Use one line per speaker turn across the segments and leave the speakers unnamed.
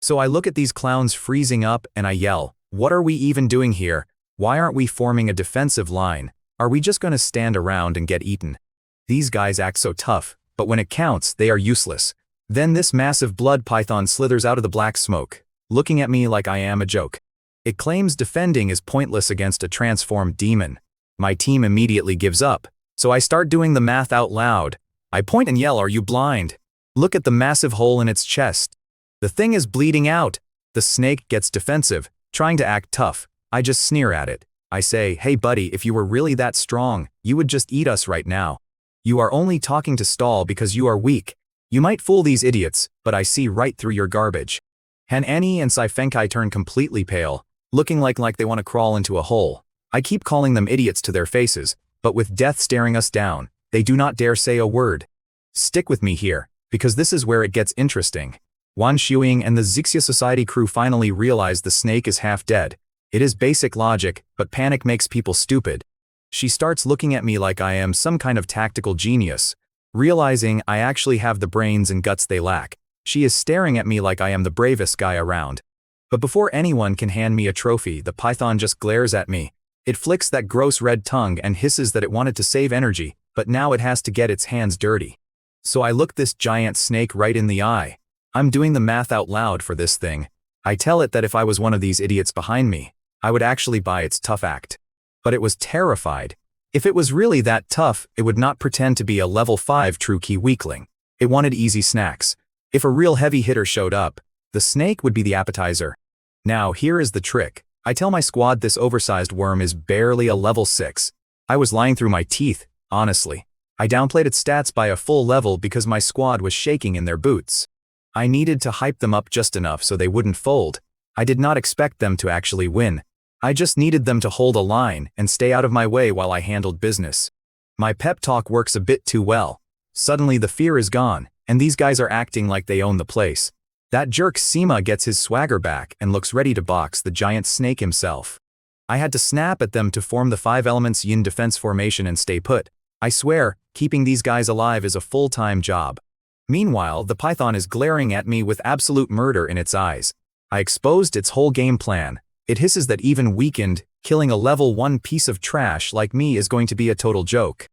So I look at these clowns freezing up and I yell, "What are we even doing here? Why aren't we forming a defensive line? Are we just going to stand around and get eaten?" These guys act so tough, but when it counts, they are useless. Then this massive blood python slithers out of the black smoke, looking at me like I am a joke. It claims defending is pointless against a transformed demon. My team immediately gives up, so I start doing the math out loud. I point and yell, "Are you blind? Look at the massive hole in its chest. The thing is bleeding out." The snake gets defensive, trying to act tough. I just sneer at it. I say, "Hey buddy, if you were really that strong, you would just eat us right now. You are only talking to stall because you are weak. You might fool these idiots, but I see right through your garbage." Han Annie and Sai Fengkai turn completely pale, looking like they want to crawl into a hole. I keep calling them idiots to their faces, but with death staring us down, they do not dare say a word. Stick with me here, because this is where it gets interesting. Wan Shuing and the Zixia Society crew finally realize the snake is half dead. It is basic logic, but panic makes people stupid. She starts looking at me like I am some kind of tactical genius. Realizing I actually have the brains and guts they lack, she is staring at me like I am the bravest guy around. But before anyone can hand me a trophy, the python just glares at me. It flicks that gross red tongue and hisses that it wanted to save energy, but now it has to get its hands dirty. So I look this giant snake right in the eye. I'm doing the math out loud for this thing. I tell it that if I was one of these idiots behind me, I would actually buy its tough act. But it was terrified. If it was really that tough, it would not pretend to be a level 5 true key weakling. It wanted easy snacks. If a real heavy hitter showed up, the snake would be the appetizer. Now here is the trick. I tell my squad this oversized worm is barely a level 6. I was lying through my teeth, honestly. I downplayed its stats by a full level because my squad was shaking in their boots. I needed to hype them up just enough so they wouldn't fold. I did not expect them to actually win. I just needed them to hold a line and stay out of my way while I handled business. My pep talk works a bit too well. Suddenly the fear is gone, and these guys are acting like they own the place. That jerk Sima gets his swagger back and looks ready to box the giant snake himself. I had to snap at them to form the 5 elements yin defense formation and stay put. I swear, keeping these guys alive is a full-time job. Meanwhile, the python is glaring at me with absolute murder in its eyes. I exposed its whole game plan. It hisses that even weakened, killing a level 1 piece of trash like me is going to be a total joke.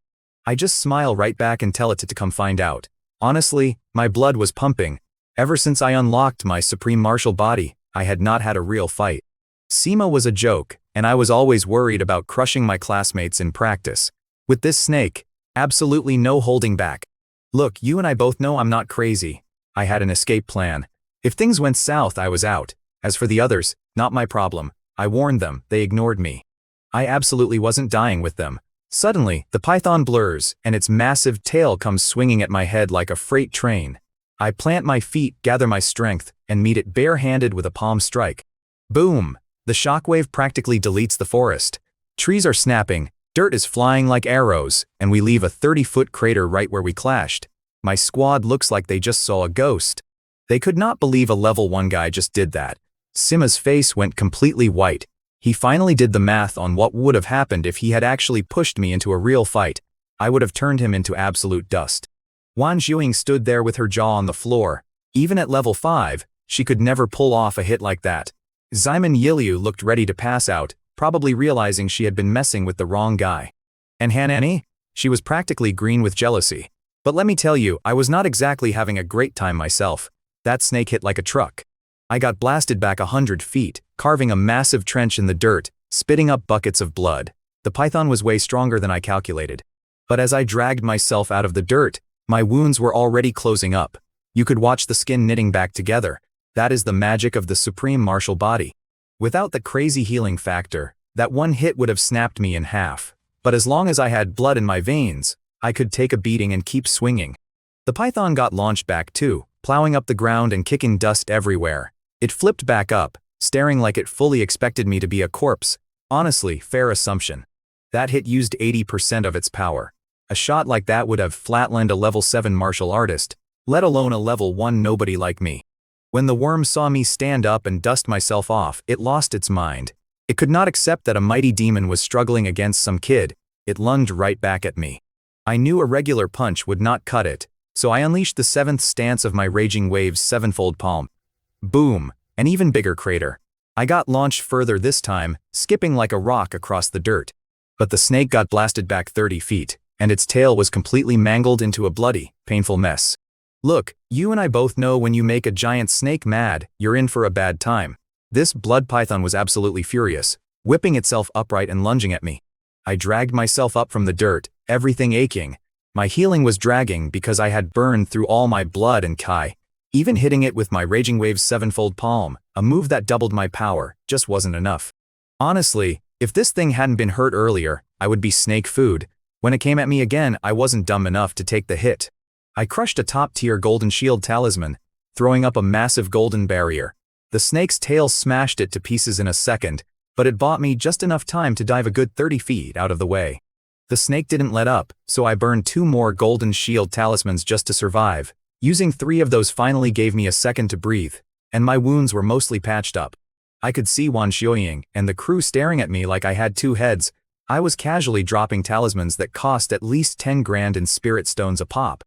I just smile right back and tell it to come find out. Honestly, my blood was pumping. Ever since I unlocked my supreme martial body, I had not had a real fight. Sima was a joke, and I was always worried about crushing my classmates in practice. With this snake, absolutely no holding back. Look, you and I both know I'm not crazy. I had an escape plan. If things went south, I was out. As for the others, not my problem. I warned them, they ignored me. I absolutely wasn't dying with them. Suddenly, the python blurs, and its massive tail comes swinging at my head like a freight train. I plant my feet, gather my strength, and meet it bare-handed with a palm strike. Boom! The shockwave practically deletes the forest. Trees are snapping, dirt is flying like arrows, and we leave a 30-foot crater right where we clashed. My squad looks like they just saw a ghost. They could not believe a level 1 guy just did that. Sima's face went completely white. He finally did the math on what would have happened if he had actually pushed me into a real fight. I would have turned him into absolute dust. Wan Zhuing stood there with her jaw on the floor. Even at level 5, she could never pull off a hit like that. Ximon Yiliu looked ready to pass out, probably realizing she had been messing with the wrong guy. And Han Annie? She was practically green with jealousy. But let me tell you, I was not exactly having a great time myself. That snake hit like a truck. I got blasted back 100 feet, carving a massive trench in the dirt, spitting up buckets of blood. The python was way stronger than I calculated. But as I dragged myself out of the dirt, my wounds were already closing up. You could watch the skin knitting back together. That is the magic of the supreme martial body. Without the crazy healing factor, that one hit would have snapped me in half. But as long as I had blood in my veins, I could take a beating and keep swinging. The python got launched back too, plowing up the ground and kicking dust everywhere. It flipped back up, staring like it fully expected me to be a corpse. Honestly, fair assumption. That hit used 80% of its power. A shot like that would have flattened a level 7 martial artist, let alone a level 1 nobody like me. When the worm saw me stand up and dust myself off, it lost its mind. It could not accept that a mighty demon was struggling against some kid. It lunged right back at me. I knew a regular punch would not cut it, so I unleashed the 7th stance of my Raging Wave's 7-fold palm. Boom! An even bigger crater. I got launched further this time, skipping like a rock across the dirt. But the snake got blasted back 30 feet, and its tail was completely mangled into a bloody, painful mess. Look, you and I both know when you make a giant snake mad, you're in for a bad time. This blood python was absolutely furious, whipping itself upright and lunging at me. I dragged myself up from the dirt, everything aching. My healing was dragging because I had burned through all my blood and Kai. Even hitting it with my Raging Wave's sevenfold palm, a move that doubled my power, just wasn't enough. Honestly, if this thing hadn't been hurt earlier, I would be snake food. When it came at me again, I wasn't dumb enough to take the hit. I crushed a top-tier golden shield talisman, throwing up a massive golden barrier. The snake's tail smashed it to pieces in a second, but it bought me just enough time to dive a good 30 feet out of the way. The snake didn't let up, so I burned 2 more golden shield talismans just to survive. Using 3 of those finally gave me a second to breathe, and my wounds were mostly patched up. I could see Wan Xiuying and the crew staring at me like I had 2 heads. I was casually dropping talismans that cost at least 10 grand in spirit stones a pop.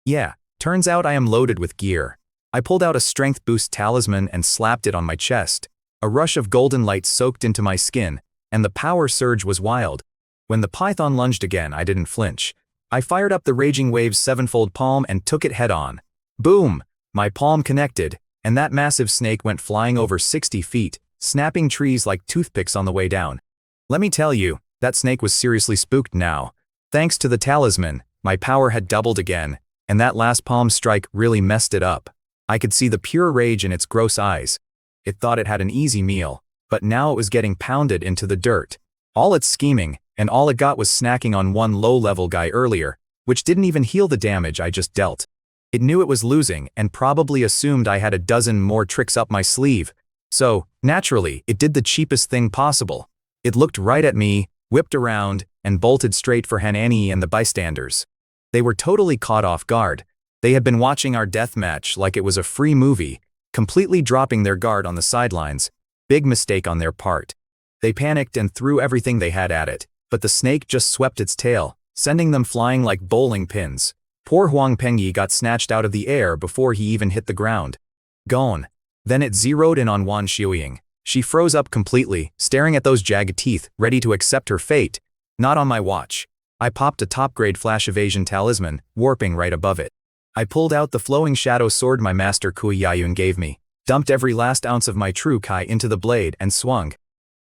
Yeah, turns out I am loaded with gear. I pulled out a strength boost talisman and slapped it on my chest. A rush of golden light soaked into my skin, and the power surge was wild. When the python lunged again, I didn't flinch. I fired up the Raging Wave's sevenfold palm and took it head on. Boom! My palm connected, and that massive snake went flying over 60 feet, snapping trees like toothpicks on the way down. Let me tell you, that snake was seriously spooked now. Thanks to the talisman, my power had doubled again, and that last palm strike really messed it up. I could see the pure rage in its gross eyes. It thought it had an easy meal, but now it was getting pounded into the dirt. All its scheming, and all it got was snacking on one low-level guy earlier, which didn't even heal the damage I just dealt. It knew it was losing and probably assumed I had a dozen more tricks up my sleeve. So, naturally, it did the cheapest thing possible. It looked right at me, whipped around, and bolted straight for Hanani and the bystanders. They were totally caught off guard. They had been watching our deathmatch like it was a free movie, completely dropping their guard on the sidelines. Big mistake on their part. They panicked and threw everything they had at it, but the snake just swept its tail, sending them flying like bowling pins. Poor Huang Pengyi got snatched out of the air before he even hit the ground. Gone. Then it zeroed in on Wan Xiuying. She froze up completely, staring at those jagged teeth, ready to accept her fate. Not on my watch. I popped a top-grade flash evasion talisman, warping right above it. I pulled out the flowing shadow sword my master Kui Yayun gave me, dumped every last ounce of my true Kai into the blade and swung.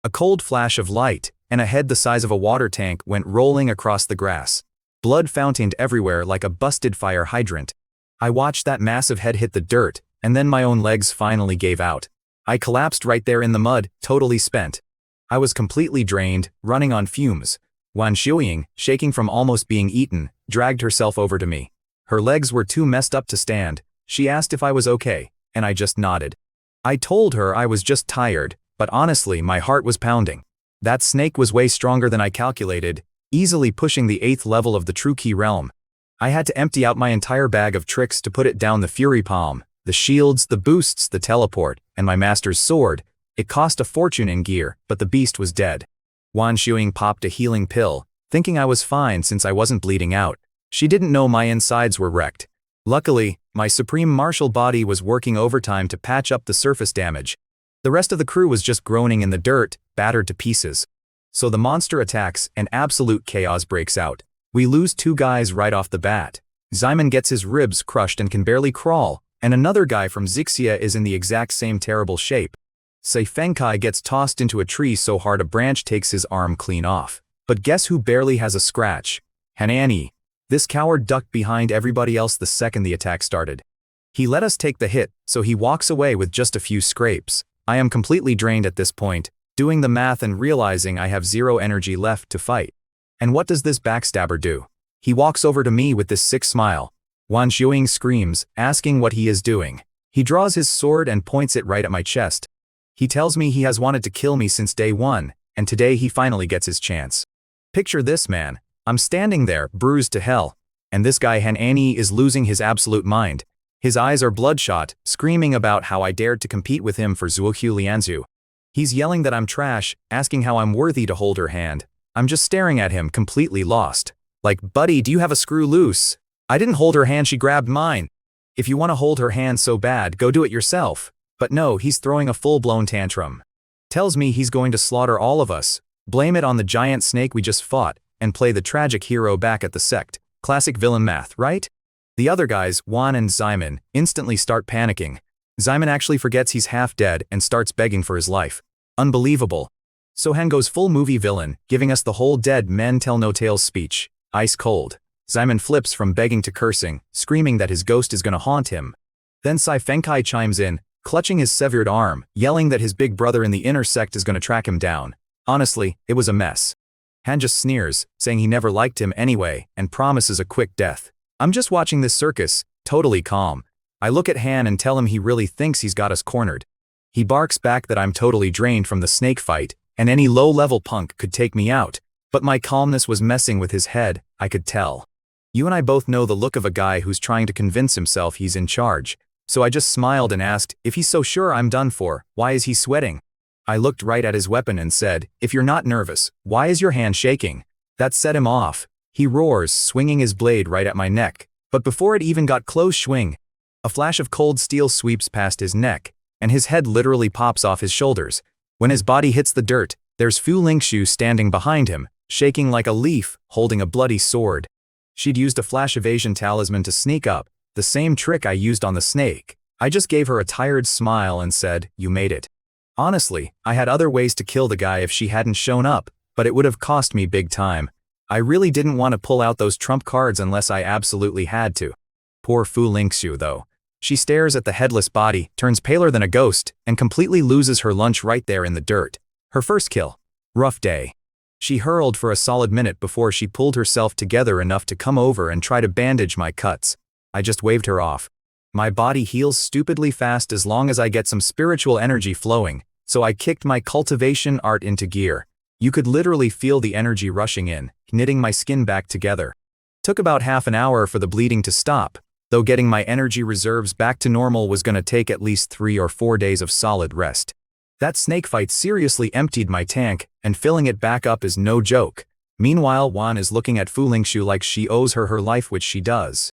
A cold flash of light, and a head the size of a water tank went rolling across the grass. Blood fountained everywhere like a busted fire hydrant. I watched that massive head hit the dirt, and then my own legs finally gave out. I collapsed right there in the mud, totally spent. I was completely drained, running on fumes. Wan Xiuying, shaking from almost being eaten, dragged herself over to me. Her legs were too messed up to stand. She asked if I was okay, and I just nodded. I told her I was just tired, but honestly my heart was pounding. That snake was way stronger than I calculated, easily pushing the 8th level of the True Key realm. I had to empty out my entire bag of tricks to put it down the Fury Palm, the shields, the boosts, the teleport, and my master's sword. It cost a fortune in gear, but the beast was dead. Wan Xiuying popped a healing pill, thinking I was fine since I wasn't bleeding out. She didn't know my insides were wrecked. Luckily, my supreme martial body was working overtime to patch up the surface damage. The rest of the crew was just groaning in the dirt, battered to pieces. So the monster attacks and absolute chaos breaks out. We lose 2 guys right off the bat. Ximen gets his ribs crushed and can barely crawl, and another guy from Zixia is in the exact same terrible shape. Sei Fengkai gets tossed into a tree so hard a branch takes his arm clean off. But guess who barely has a scratch? Hanani. This coward ducked behind everybody else the second the attack started. He let us take the hit, so he walks away with just a few scrapes. I am completely drained at this point, doing the math and realizing I have 0 energy left to fight. And what does this backstabber do? He walks over to me with this sick smile. Wan Xiuying screams, asking what he is doing. He draws his sword and points it right at my chest. He tells me he has wanted to kill me since day 1, and today he finally gets his chance. Picture this, man. I'm standing there, bruised to hell, and this guy Hanani is losing his absolute mind. His eyes are bloodshot, screaming about how I dared to compete with him for Zuohu Lianzu. He's yelling that I'm trash, asking how I'm worthy to hold her hand. I'm just staring at him, completely lost. Like, buddy, do you have a screw loose? I didn't hold her hand, she grabbed mine. If you want to hold her hand so bad, go do it yourself. But no, he's throwing a full-blown tantrum. Tells me he's going to slaughter all of us, blame it on the giant snake we just fought, and play the tragic hero back at the Sect. Classic villain math, right? The other guys, Juan and Simon, instantly start panicking. Simon actually forgets he's half dead and starts begging for his life. Unbelievable. Sohan goes full movie villain, giving us the whole dead men tell no tales speech. Ice cold. Simon flips from begging to cursing, screaming that his ghost is gonna haunt him. Then Sai Fengkai chimes in, clutching his severed arm, yelling that his big brother in the inner sect is gonna track him down. Honestly, it was a mess. Han just sneers, saying he never liked him anyway, and promises a quick death. I'm just watching this circus, totally calm. I look at Han and tell him he really thinks he's got us cornered. He barks back that I'm totally drained from the snake fight, and any low-level punk could take me out, but my calmness was messing with his head, I could tell. You and I both know the look of a guy who's trying to convince himself he's in charge, so I just smiled and asked, if he's so sure I'm done for, why is he sweating? I looked right at his weapon and said, if you're not nervous, why is your hand shaking? That set him off. He roars, swinging his blade right at my neck, but before it even got close swing, a flash of cold steel sweeps past his neck, and his head literally pops off his shoulders. When his body hits the dirt, there's Fu Lingxiu standing behind him, shaking like a leaf, holding a bloody sword. She'd used a flash evasion talisman to sneak up, the same trick I used on the snake. I just gave her a tired smile and said, you made it. Honestly, I had other ways to kill the guy if she hadn't shown up, but it would have cost me big time. I really didn't want to pull out those trump cards unless I absolutely had to. Poor Fu Lingxiu though. She stares at the headless body, turns paler than a ghost, and completely loses her lunch right there in the dirt. Her first kill. Rough day. She hurled for a solid minute before she pulled herself together enough to come over and try to bandage my cuts. I just waved her off. My body heals stupidly fast as long as I get some spiritual energy flowing, so I kicked my cultivation art into gear. You could literally feel the energy rushing in, knitting my skin back together. Took about half an hour for the bleeding to stop, though getting my energy reserves back to normal was gonna take at least 3 or 4 days of solid rest. That snake fight seriously emptied my tank, and filling it back up is no joke. Meanwhile, Juan is looking at Fu Lingxiu like she owes her her life, which she does.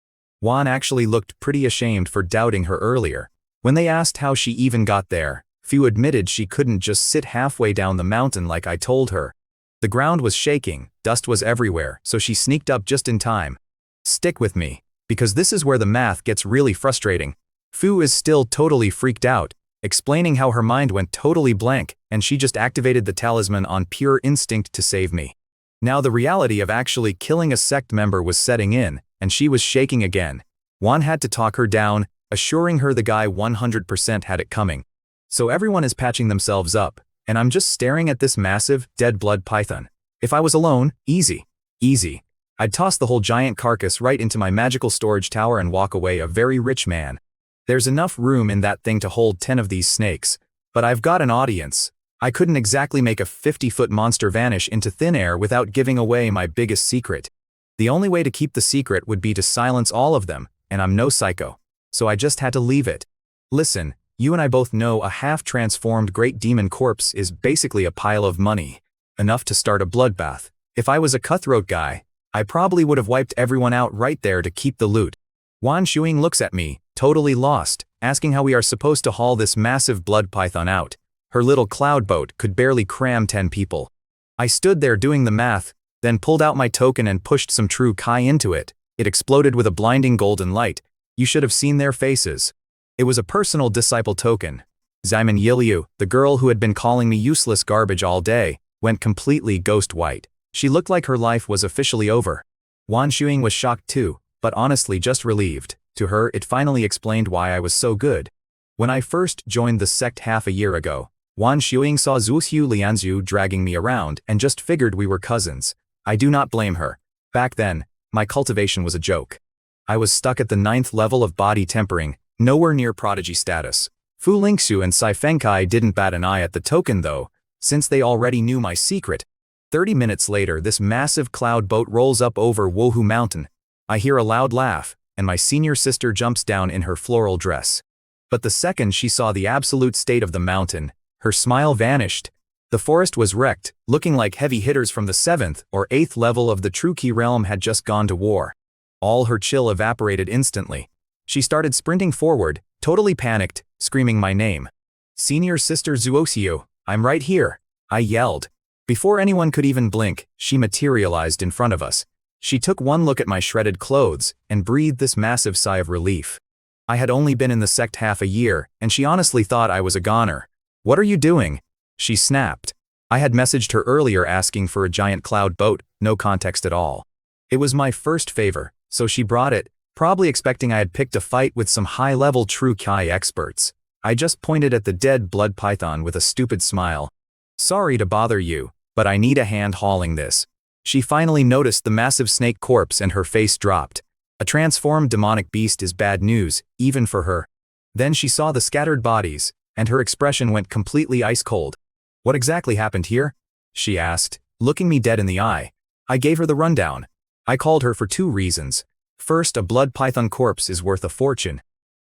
Juan actually looked pretty ashamed for doubting her earlier. When they asked how she even got there, Fu admitted she couldn't just sit halfway down the mountain like I told her. The ground was shaking, dust was everywhere, so she sneaked up just in time. Stick with me, because this is where the math gets really frustrating. Fu is still totally freaked out, explaining how her mind went totally blank and she just activated the talisman on pure instinct to save me. Now the reality of actually killing a sect member was setting in, and she was shaking again. Juan had to talk her down, assuring her the guy 100% had it coming. So everyone is patching themselves up, and I'm just staring at this massive, dead blood python. If I was alone, easy. Easy. I'd toss the whole giant carcass right into my magical storage tower and walk away a very rich man. There's enough room in that thing to hold 10 of these snakes, but I've got an audience. I couldn't exactly make a 50-foot monster vanish into thin air without giving away my biggest secret. The only way to keep the secret would be to silence all of them, and I'm no psycho. So I just had to leave it. Listen, you and I both know a half-transformed great demon corpse is basically a pile of money. Enough to start a bloodbath. If I was a cutthroat guy, I probably would have wiped everyone out right there to keep the loot. Wan Shuing looks at me, totally lost, asking how we are supposed to haul this massive blood python out. Her little cloud boat could barely cram 10 people. I stood there doing the math, then pulled out my token and pushed some true Kai into it. It exploded with a blinding golden light. You should have seen their faces. It was a personal disciple token. Ximen Yiliu, the girl who had been calling me useless garbage all day, went completely ghost white. She looked like her life was officially over. Wan Shuing was shocked too, but honestly just relieved. To her, it finally explained why I was so good. When I first joined the sect half a year ago, Wan Shuing saw Zuxiu Lianzhu dragging me around and just figured we were cousins. I do not blame her. Back then, my cultivation was a joke. I was stuck at the 9th level of body tempering, nowhere near prodigy status. Fu Lingxiu and Sai Fengkai didn't bat an eye at the token though, since they already knew my secret. 30 minutes later, this massive cloud boat rolls up over Wohu Mountain. I hear a loud laugh, and my senior sister jumps down in her floral dress. But the second she saw the absolute state of the mountain, her smile vanished. The forest was wrecked, looking like heavy hitters from the 7th or 8th level of the True Key realm had just gone to war. All her chill evaporated instantly. She started sprinting forward, totally panicked, screaming my name. "Senior Sister Zuosio, I'm right here," I yelled. Before anyone could even blink, she materialized in front of us. She took one look at my shredded clothes and breathed this massive sigh of relief. I had only been in the sect half a year, and she honestly thought I was a goner. "What are you doing?" she snapped. I had messaged her earlier asking for a giant cloud boat, no context at all. It was my first favor, so she brought it, probably expecting I had picked a fight with some high-level true Kai experts. I just pointed at the dead blood python with a stupid smile. "Sorry to bother you, but I need a hand hauling this." She finally noticed the massive snake corpse and her face dropped. A transformed demonic beast is bad news, even for her. Then she saw the scattered bodies, and her expression went completely ice-cold. "What exactly happened here?" she asked, looking me dead in the eye. I gave her the rundown. I called her for 2 reasons. First, a blood python corpse is worth a fortune.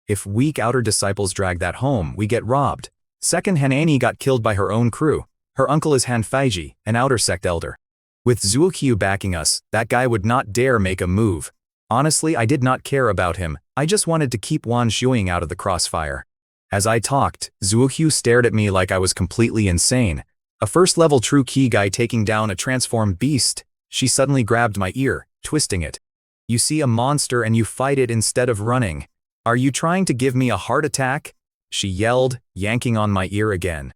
If weak outer disciples drag that home, we get robbed. Second, Hanani got killed by her own crew. Her uncle is Hanfaiji, an outer sect elder. With Zuokyu backing us, that guy would not dare make a move. Honestly, I did not care about him. I just wanted to keep Wan Shuing out of the crossfire. As I talked, Zuokyu stared at me like I was completely insane. A first-level true Ki guy taking down a transformed beast. She suddenly grabbed my ear, twisting it. "You see a monster and you fight it instead of running. Are you trying to give me a heart attack?" she yelled, yanking on my ear again.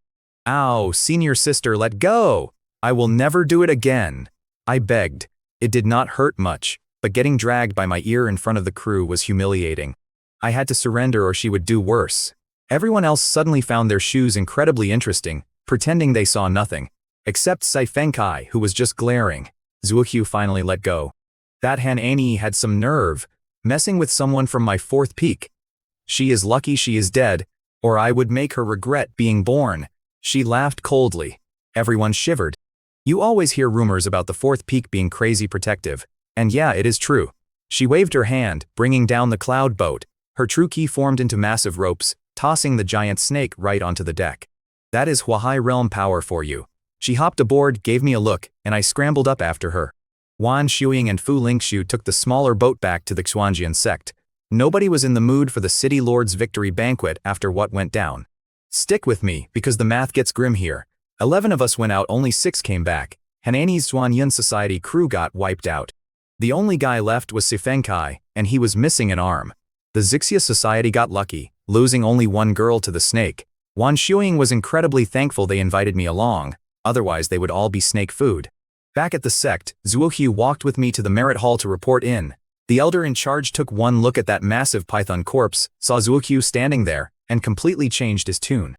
"Ow, senior sister, let go! I will never do it again," I begged. It did not hurt much, but getting dragged by my ear in front of the crew was humiliating. I had to surrender or she would do worse. Everyone else suddenly found their shoes incredibly interesting, pretending they saw nothing. Except Saifenkai, who was just glaring. Zuokyu finally let go. That Hanani had some nerve, messing with someone from my 4th peak. She is lucky she is dead, or I would make her regret being born. She laughed coldly. Everyone shivered. You always hear rumors about the 4th peak being crazy protective. And yeah, it is true. She waved her hand, bringing down the cloud boat. Her true Ki formed into massive ropes, tossing the giant snake right onto the deck. "That is Huahai realm power for you." She hopped aboard, gave me a look, and I scrambled up after her. Wan Shuing and Fu Lingxiu took the smaller boat back to the Xuanjian sect. Nobody was in the mood for the City Lord's victory banquet after what went down. Stick with me, because the math gets grim here. 11 of us went out, only 6 came back. Hanani's Xuanyan Society crew got wiped out. The only guy left was Sifenkai, and he was missing an arm. The Zixia Society got lucky, losing only 1 girl to the snake. Wan Shuing was incredibly thankful they invited me along, otherwise they would all be snake food. Back at the sect, Zuokyu walked with me to the merit hall to report in. The elder in charge took one look at that massive python corpse, saw Zuokyu standing there, and completely changed his tune.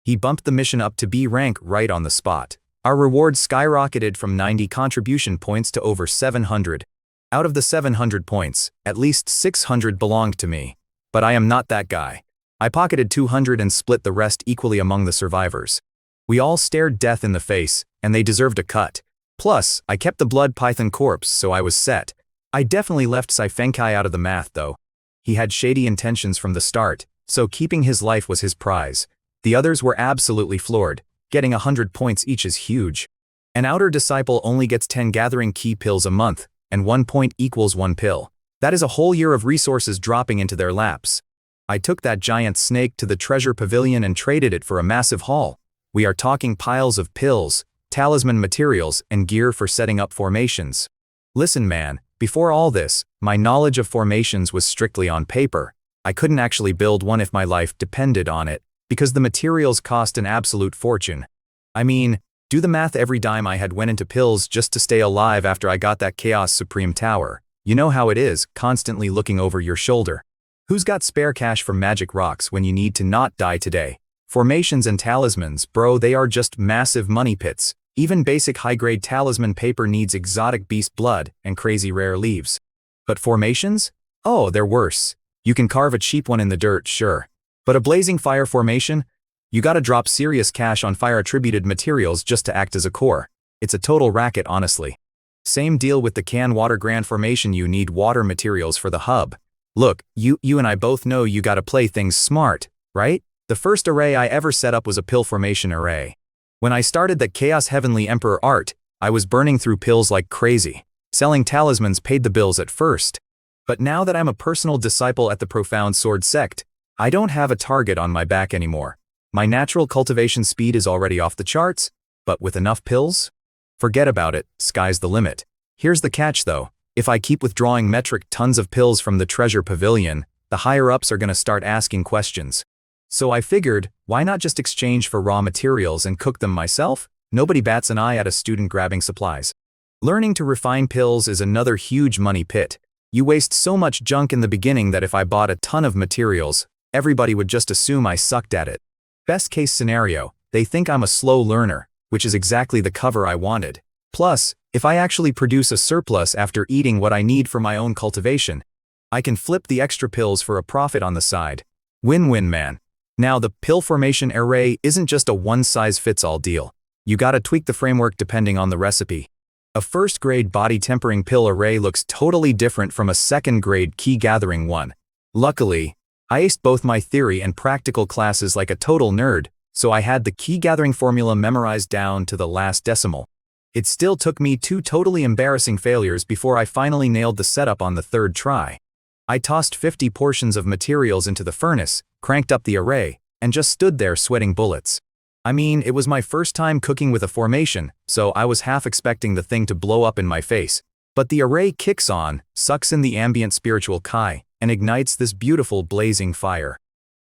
He bumped the mission up to B rank right on the spot. Our reward skyrocketed from 90 contribution points to over 700. Out of the 700 points, at least 600 belonged to me. But I am not that guy. I pocketed 200 and split the rest equally among the survivors. We all stared death in the face, and they deserved a cut. Plus, I kept the blood python corpse, so I was set. I definitely left Saifenkai out of the math though. He had shady intentions from the start, so keeping his life was his prize. The others were absolutely floored. Getting 100 points each is huge. An outer disciple only gets 10 gathering key pills a month, and 1 point equals 1 pill. That is a whole year of resources dropping into their laps. I took that giant snake to the treasure pavilion and traded it for a massive haul. We are talking piles of pills, talisman materials, and gear for setting up formations. Listen man, before all this, my knowledge of formations was strictly on paper. I couldn't actually build one if my life depended on it, because the materials cost an absolute fortune. I mean, do the math, every dime I had went into pills just to stay alive after I got that Chaos Supreme Tower. You know how it is, constantly looking over your shoulder. Who's got spare cash for magic rocks when you need to not die today? Formations and talismans, bro, they are just massive money pits. Even basic high-grade talisman paper needs exotic beast blood and crazy rare leaves. But formations? Oh, they're worse. You can carve a cheap one in the dirt, sure. But a blazing fire formation? You gotta drop serious cash on fire-attributed materials just to act as a core. It's a total racket, honestly. Same deal with the can water grand formation, you need water materials for the hub. Look, you and I both know you gotta play things smart, right? The first array I ever set up was a pill formation array. When I started the Chaos Heavenly Emperor art, I was burning through pills like crazy. Selling talismans paid the bills at first. But now that I'm a personal disciple at the Profound Sword Sect, I don't have a target on my back anymore. My natural cultivation speed is already off the charts, but with enough pills? Forget about it, sky's the limit. Here's the catch though, if I keep withdrawing metric tons of pills from the treasure pavilion, the higher-ups are gonna start asking questions. So I figured, why not just exchange for raw materials and cook them myself? Nobody bats an eye at a student grabbing supplies. Learning to refine pills is another huge money pit. You waste so much junk in the beginning that if I bought a ton of materials, everybody would just assume I sucked at it. Best case scenario, they think I'm a slow learner, which is exactly the cover I wanted. Plus, if I actually produce a surplus after eating what I need for my own cultivation, I can flip the extra pills for a profit on the side. Win-win, man. Now the pill formation array isn't just a one-size-fits-all deal. You gotta tweak the framework depending on the recipe. A first-grade body tempering pill array looks totally different from a second-grade key-gathering one. Luckily, I aced both my theory and practical classes like a total nerd, so I had the key-gathering formula memorized down to the last decimal. It still took me 2 totally embarrassing failures before I finally nailed the setup on the 3rd try. I tossed 50 portions of materials into the furnace, cranked up the array, and just stood there sweating bullets. I mean, it was my first time cooking with a formation, so I was half expecting the thing to blow up in my face. But the array kicks on, sucks in the ambient spiritual chi, and ignites this beautiful blazing fire.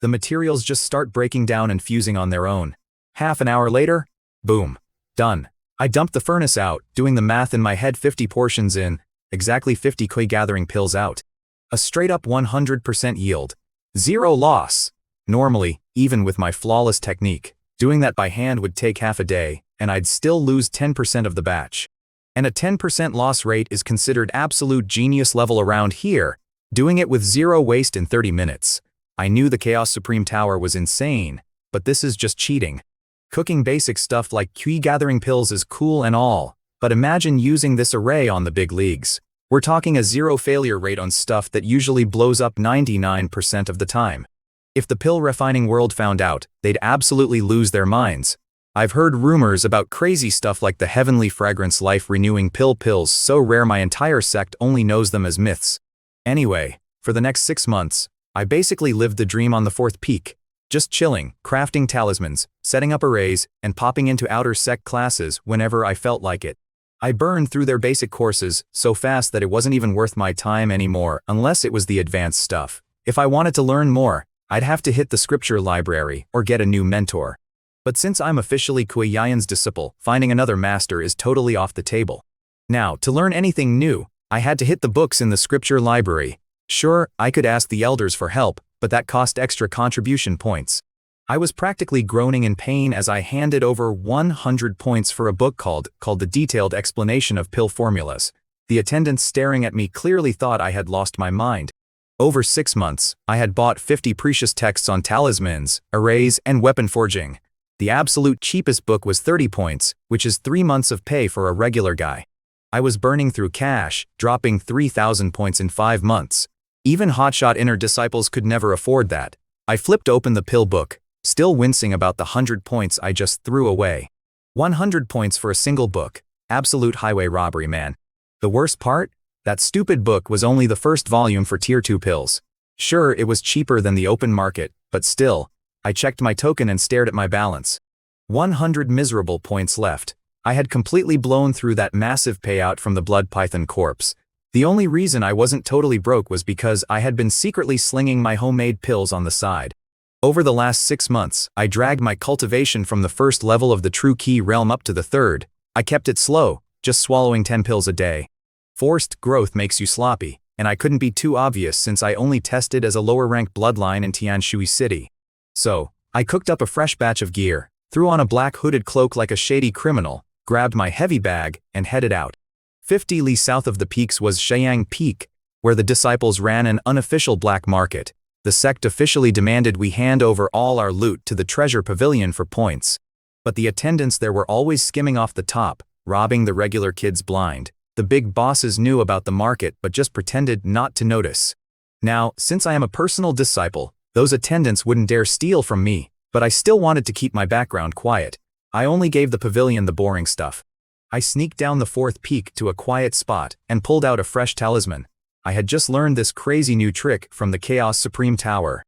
The materials just start breaking down and fusing on their own. Half an hour later, boom, done. I dumped the furnace out, doing the math in my head, 50 portions in, exactly 50 key gathering pills out. A straight up 100% yield. Zero loss. Normally, even with my flawless technique, doing that by hand would take half a day, and I'd still lose 10% of the batch. And a 10% loss rate is considered absolute genius level around here, doing it with zero waste in 30 minutes. I knew the Chaos Supreme Tower was insane, but this is just cheating. Cooking basic stuff like key gathering pills is cool and all, but imagine using this array on the big leagues. We're talking a zero failure rate on stuff that usually blows up 99% of the time. If the pill refining world found out, they'd absolutely lose their minds. I've heard rumors about crazy stuff like the heavenly fragrance life-renewing pills so rare my entire sect only knows them as myths. Anyway, for the next 6 months, I basically lived the dream on the 4th peak, just chilling, crafting talismans, setting up arrays, and popping into outer sect classes whenever I felt like it. I burned through their basic courses so fast that it wasn't even worth my time anymore unless it was the advanced stuff. If I wanted to learn more, I'd have to hit the scripture library or get a new mentor. But since I'm officially Kuei-Yian's disciple, finding another master is totally off the table. Now, to learn anything new, I had to hit the books in the scripture library. Sure, I could ask the elders for help, but that cost extra contribution points. I was practically groaning in pain as I handed over 100 points for a book called The Detailed Explanation of Pill Formulas. The attendants staring at me clearly thought I had lost my mind. Over 6 months, I had bought 50 precious texts on talismans, arrays, and weapon forging. The absolute cheapest book was 30 points, which is 3 months of pay for a regular guy. I was burning through cash, dropping 3,000 points in 5 months. Even hotshot inner disciples could never afford that. I flipped open the pill book, still wincing about the 100 points I just threw away. 100 points for a single book. Absolute highway robbery, man. The worst part? That stupid book was only the first volume for Tier 2 pills. Sure, it was cheaper than the open market, but still, I checked my token and stared at my balance. 100 miserable points left. I had completely blown through that massive payout from the Blood Python corpse. The only reason I wasn't totally broke was because I had been secretly slinging my homemade pills on the side. Over the last 6 months, I dragged my cultivation from the first level of the True Key realm up to the 3rd. I kept it slow, just swallowing 10 pills a day. Forced growth makes you sloppy, and I couldn't be too obvious since I only tested as a lower-ranked bloodline in Tianshui City. So, I cooked up a fresh batch of gear, threw on a black hooded cloak like a shady criminal, grabbed my heavy bag, and headed out. 50 li south of the peaks was Sheyang Peak, where the disciples ran an unofficial black market. The sect officially demanded we hand over all our loot to the treasure pavilion for points. But the attendants there were always skimming off the top, robbing the regular kids blind. The big bosses knew about the market but just pretended not to notice. Now, since I am a personal disciple, those attendants wouldn't dare steal from me, but I still wanted to keep my background quiet. I only gave the pavilion the boring stuff. I sneaked down the 4th peak to a quiet spot and pulled out a fresh talisman. I had just learned this crazy new trick from the Chaos Supreme Tower.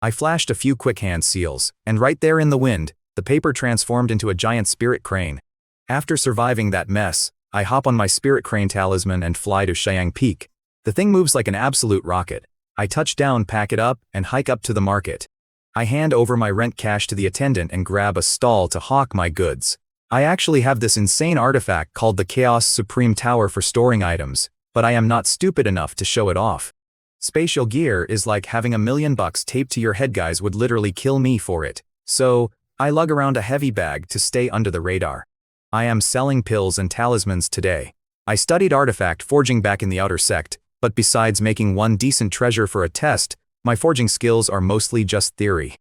I flashed a few quick hand seals, and right there in the wind, the paper transformed into a giant spirit crane. After surviving that mess, I hop on my spirit crane talisman and fly to Shayang Peak. The thing moves like an absolute rocket. I touch down, pack it up, and hike up to the market. I hand over my rent cash to the attendant and grab a stall to hawk my goods. I actually have this insane artifact called the Chaos Supreme Tower for storing items, but I am not stupid enough to show it off. Spatial gear is like having $1 million taped to your head. Guys would literally kill me for it. So, I lug around a heavy bag to stay under the radar. I am selling pills and talismans today. I studied artifact forging back in the outer sect, but besides making one decent treasure for a test, my forging skills are mostly just theory.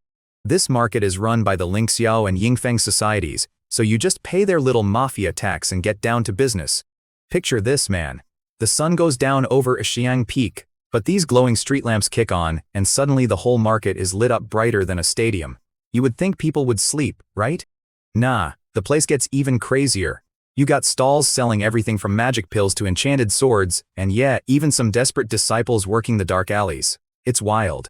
This market is run by the Lingxiao and Yingfeng societies, so you just pay their little mafia tax and get down to business. Picture this, man. The sun goes down over Xiang Peak, but these glowing street lamps kick on, and suddenly the whole market is lit up brighter than a stadium. You would think people would sleep, right? Nah, the place gets even crazier. You got stalls selling everything from magic pills to enchanted swords, and yeah, even some desperate disciples working the dark alleys. It's wild.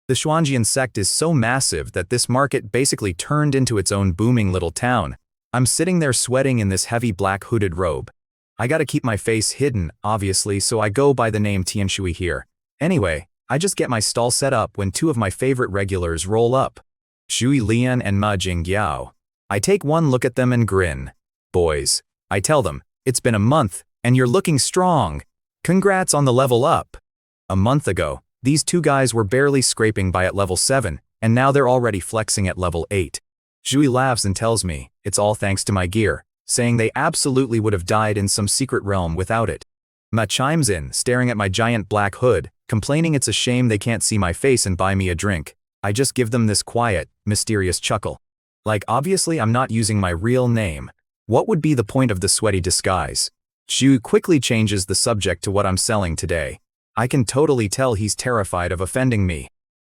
The Xuanjian sect is so massive that this market basically turned into its own booming little town. I'm sitting there sweating in this heavy black hooded robe. I gotta keep my face hidden, obviously, so I go by the name Tianshui here. Anyway, I just get my stall set up when two of my favorite regulars roll up. Shui Lian and Ma Jingyao. I take one look at them and grin. Boys, I tell them, it's been a month, and you're looking strong. Congrats on the level up. A month ago, these two guys were barely scraping by at level 7, and now they're already flexing at level 8. Shui laughs and tells me, it's all thanks to my gear, saying they absolutely would have died in some secret realm without it. Ma chimes in, staring at my giant black hood, complaining it's a shame they can't see my face and buy me a drink. I just give them this quiet, mysterious chuckle. Like, obviously I'm not using my real name. What would be the point of the sweaty disguise? Shu quickly changes the subject to what I'm selling today. I can totally tell he's terrified of offending me.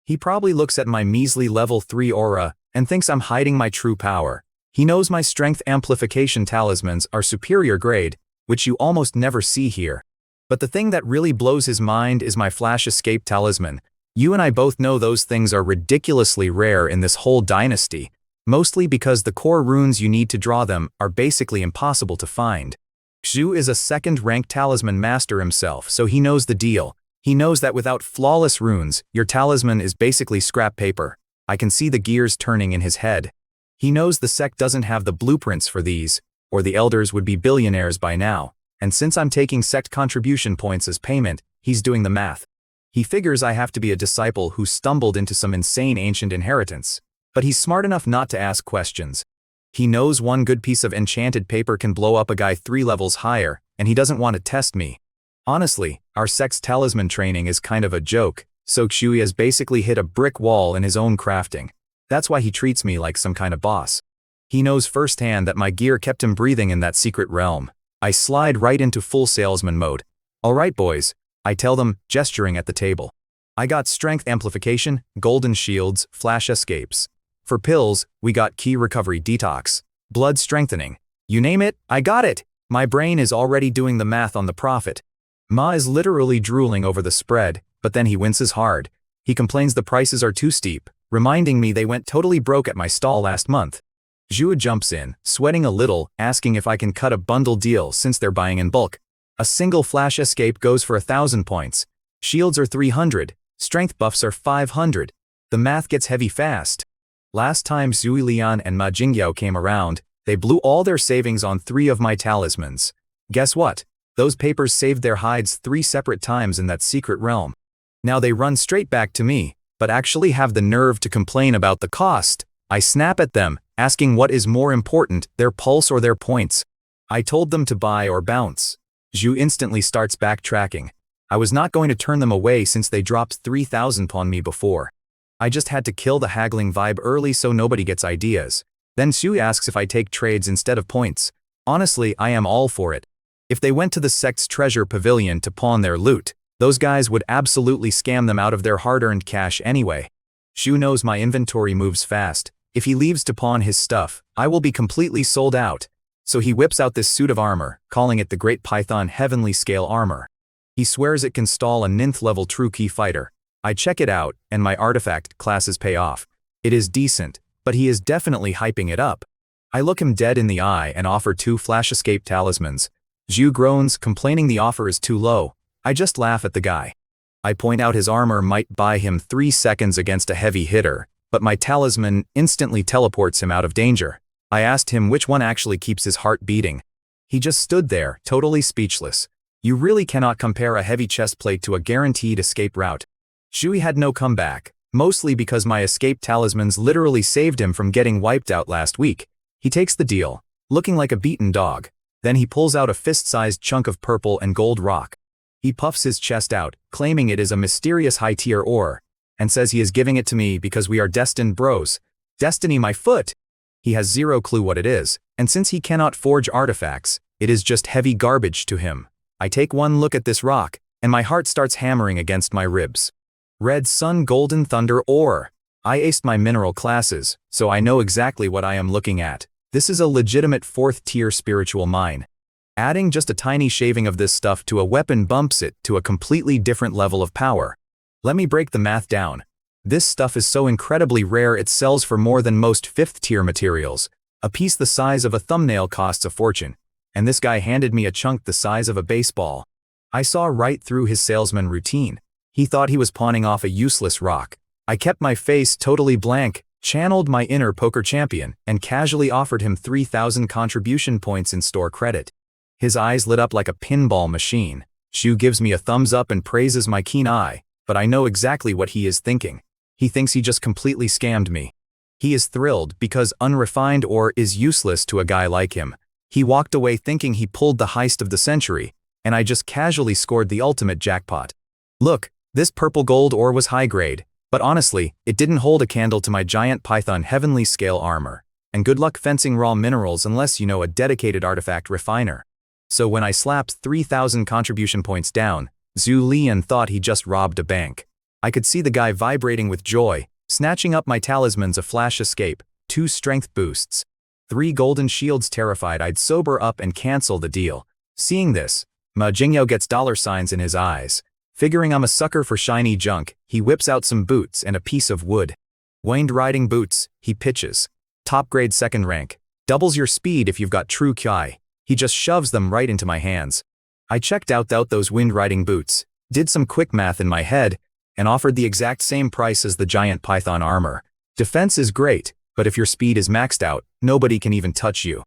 He probably looks at my measly level 3 aura and thinks I'm hiding my true power. He knows my strength amplification talismans are superior grade, which you almost never see here. But the thing that really blows his mind is my flash escape talisman. You and I both know those things are ridiculously rare in this whole dynasty, mostly because the core runes you need to draw them are basically impossible to find. Xu is a second-ranked talisman master himself, so he knows the deal. He knows that without flawless runes, your talisman is basically scrap paper. I can see the gears turning in his head. He knows the sect doesn't have the blueprints for these, or the elders would be billionaires by now, and since I'm taking sect contribution points as payment, he's doing the math. He figures I have to be a disciple who stumbled into some insane ancient inheritance. But he's smart enough not to ask questions. He knows one good piece of enchanted paper can blow up a guy 3 levels higher, and he doesn't want to test me. Honestly, our sect's talisman training is kind of a joke, so Xiui has basically hit a brick wall in his own crafting. That's why he treats me like some kind of boss. He knows firsthand that my gear kept him breathing in that secret realm. I slide right into full salesman mode. Alright boys, I tell them, gesturing at the table. I got strength amplification, golden shields, flash escapes. For pills, we got key recovery detox, blood strengthening. You name it, I got it. My brain is already doing the math on the profit. Ma is literally drooling over the spread, but then he winces hard. He complains the prices are too steep, reminding me they went totally broke at my stall last month. Zhua jumps in, sweating a little, asking if I can cut a bundle deal since they're buying in bulk. A single flash escape goes for 1,000 points. Shields are 300, strength buffs are 500. The math gets heavy fast. Last time Zui Lian and Ma Jingyao came around, they blew all their savings on 3 of my talismans. Guess what? Those papers saved their hides 3 separate times in that secret realm. Now they run straight back to me, but actually have the nerve to complain about the cost. I snap at them, asking what is more important, their pulse or their points. I told them to buy or bounce. Zhu instantly starts backtracking. I was not going to turn them away since they dropped 3,000 on me before. I just had to kill the haggling vibe early so nobody gets ideas. Then Xu asks if I take trades instead of points. Honestly, I am all for it. If they went to the sect's treasure pavilion to pawn their loot, those guys would absolutely scam them out of their hard-earned cash anyway. Xu knows my inventory moves fast. If he leaves to pawn his stuff, I will be completely sold out. So he whips out this suit of armor, calling it the Great Python Heavenly Scale Armor. He swears it can stall a 9th level true key fighter. I check it out, and my artifact classes pay off. It is decent, but he is definitely hyping it up. I look him dead in the eye and offer 2 flash escape talismans. Zhu groans, complaining the offer is too low. I just laugh at the guy. I point out his armor might buy him 3 seconds against a heavy hitter, but my talisman instantly teleports him out of danger. I asked him which one actually keeps his heart beating. He just stood there, totally speechless. You really cannot compare a heavy chest plate to a guaranteed escape route. Zhu had no comeback, mostly because my escape talismans literally saved him from getting wiped out last week. He takes the deal, looking like a beaten dog. Then he pulls out a fist-sized chunk of purple and gold rock. He puffs his chest out, claiming it is a mysterious high-tier ore, and says he is giving it to me because we are destined bros. Destiny my foot! He has zero clue what it is, and since he cannot forge artifacts, it is just heavy garbage to him. I take one look at this rock, and my heart starts hammering against my ribs. Red Sun Golden Thunder Ore. I aced my mineral classes, so I know exactly what I am looking at. This is a legitimate 4th-tier spiritual mine. Adding just a tiny shaving of this stuff to a weapon bumps it to a completely different level of power. Let me break the math down. This stuff is so incredibly rare it sells for more than most 5th-tier materials. A piece the size of a thumbnail costs a fortune, and this guy handed me a chunk the size of a baseball. I saw right through his salesman routine. He thought he was pawning off a useless rock. I kept my face totally blank, channeled my inner poker champion, and casually offered him 3,000 contribution points in store credit. His eyes lit up like a pinball machine. Zhu gives me a thumbs up and praises my keen eye, but I know exactly what he is thinking. He thinks he just completely scammed me. He is thrilled because unrefined ore is useless to a guy like him. He walked away thinking he pulled the heist of the century, and I just casually scored the ultimate jackpot. Look, this purple gold ore was high grade, but honestly, it didn't hold a candle to my giant python heavenly scale armor. And good luck fencing raw minerals unless you know a dedicated artifact refiner. So when I slapped 3,000 contribution points down, Zhu Lian thought he just robbed a bank. I could see the guy vibrating with joy, snatching up my talismans a flash escape, 2 strength boosts, 3 golden shields. Terrified I'd sober up and cancel the deal. Seeing this, Ma Jingyao gets $signs in his eyes. Figuring I'm a sucker for shiny junk, he whips out some boots and a piece of wood. Wind riding boots, he pitches. Top grade 2nd rank. Doubles your speed if you've got true Qi. He just shoves them right into my hands. I checked out those wind riding boots, did some quick math in my head, and offered the exact same price as the giant python armor. Defense is great, but if your speed is maxed out, nobody can even touch you.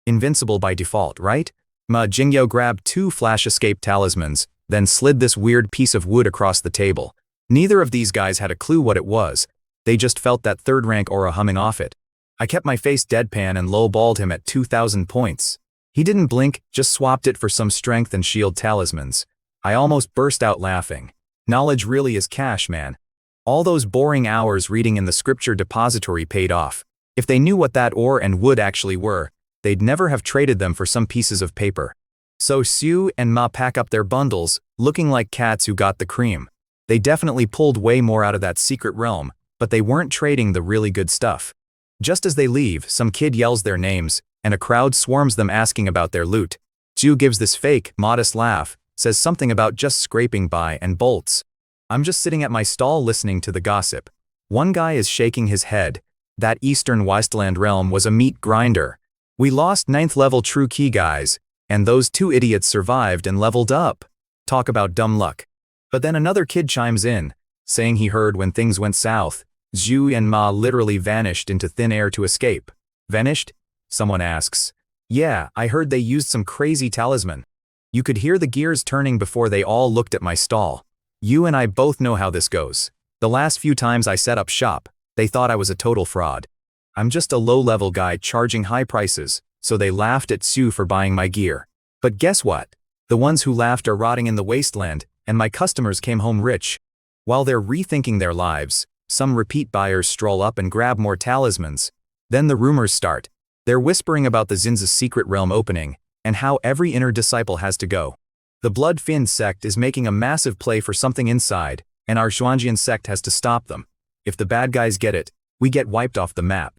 Invincible by default, right? Ma Jingyao grabbed 2 flash escape talismans, then slid this weird piece of wood across the table. Neither of these guys had a clue what it was. They just felt that 3rd rank aura humming off it. I kept my face deadpan and low-balled him at 2,000 points. He didn't blink, just swapped it for some strength and shield talismans. I almost burst out laughing. Knowledge really is cash, man. All those boring hours reading in the scripture depository paid off. If they knew what that ore and wood actually were, they'd never have traded them for some pieces of paper. So Xu and Ma pack up their bundles, looking like cats who got the cream. They definitely pulled way more out of that secret realm, but they weren't trading the really good stuff. Just as they leave, some kid yells their names, and a crowd swarms them asking about their loot. Zhu gives this fake, modest laugh, says something about just scraping by and bolts. I'm just sitting at my stall listening to the gossip. One guy is shaking his head. That Eastern Wasteland realm was a meat grinder. We lost 9th level true key guys, and those 2 idiots survived and leveled up. Talk about dumb luck. But then another kid chimes in, saying he heard when things went south, Zhu and Ma literally vanished into thin air to escape. Vanished? Someone asks. Yeah, I heard they used some crazy talisman. You could hear the gears turning before they all looked at my stall. You and I both know how this goes. The last few times I set up shop, they thought I was a total fraud. I'm just a low-level guy charging high prices, so they laughed at Xu for buying my gear. But guess what? The ones who laughed are rotting in the wasteland, and my customers came home rich. While they're rethinking their lives, some repeat buyers stroll up and grab more talismans. Then the rumors start. They're whispering about the Zinza's secret realm opening, and how every inner disciple has to go. The blood-finned sect is making a massive play for something inside, and our Xuanjian sect has to stop them. If the bad guys get it, we get wiped off the map.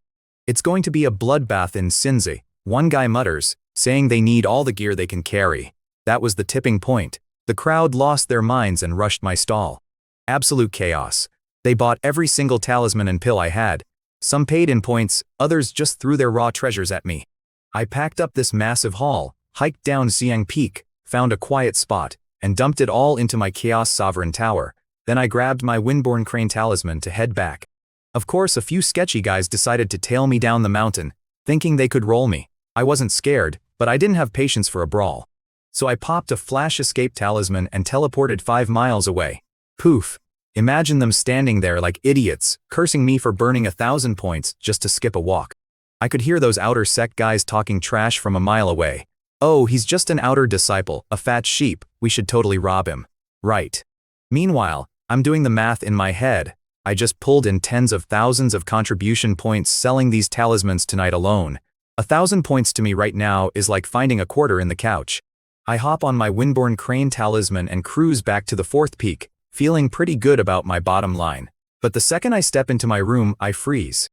It's going to be a bloodbath in Xinzi, one guy mutters, saying they need all the gear they can carry. That was the tipping point. The crowd lost their minds and rushed my stall. Absolute chaos. They bought every single talisman and pill I had. Some paid in points, others just threw their raw treasures at me. I packed up this massive haul, hiked down Xiang Peak, found a quiet spot, and dumped it all into my Chaos Sovereign Tower. Then I grabbed my Windborn Crane talisman to head back. Of course, a few sketchy guys decided to tail me down the mountain, thinking they could roll me. I wasn't scared, but I didn't have patience for a brawl. So I popped a flash escape talisman and teleported 5 miles away. Poof. Imagine them standing there like idiots, cursing me for burning 1,000 points just to skip a walk. I could hear those outer sect guys talking trash from a mile away. Oh, he's just an outer disciple, a fat sheep, we should totally rob him. Right. Meanwhile, I'm doing the math in my head. I just pulled in tens of thousands of contribution points selling these talismans tonight alone. 1,000 points to me right now is like finding a quarter in the couch. I hop on my Windborn Crane talisman and cruise back to the 4th peak, feeling pretty good about my bottom line. But the second I step into my room, I freeze.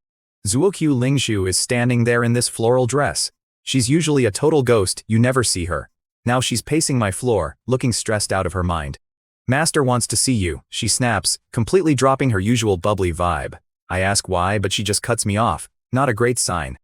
Zuokyu Lingzhu is standing there in this floral dress. She's usually a total ghost, you never see her. Now she's pacing my floor, looking stressed out of her mind. Master wants to see you, she snaps, completely dropping her usual bubbly vibe. I ask why, but she just cuts me off. Not a great sign.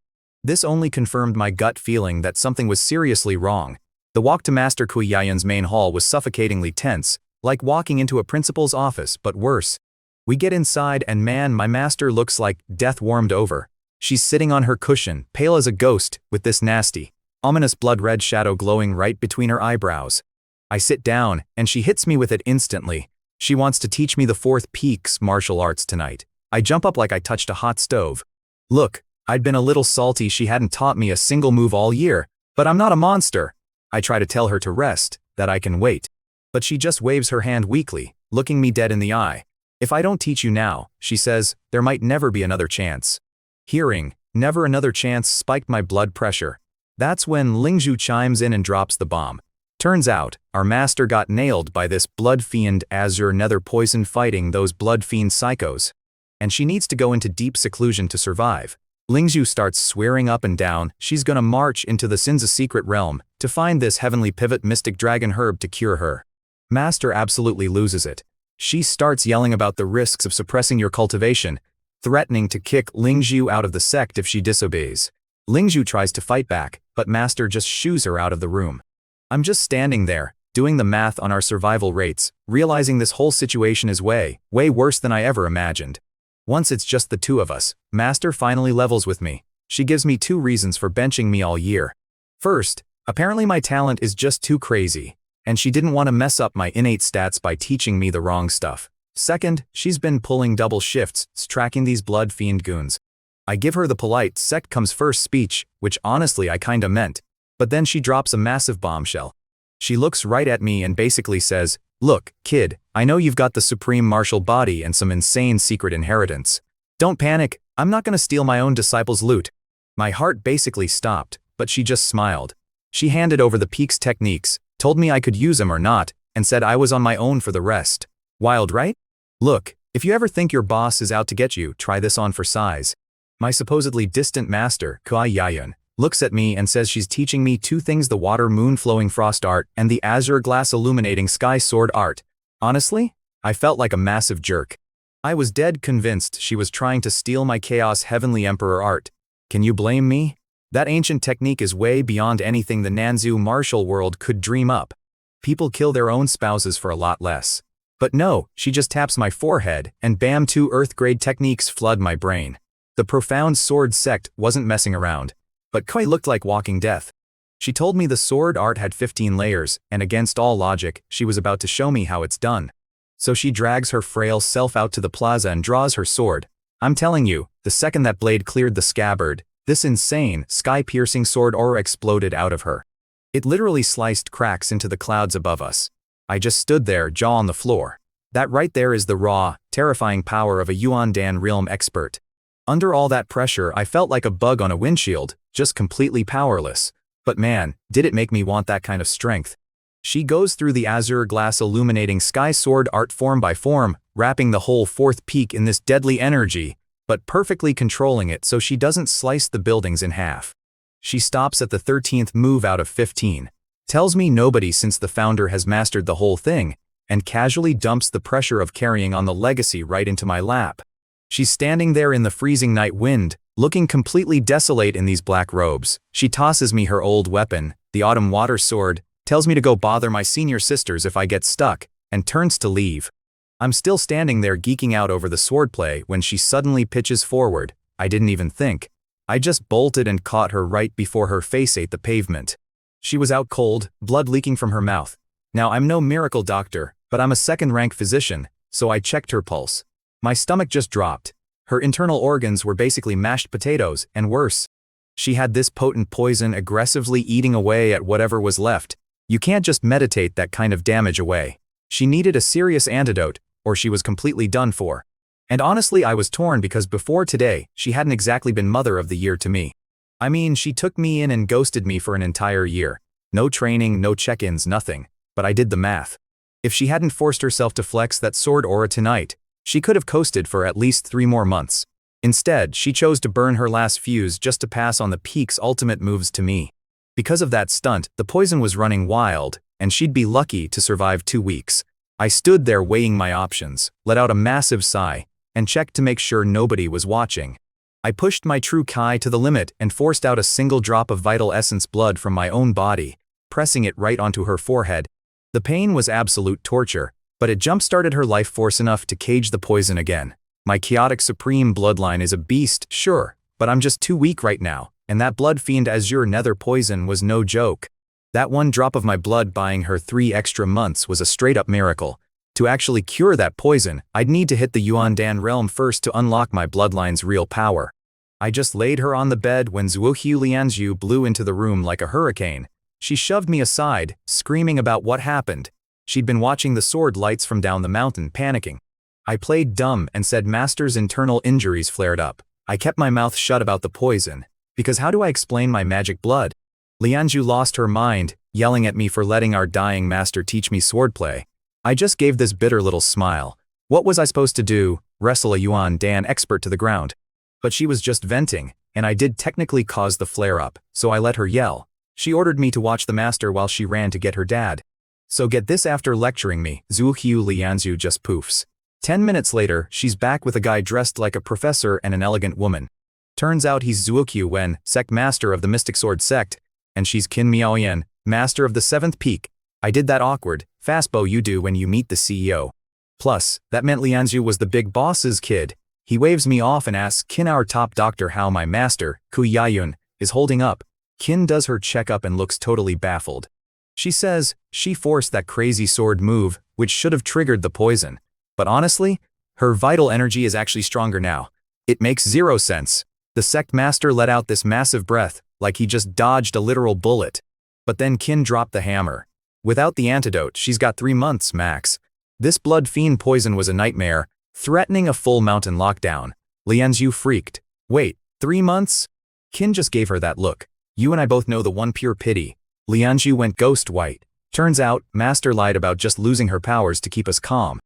This only confirmed my gut feeling that something was seriously wrong. The walk to Master Kuiyayan's main hall was suffocatingly tense, like walking into a principal's office, but worse. We get inside and man, my master looks like death warmed over. She's sitting on her cushion, pale as a ghost, with this nasty, ominous blood-red shadow glowing right between her eyebrows. I sit down, and she hits me with it instantly. She wants to teach me the 4th peak's martial arts tonight. I jump up like I touched a hot stove. Look, I'd been a little salty she hadn't taught me a single move all year, but I'm not a monster. I try to tell her to rest, that I can wait. But she just waves her hand weakly, looking me dead in the eye. If I don't teach you now, she says, there might never be another chance. Hearing, never another chance spiked my blood pressure. That's when Lingzhu chimes in and drops the bomb. Turns out, our master got nailed by this blood fiend azure nether poison fighting those blood fiend psychos. And she needs to go into deep seclusion to survive. Lingzhu starts swearing up and down she's gonna march into the Sinza secret realm to find this heavenly pivot mystic dragon herb to cure her. Master absolutely loses it. She starts yelling about the risks of suppressing your cultivation, threatening to kick Lingzhu out of the sect if she disobeys. Lingzhu tries to fight back, but Master just shoos her out of the room. I'm just standing there, doing the math on our survival rates, realizing this whole situation is way worse than I ever imagined. Once it's just the two of us, Master finally levels with me. She gives me 2 reasons for benching me all year. First, apparently my talent is just too crazy, and she didn't want to mess up my innate stats by teaching me the wrong stuff. Second, she's been pulling double shifts, tracking these blood fiend goons. I give her the polite Sect comes first speech, which honestly I kinda meant, but then she drops a massive bombshell. She looks right at me and basically says, look, kid, I know you've got the supreme martial body and some insane secret inheritance. Don't panic, I'm not gonna steal my own disciples' loot. My heart basically stopped, but she just smiled. She handed over the peak's techniques, told me I could use them or not, and said I was on my own for the rest. Wild, right? Look, if you ever think your boss is out to get you, try this on for size. My supposedly distant master, Kuiyayan, looks at me and says she's teaching me 2 things: the water moon flowing frost art and the azure glass illuminating sky sword art. Honestly, I felt like a massive jerk. I was dead convinced she was trying to steal my chaos heavenly emperor art. Can you blame me? That ancient technique is way beyond anything the Nanzu martial world could dream up. People kill their own spouses for a lot less. But no, she just taps my forehead, and bam, 2 Earth-grade techniques flood my brain. The profound sword sect wasn't messing around. But Koi looked like walking death. She told me the sword art had 15 layers, and against all logic, she was about to show me how it's done. So she drags her frail self out to the plaza and draws her sword. I'm telling you, the second that blade cleared the scabbard, this insane, sky-piercing sword aura exploded out of her. It literally sliced cracks into the clouds above us. I just stood there, jaw on the floor. That right there is the raw, terrifying power of a Yuan Dan realm expert. Under all that pressure, I felt like a bug on a windshield, just completely powerless. But man, did it make me want that kind of strength. She goes through the azure glass illuminating sky sword art form by form, wrapping the whole 4th peak in this deadly energy, but perfectly controlling it so she doesn't slice the buildings in half. She stops at the 13th move out of 15. Tells me nobody since the founder has mastered the whole thing, and casually dumps the pressure of carrying on the legacy right into my lap. She's standing there in the freezing night wind, looking completely desolate in these black robes. She tosses me her old weapon, the autumn water sword, tells me to go bother my senior sisters if I get stuck, and turns to leave. I'm still standing there geeking out over the swordplay when she suddenly pitches forward. I didn't even think. I just bolted and caught her right before her face ate the pavement. She was out cold, blood leaking from her mouth. Now I'm no miracle doctor, but I'm a second-rank physician, so I checked her pulse. My stomach just dropped. Her internal organs were basically mashed potatoes, and worse. She had this potent poison aggressively eating away at whatever was left. You can't just meditate that kind of damage away. She needed a serious antidote, or she was completely done for. And honestly, I was torn because before today, she hadn't exactly been mother of the year to me. I mean, she took me in and ghosted me for an entire year. No training, no check-ins, nothing. But I did the math. If she hadn't forced herself to flex that sword aura tonight, she could have coasted for at least 3 more months. Instead, she chose to burn her last fuse just to pass on the peak's ultimate moves to me. Because of that stunt, the poison was running wild, and she'd be lucky to survive 2 weeks. I stood there weighing my options, let out a massive sigh, and checked to make sure nobody was watching. I pushed my true Kai to the limit and forced out a single drop of vital essence blood from my own body, pressing it right onto her forehead. The pain was absolute torture, but it jump-started her life force enough to cage the poison again. My chaotic supreme bloodline is a beast, sure, but I'm just too weak right now, and that blood fiend azure nether poison was no joke. That one drop of my blood buying her 3 extra months was a straight-up miracle. To actually cure that poison, I'd need to hit the Yuandan realm first to unlock my bloodline's real power. I just laid her on the bed when Zhuohu Lianzhu blew into the room like a hurricane. She shoved me aside, screaming about what happened. She'd been watching the sword lights from down the mountain, panicking. I played dumb and said Master's internal injuries flared up. I kept my mouth shut about the poison, because how do I explain my magic blood? Lianzhu lost her mind, yelling at me for letting our dying master teach me swordplay. I just gave this bitter little smile. What was I supposed to do, wrestle a Yuandan expert to the ground? But she was just venting, and I did technically cause the flare-up, so I let her yell. She ordered me to watch the master while she ran to get her dad. So get this, after lecturing me, Zhuohu Lianzhu just poofs. 10 minutes later, she's back with a guy dressed like a professor and an elegant woman. Turns out he's Zhuohu Wen, Sect master of the Mystic Sword Sect, and she's Qin Miaoyan, master of the 7th peak. I did that awkward, fastbow you do when you meet the CEO. Plus, that meant Lianzhu was the big boss's kid. He waves me off and asks Qin, our top doctor, how my master, Ku Yayun, is holding up. Qin does her checkup and looks totally baffled. She says she forced that crazy sword move, which should have triggered the poison. But honestly, her vital energy is actually stronger now. It makes 0 sense. The Sect master let out this massive breath, like he just dodged a literal bullet. But then Qin dropped the hammer. Without the antidote, she's got 3 months, max. This blood fiend poison was a nightmare, threatening a full mountain lockdown. Lianzhu freaked. Wait, 3 months? Qin just gave her that look. You and I both know the one pure pity. Lianzhu went ghost white. Turns out, Master lied about just losing her powers to keep us calm.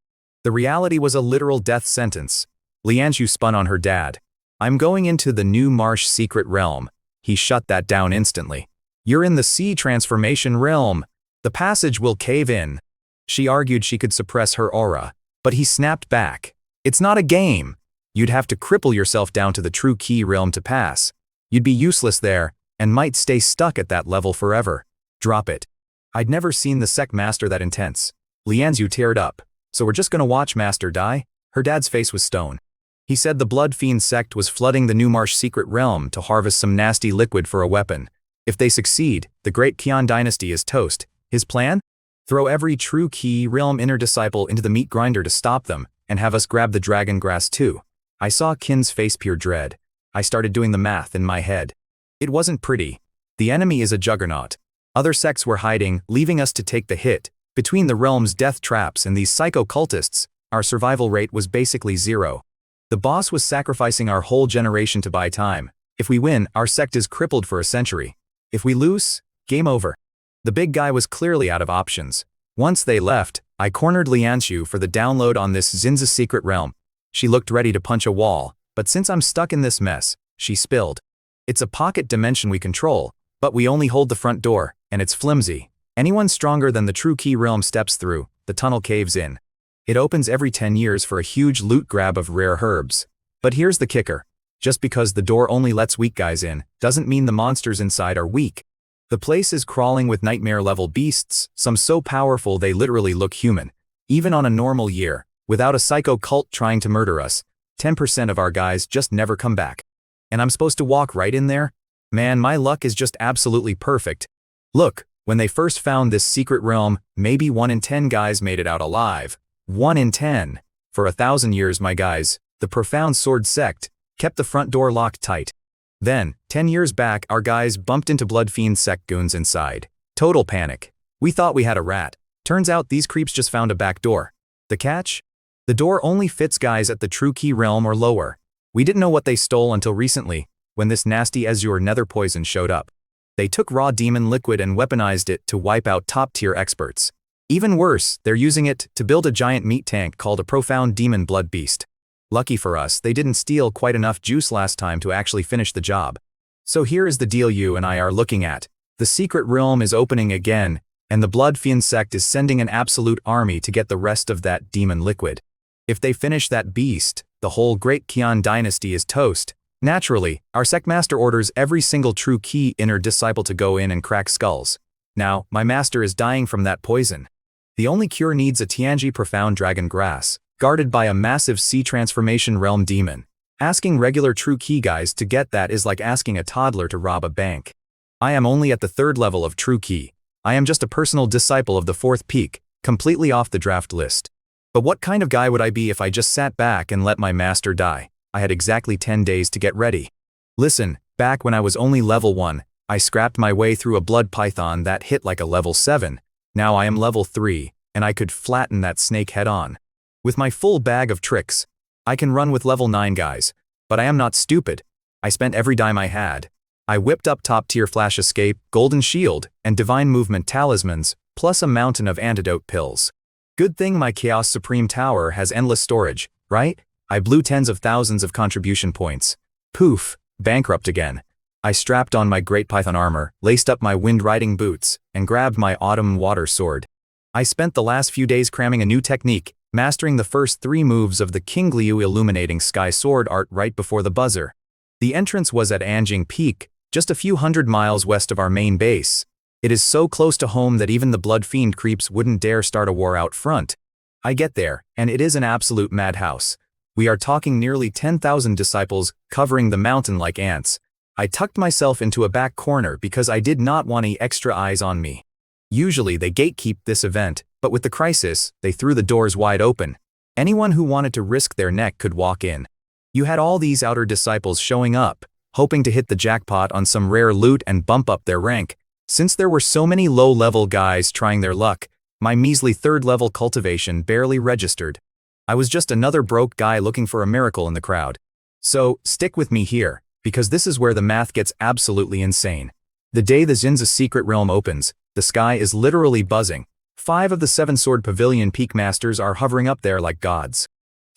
The reality was a literal death sentence. Lianzhu spun on her dad. I'm going into the new marsh secret realm. He shut that down instantly. You're in the sea transformation realm. The passage will cave in. She argued she could suppress her aura, but he snapped back. It's not a game. You'd have to cripple yourself down to the true key realm to pass. You'd be useless there, and might stay stuck at that level forever. Drop it. I'd never seen the Sect master that intense. Lianzhu teared up. So we're just gonna watch Master die? Her dad's face was stone. He said the Blood Fiend Sect was flooding the New Marsh secret realm to harvest some nasty liquid for a weapon. If they succeed, the great Qian dynasty is toast. His plan? Throw every true key realm inner disciple into the meat grinder to stop them, and have us grab the dragon grass too. I saw Qin's face pure dread. I started doing the math in my head. It wasn't pretty. The enemy is a juggernaut. Other sects were hiding, leaving us to take the hit. Between the realm's death traps and these psycho-cultists, our survival rate was basically 0. The boss was sacrificing our whole generation to buy time. If we win, our sect is crippled for a century. If we lose, game over. The big guy was clearly out of options. Once they left, I cornered Lianzhu for the download on this Zinza secret realm. She looked ready to punch a wall, but since I'm stuck in this mess, she spilled. It's a pocket dimension we control, but we only hold the front door, and it's flimsy. Anyone stronger than the true key realm steps through, the tunnel caves in. It opens every 10 years for a huge loot grab of rare herbs. But here's the kicker. Just because the door only lets weak guys in, doesn't mean the monsters inside are weak. The place is crawling with nightmare-level beasts, some so powerful they literally look human. Even on a normal year, without a psycho cult trying to murder us, 10% of our guys just never come back. And I'm supposed to walk right in there? Man, my luck is just absolutely perfect. Look, when they first found this secret realm, maybe 1 in 10 guys made it out alive. 1 in 10. For 1,000 years, my guys, the profound sword sect, kept the front door locked tight. Then, 10 years back, our guys bumped into bloodfiend sect goons inside. Total panic. We thought we had a rat. Turns out these creeps just found a back door. The catch? The door only fits guys at the true key realm or lower. We didn't know what they stole until recently, when this nasty azure nether poison showed up. They took raw demon liquid and weaponized it to wipe out top-tier experts. Even worse, they're using it to build a giant meat tank called a profound demon blood beast. Lucky for us, they didn't steal quite enough juice last time to actually finish the job. So here is the deal you and I are looking at. The secret realm is opening again, and the bloodfiend sect is sending an absolute army to get the rest of that demon liquid. If they finish that beast, the whole Great Kian dynasty is toast. Naturally, our sect master orders every single true key inner disciple to go in and crack skulls. Now, my master is dying from that poison. The only cure needs a Tianji profound dragon grass, guarded by a massive sea transformation realm demon. Asking regular true key guys to get that is like asking a toddler to rob a bank. I am only at the 3rd level of true key. I am just a personal disciple of the 4th peak, completely off the draft list. But what kind of guy would I be if I just sat back and let my master die? I had exactly 10 days to get ready. Listen, back when I was only level 1, I scrapped my way through a blood python that hit like a level 7. Now I am level 3, and I could flatten that snake head on. With my full bag of tricks, I can run with level 9 guys, but I am not stupid. I spent every dime I had. I whipped up top-tier flash escape, golden shield, and divine movement talismans, plus a mountain of antidote pills. Good thing my Chaos Supreme Tower has endless storage, right? I blew tens of thousands of contribution points. Poof, bankrupt again. I strapped on my Great Python armor, laced up my wind-riding boots, and grabbed my autumn water sword. I spent the last few days cramming a new technique, mastering the first 3 moves of the King Liu illuminating sky sword art right before the buzzer. The entrance was at Anjing Peak, just a few hundred miles west of our main base. It is so close to home that even the bloodfiend creeps wouldn't dare start a war out front. I get there, and it is an absolute madhouse. We are talking nearly 10,000 disciples covering the mountain like ants. I tucked myself into a back corner because I did not want any extra eyes on me. Usually they gatekeep this event, but with the crisis, they threw the doors wide open. Anyone who wanted to risk their neck could walk in. You had all these outer disciples showing up, hoping to hit the jackpot on some rare loot and bump up their rank. Since there were so many low-level guys trying their luck, my measly 3rd level cultivation barely registered. I was just another broke guy looking for a miracle in the crowd. So, stick with me here, because this is where the math gets absolutely insane. The day the Zinza secret realm opens, the sky is literally buzzing. 5 of the 7 sword pavilion peak masters are hovering up there like gods.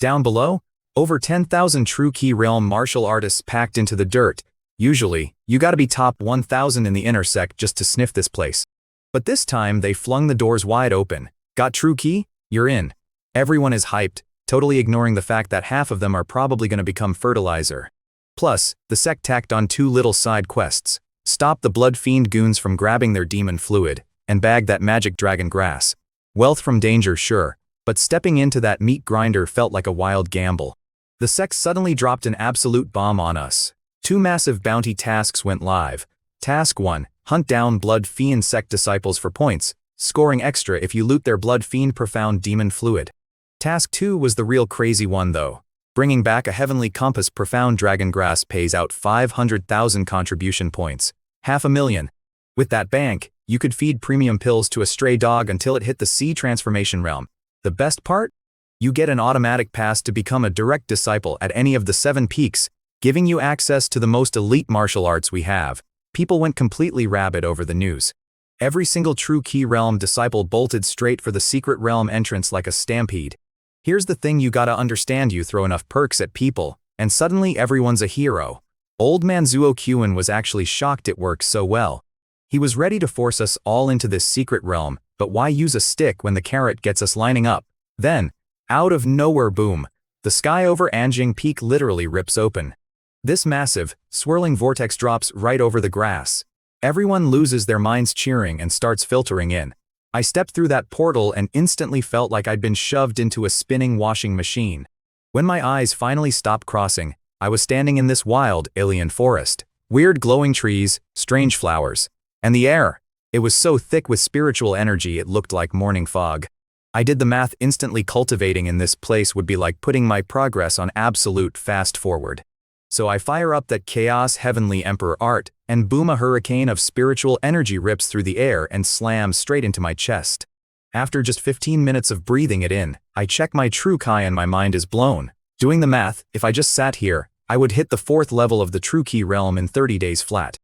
Down below, over 10,000 true key realm martial artists packed into the dirt. Usually, you gotta be top 1,000 in the inner sect just to sniff this place. But this time they flung the doors wide open. Got true key? You're in. Everyone is hyped, totally ignoring the fact that half of them are probably gonna become fertilizer. Plus, the sect tacked on 2 little side quests. Stop the bloodfiend goons from grabbing their demon fluid, and bag that magic dragon grass. Wealth from danger, sure, but stepping into that meat grinder felt like a wild gamble. The sect suddenly dropped an absolute bomb on us. 2 massive bounty tasks went live. Task 1, hunt down blood fiend sect disciples for points, scoring extra if you loot their blood fiend profound demon fluid. Task 2 was the real crazy one though. Bringing back a heavenly compass profound dragon grass pays out 500,000 contribution points. 500,000. With that bank, you could feed premium pills to a stray dog until it hit the sea transformation realm. The best part? You get an automatic pass to become a direct disciple at any of the 7 peaks, giving you access to the most elite martial arts we have. People went completely rabid over the news. Every single true key realm disciple bolted straight for the secret realm entrance like a stampede. Here's the thing, you gotta understand, you throw enough perks at people, and suddenly everyone's a hero. Old man Zuo Qin was actually shocked it worked so well. He was ready to force us all into this secret realm, but why use a stick when the carrot gets us lining up? Then, out of nowhere, boom, the sky over Anjing Peak literally rips open. This massive, swirling vortex drops right over the grass. Everyone loses their minds cheering and starts filtering in. I stepped through that portal and instantly felt like I'd been shoved into a spinning washing machine. When my eyes finally stopped crossing, I was standing in this wild, alien forest. Weird glowing trees, strange flowers. And the air, it was so thick with spiritual energy it looked like morning fog. I did the math, instantly cultivating in this place would be like putting my progress on absolute fast forward. So I fire up that chaos heavenly emperor art, and boom, a hurricane of spiritual energy rips through the air and slams straight into my chest. After just 15 minutes of breathing it in, I check my true Ki and my mind is blown. Doing the math, if I just sat here, I would hit the 4th level of the true Ki realm in 30 days flat.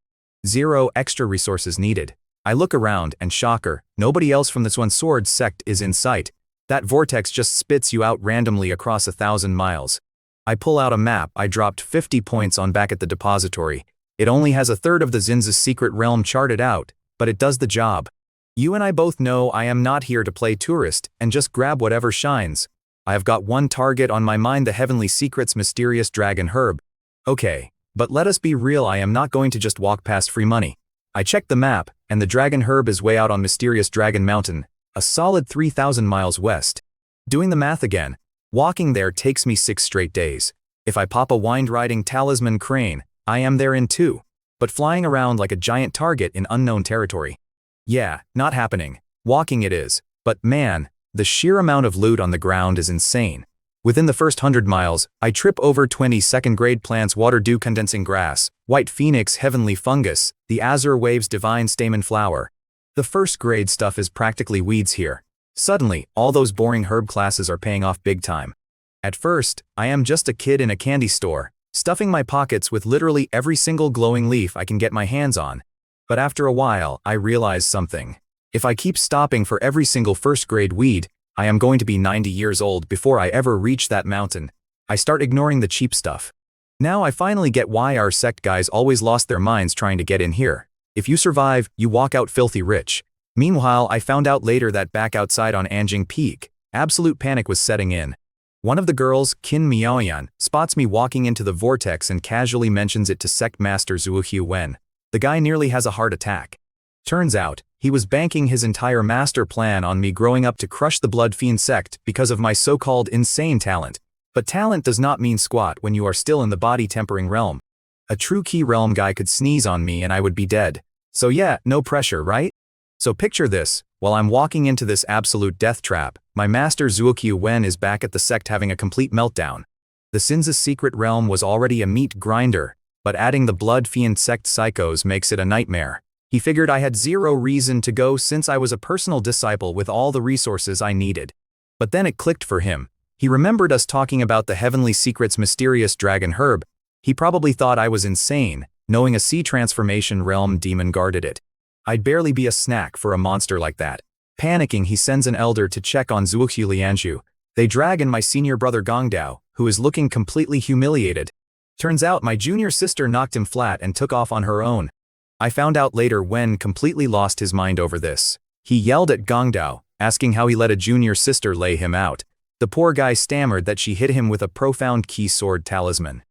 0 extra resources needed. I look around and shocker, nobody else from this one sword sect is in sight. That vortex just spits you out randomly across 1,000 miles. I pull out a map I dropped 50 points on back at the depository. It only has 1/3 of the Zinza's secret realm charted out, but it does the job. You and I both know I am not here to play tourist and just grab whatever shines. I have got one target on my mind, the Heavenly Secret's mysterious dragon herb. Okay, but let us be real, I am not going to just walk past free money. I checked the map, and the dragon herb is way out on Mysterious Dragon Mountain, a solid 3,000 miles west. Doing the math again, walking there takes me 6 straight days. If I pop a wind-riding talisman crane, I am there in 2. But flying around like a giant target in unknown territory. Yeah, not happening. Walking it is. But man, the sheer amount of loot on the ground is insane. Within the first 100 miles, I trip over 20 second-grade plants, water dew condensing grass, white phoenix heavenly fungus, the azure waves divine stamen flower. The first-grade stuff is practically weeds here. Suddenly, all those boring herb classes are paying off big time. At first, I am just a kid in a candy store, stuffing my pockets with literally every single glowing leaf I can get my hands on. But after a while, I realize something. If I keep stopping for every single first-grade weed, I am going to be 90 years old before I ever reach that mountain. I start ignoring the cheap stuff. Now I finally get why our sect guys always lost their minds trying to get in here. If you survive, you walk out filthy rich. Meanwhile, I found out later that back outside on Anjing Peak, absolute panic was setting in. One of the girls, Qin Miaoyan, spots me walking into the vortex and casually mentions it to Sect Master Zhuohu Wen. The guy nearly has a heart attack. Turns out, he was banking his entire master plan on me growing up to crush the Blood Fiend sect because of my so-called insane talent. But talent does not mean squat when you are still in the body-tempering realm. A true Ki realm guy could sneeze on me and I would be dead. So yeah, no pressure, right? So picture this, while I'm walking into this absolute death trap, my master Zhuohu Wen is back at the sect having a complete meltdown. The Sinza's secret realm was already a meat grinder, but adding the Blood Fiend sect psychos makes it a nightmare. He figured I had 0 reason to go since I was a personal disciple with all the resources I needed. But then it clicked for him. He remembered us talking about the Heavenly Secret's mysterious dragon herb. He probably thought I was insane, knowing a sea transformation realm demon guarded it. I'd barely be a snack for a monster like that. Panicking, he sends an elder to check on Zhuohu Lianzhu. They drag in my senior brother Gongdao, who is looking completely humiliated. Turns out my junior sister knocked him flat and took off on her own. I found out later Wen completely lost his mind over this. He yelled at Gongdao, asking how he let a junior sister lay him out. The poor guy stammered that she hit him with a profound key sword talisman.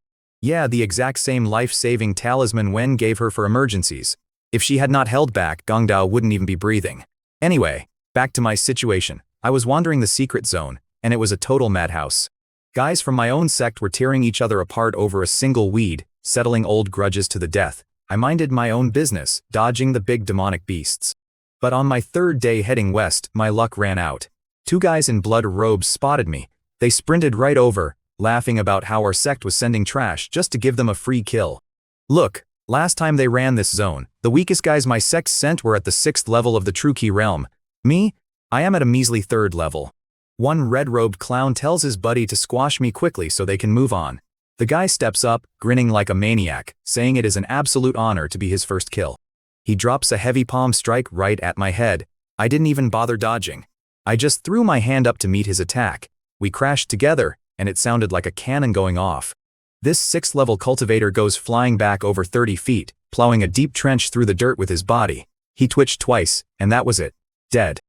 Yeah, the exact same life-saving talisman Wen gave her for emergencies. If she had not held back, Gongdao wouldn't even be breathing. Anyway, back to my situation. I was wandering the secret zone, and it was a total madhouse. Guys from my own sect were tearing each other apart over a single weed, settling old grudges to the death. I minded my own business, dodging the big demonic beasts. But on my 3rd day heading west, my luck ran out. 2 guys in blood robes spotted me. They sprinted right over, laughing about how our sect was sending trash just to give them a free kill. Look, last time they ran this zone, the weakest guys my sect sent were at the 6th level of the True Ki realm. Me? I am at a measly 3rd level. One red-robed clown tells his buddy to squash me quickly so they can move on. The guy steps up, grinning like a maniac, saying it is an absolute honor to be his first kill. He drops a heavy palm strike right at my head. I didn't even bother dodging. I just threw my hand up to meet his attack. We crashed together, and it sounded like a cannon going off. This 6th-level cultivator goes flying back over 30 feet, plowing a deep trench through the dirt with his body. He twitched twice, and that was it. Dead.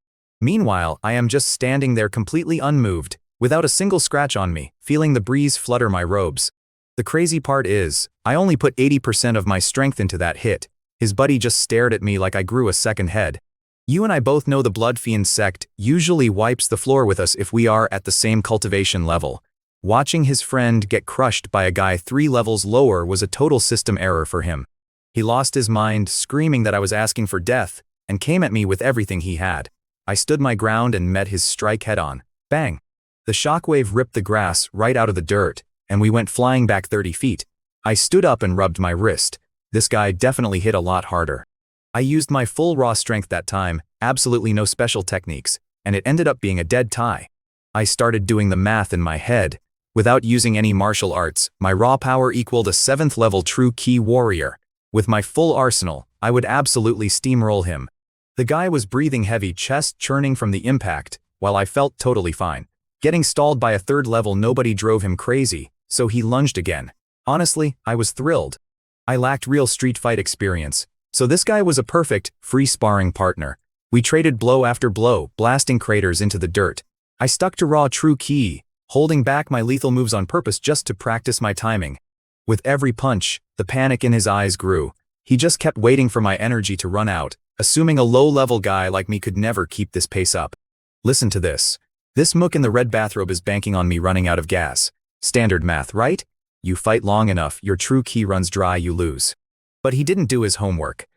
Meanwhile, I am just standing there completely unmoved, without a single scratch on me, feeling the breeze flutter my robes. The crazy part is, I only put 80% of my strength into that hit. His buddy just stared at me like I grew a second head. You and I both know the Blood Fiend sect usually wipes the floor with us if we are at the same cultivation level. Watching his friend get crushed by a guy 3 levels lower was a total system error for him. He lost his mind, screaming that I was asking for death, and came at me with everything he had. I stood my ground and met his strike head-on. Bang! The shockwave ripped the grass right out of the dirt, and we went flying back 30 feet. I stood up and rubbed my wrist. This guy definitely hit a lot harder. I used my full raw strength that time, absolutely no special techniques, and it ended up being a dead tie. I started doing the math in my head. Without using any martial arts, my raw power equaled a 7th level true key warrior. With my full arsenal, I would absolutely steamroll him. The guy was breathing heavy, chest churning from the impact, while I felt totally fine. Getting stalled by a 3rd level nobody drove him crazy, so he lunged again. Honestly, I was thrilled. I lacked real street fight experience, so this guy was a perfect, free sparring partner. We traded blow after blow, blasting craters into the dirt. I stuck to raw true ki, holding back my lethal moves on purpose just to practice my timing. With every punch, the panic in his eyes grew. He just kept waiting for my energy to run out, assuming a low-level guy like me could never keep this pace up. Listen to this. This mook in the red bathrobe is banking on me running out of gas. Standard math, right? You fight long enough, your true ki runs dry, you lose. But he didn't do his homework.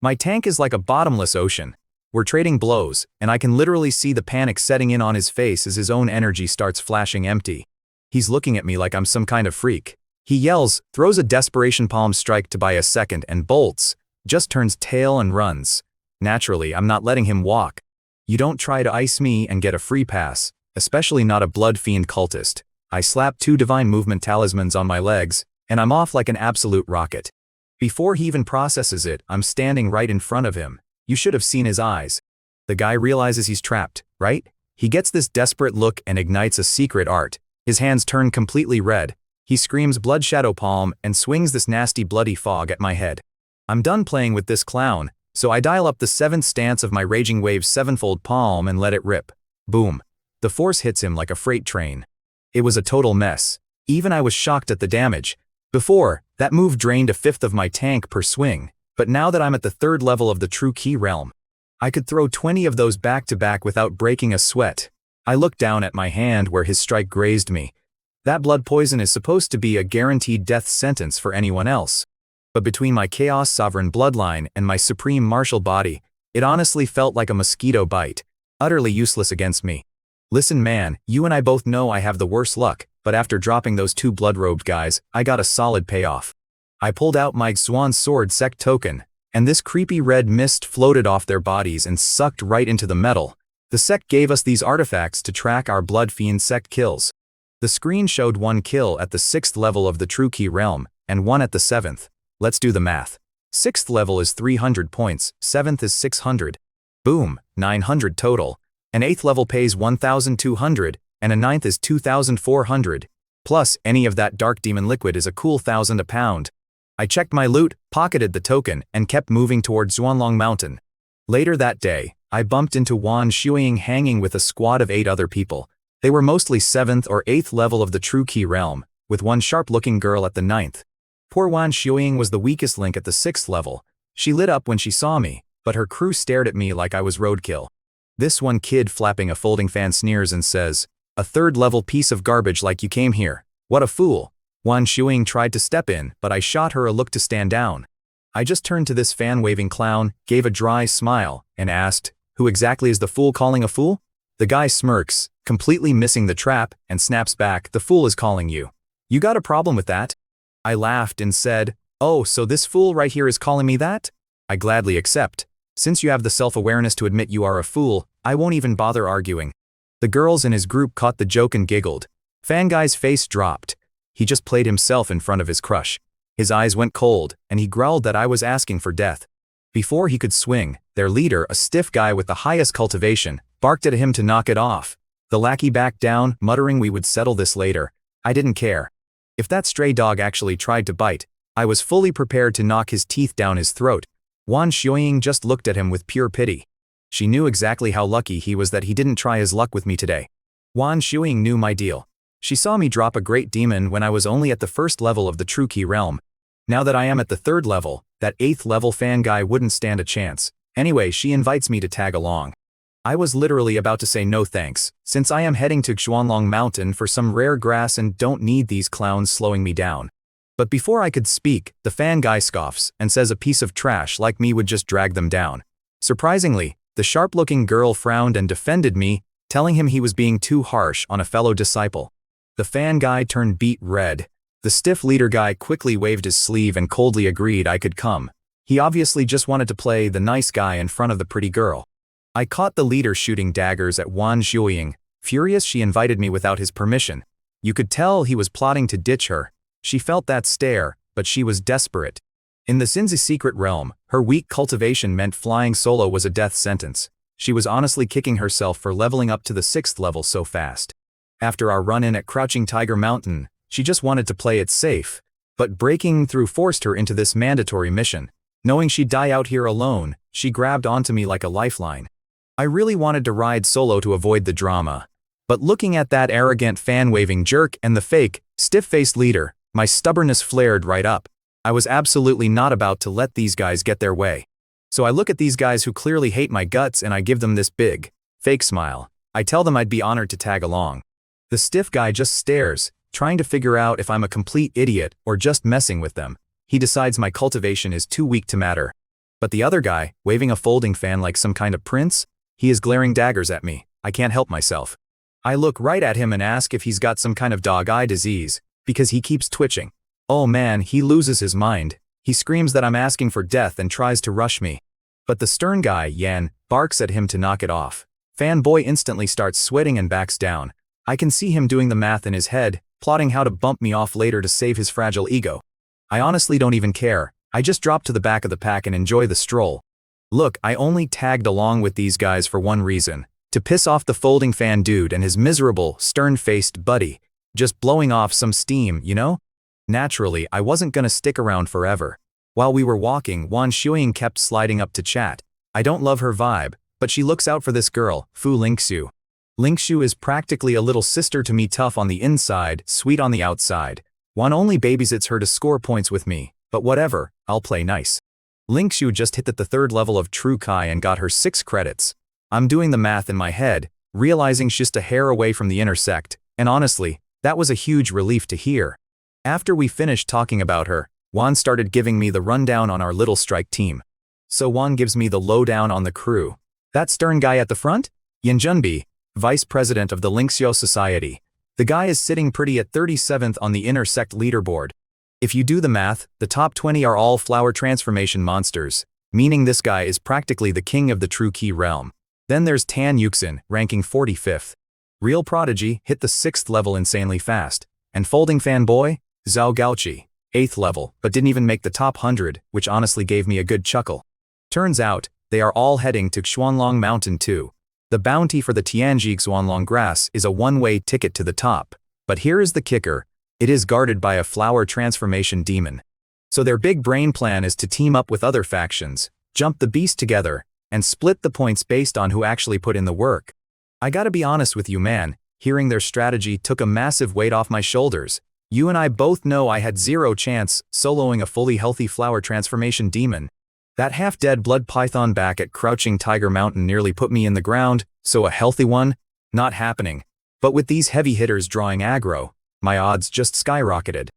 My tank is like a bottomless ocean. We're trading blows, and I can literally see the panic setting in on his face as his own energy starts flashing empty. He's looking at me like I'm some kind of freak. He yells, throws a desperation palm strike to buy a second and bolts, just turns tail and runs. Naturally, I'm not letting him walk. You don't try to ice me and get a free pass, especially not a Blood Fiend cultist. I slap 2 divine movement talismans on my legs, and I'm off like an absolute rocket. Before he even processes it, I'm standing right in front of him. You should have seen his eyes. The guy realizes he's trapped, right? He gets this desperate look and ignites a secret art. His hands turn completely red. He screams Blood Shadow Palm and swings this nasty bloody fog at my head. I'm done playing with this clown, so I dial up the 7th stance of my Raging Wave 7-fold palm and let it rip. Boom. The force hits him like a freight train. It was a total mess. Even I was shocked at the damage. Before, that move drained a 5th of my tank per swing, but now that I'm at the 3rd level of the true ki realm, I could throw 20 of those back to back without breaking a sweat. I looked down at my hand where his strike grazed me. That blood poison is supposed to be a guaranteed death sentence for anyone else. But between my Chaos Sovereign bloodline and my Supreme Martial body, it honestly felt like a mosquito bite, utterly useless against me. Listen man, you and I both know I have the worst luck, but after dropping those 2 blood-robed guys, I got a solid payoff. I pulled out my Swan Sword Sect token, and this creepy red mist floated off their bodies and sucked right into the metal. The Sect gave us these artifacts to track our Blood Fiend Sect kills. The screen showed 1 kill at the 6th level of the True Ki realm, and 1 at the 7th. Let's do the math. 6th level is 300 points, 7th is 600. Boom, 900 total. An 8th level pays 1,200, and a 9th is 2,400. Plus, any of that dark demon liquid is a cool 1,000 a pound. I checked my loot, pocketed the token, and kept moving towards Xuanlong Mountain. Later that day, I bumped into Wan Shuiying hanging with a squad of 8 other people. They were mostly 7th or 8th level of the True Ki realm, with 1 sharp-looking girl at the 9th. Poor Wan Shuiying was the weakest link at the 6th level. She lit up when she saw me, but her crew stared at me like I was roadkill. This one kid flapping a folding fan sneers and says, "A 3rd level piece of garbage like you came here. What a fool." Wan Shuiying tried to step in, but I shot her a look to stand down. I just turned to this fan-waving clown, gave a dry smile, and asked, "Who exactly is the fool calling a fool?" The guy smirks, completely missing the trap, and snaps back, "The fool is calling you. You got a problem with that?" I laughed and said, "Oh, so this fool right here is calling me that? I gladly accept. Since you have the self-awareness to admit you are a fool, I won't even bother arguing." The girls in his group caught the joke and giggled. Fanguy's face dropped. He just played himself in front of his crush. His eyes went cold, and he growled that I was asking for death. Before he could swing, their leader, a stiff guy with the highest cultivation, barked at him to knock it off. The lackey backed down, muttering we would settle this later. I didn't care. If that stray dog actually tried to bite, I was fully prepared to knock his teeth down his throat. Wan Shuiying just looked at him with pure pity. She knew exactly how lucky he was that he didn't try his luck with me today. Wan Shuing knew my deal. She saw me drop a great demon when I was only at the first level of the True Key realm. Now that I am at the 3rd level, that 8th level fan guy wouldn't stand a chance. Anyway, she invites me to tag along. I was literally about to say no thanks, since I am heading to Xuanlong Mountain for some rare grass and don't need these clowns slowing me down. But before I could speak, the fan guy scoffs and says a piece of trash like me would just drag them down. Surprisingly, the sharp-looking girl frowned and defended me, telling him he was being too harsh on a fellow disciple. The fan guy turned beet red. The stiff leader guy quickly waved his sleeve and coldly agreed I could come. He obviously just wanted to play the nice guy in front of the pretty girl. I caught the leader shooting daggers at Wan Shuing. Furious, she invited me without his permission. You could tell he was plotting to ditch her. She felt that stare, but she was desperate. In the Sinzi secret realm, her weak cultivation meant flying solo was a death sentence. She was honestly kicking herself for leveling up to the 6th level so fast. After our run-in at Crouching Tiger Mountain, she just wanted to play it safe. But breaking through forced her into this mandatory mission. Knowing she'd die out here alone, she grabbed onto me like a lifeline. I really wanted to ride solo to avoid the drama. But looking at that arrogant fan-waving jerk and the fake, stiff-faced leader, my stubbornness flared right up. I was absolutely not about to let these guys get their way. So I look at these guys who clearly hate my guts and I give them this big, fake smile. I tell them I'd be honored to tag along. The stiff guy just stares, trying to figure out if I'm a complete idiot or just messing with them. He decides my cultivation is too weak to matter. But the other guy, waving a folding fan like some kind of prince, he is glaring daggers at me. I can't help myself. I look right at him and ask if he's got some kind of dog-eye disease, because he keeps twitching. Oh man, he loses his mind. He screams that I'm asking for death and tries to rush me. But the stern guy, Yan, barks at him to knock it off. Fanboy instantly starts sweating and backs down. I can see him doing the math in his head, plotting how to bump me off later to save his fragile ego. I honestly don't even care. I just drop to the back of the pack and enjoy the stroll. Look, I only tagged along with these guys for one reason. To piss off the folding fan dude and his miserable, stern-faced buddy. Just blowing off some steam, you know? Naturally, I wasn't gonna stick around forever. While we were walking, Wan Shuing kept sliding up to chat. I don't love her vibe, but she looks out for this girl, Fu Lingxiu. Lingxiu is practically a little sister to me, tough on the inside, sweet on the outside. Wan only babysits her to score points with me, but whatever, I'll play nice. Lingxiu just hit the 3rd level of True Kai and got her 6 credits. I'm doing the math in my head, realizing she's just a hair away from the inner Sect, and honestly, that was a huge relief to hear. After we finished talking about her, Wan started giving me the rundown on our little strike team. So Wan gives me the lowdown on the crew. That stern guy at the front? Yanjunbi, vice president of the Lingxiu Society. The guy is sitting pretty at 37th on the inner Sect leaderboard. If you do the math, the top 20 are all flower transformation monsters, meaning this guy is practically the king of the True Key realm. Then there's Tan Yuxin, ranking 45th. Real Prodigy hit the 6th level insanely fast. And Folding Fanboy, Zhao Gaoqi, 8th level, but didn't even make the top 100, which honestly gave me a good chuckle. Turns out, they are all heading to Xuanlong Mountain too. The bounty for the Tianji Xuanlong grass is a one-way ticket to the top. But here is the kicker. It is guarded by a flower transformation demon. So their big brain plan is to team up with other factions, jump the beast together, and split the points based on who actually put in the work. I gotta be honest with you, man, hearing their strategy took a massive weight off my shoulders. You and I both know I had zero chance soloing a fully healthy flower transformation demon. That half-dead blood python back at Crouching Tiger Mountain nearly put me in the ground, so a healthy one? Not happening. But with these heavy hitters drawing aggro, my odds just skyrocketed.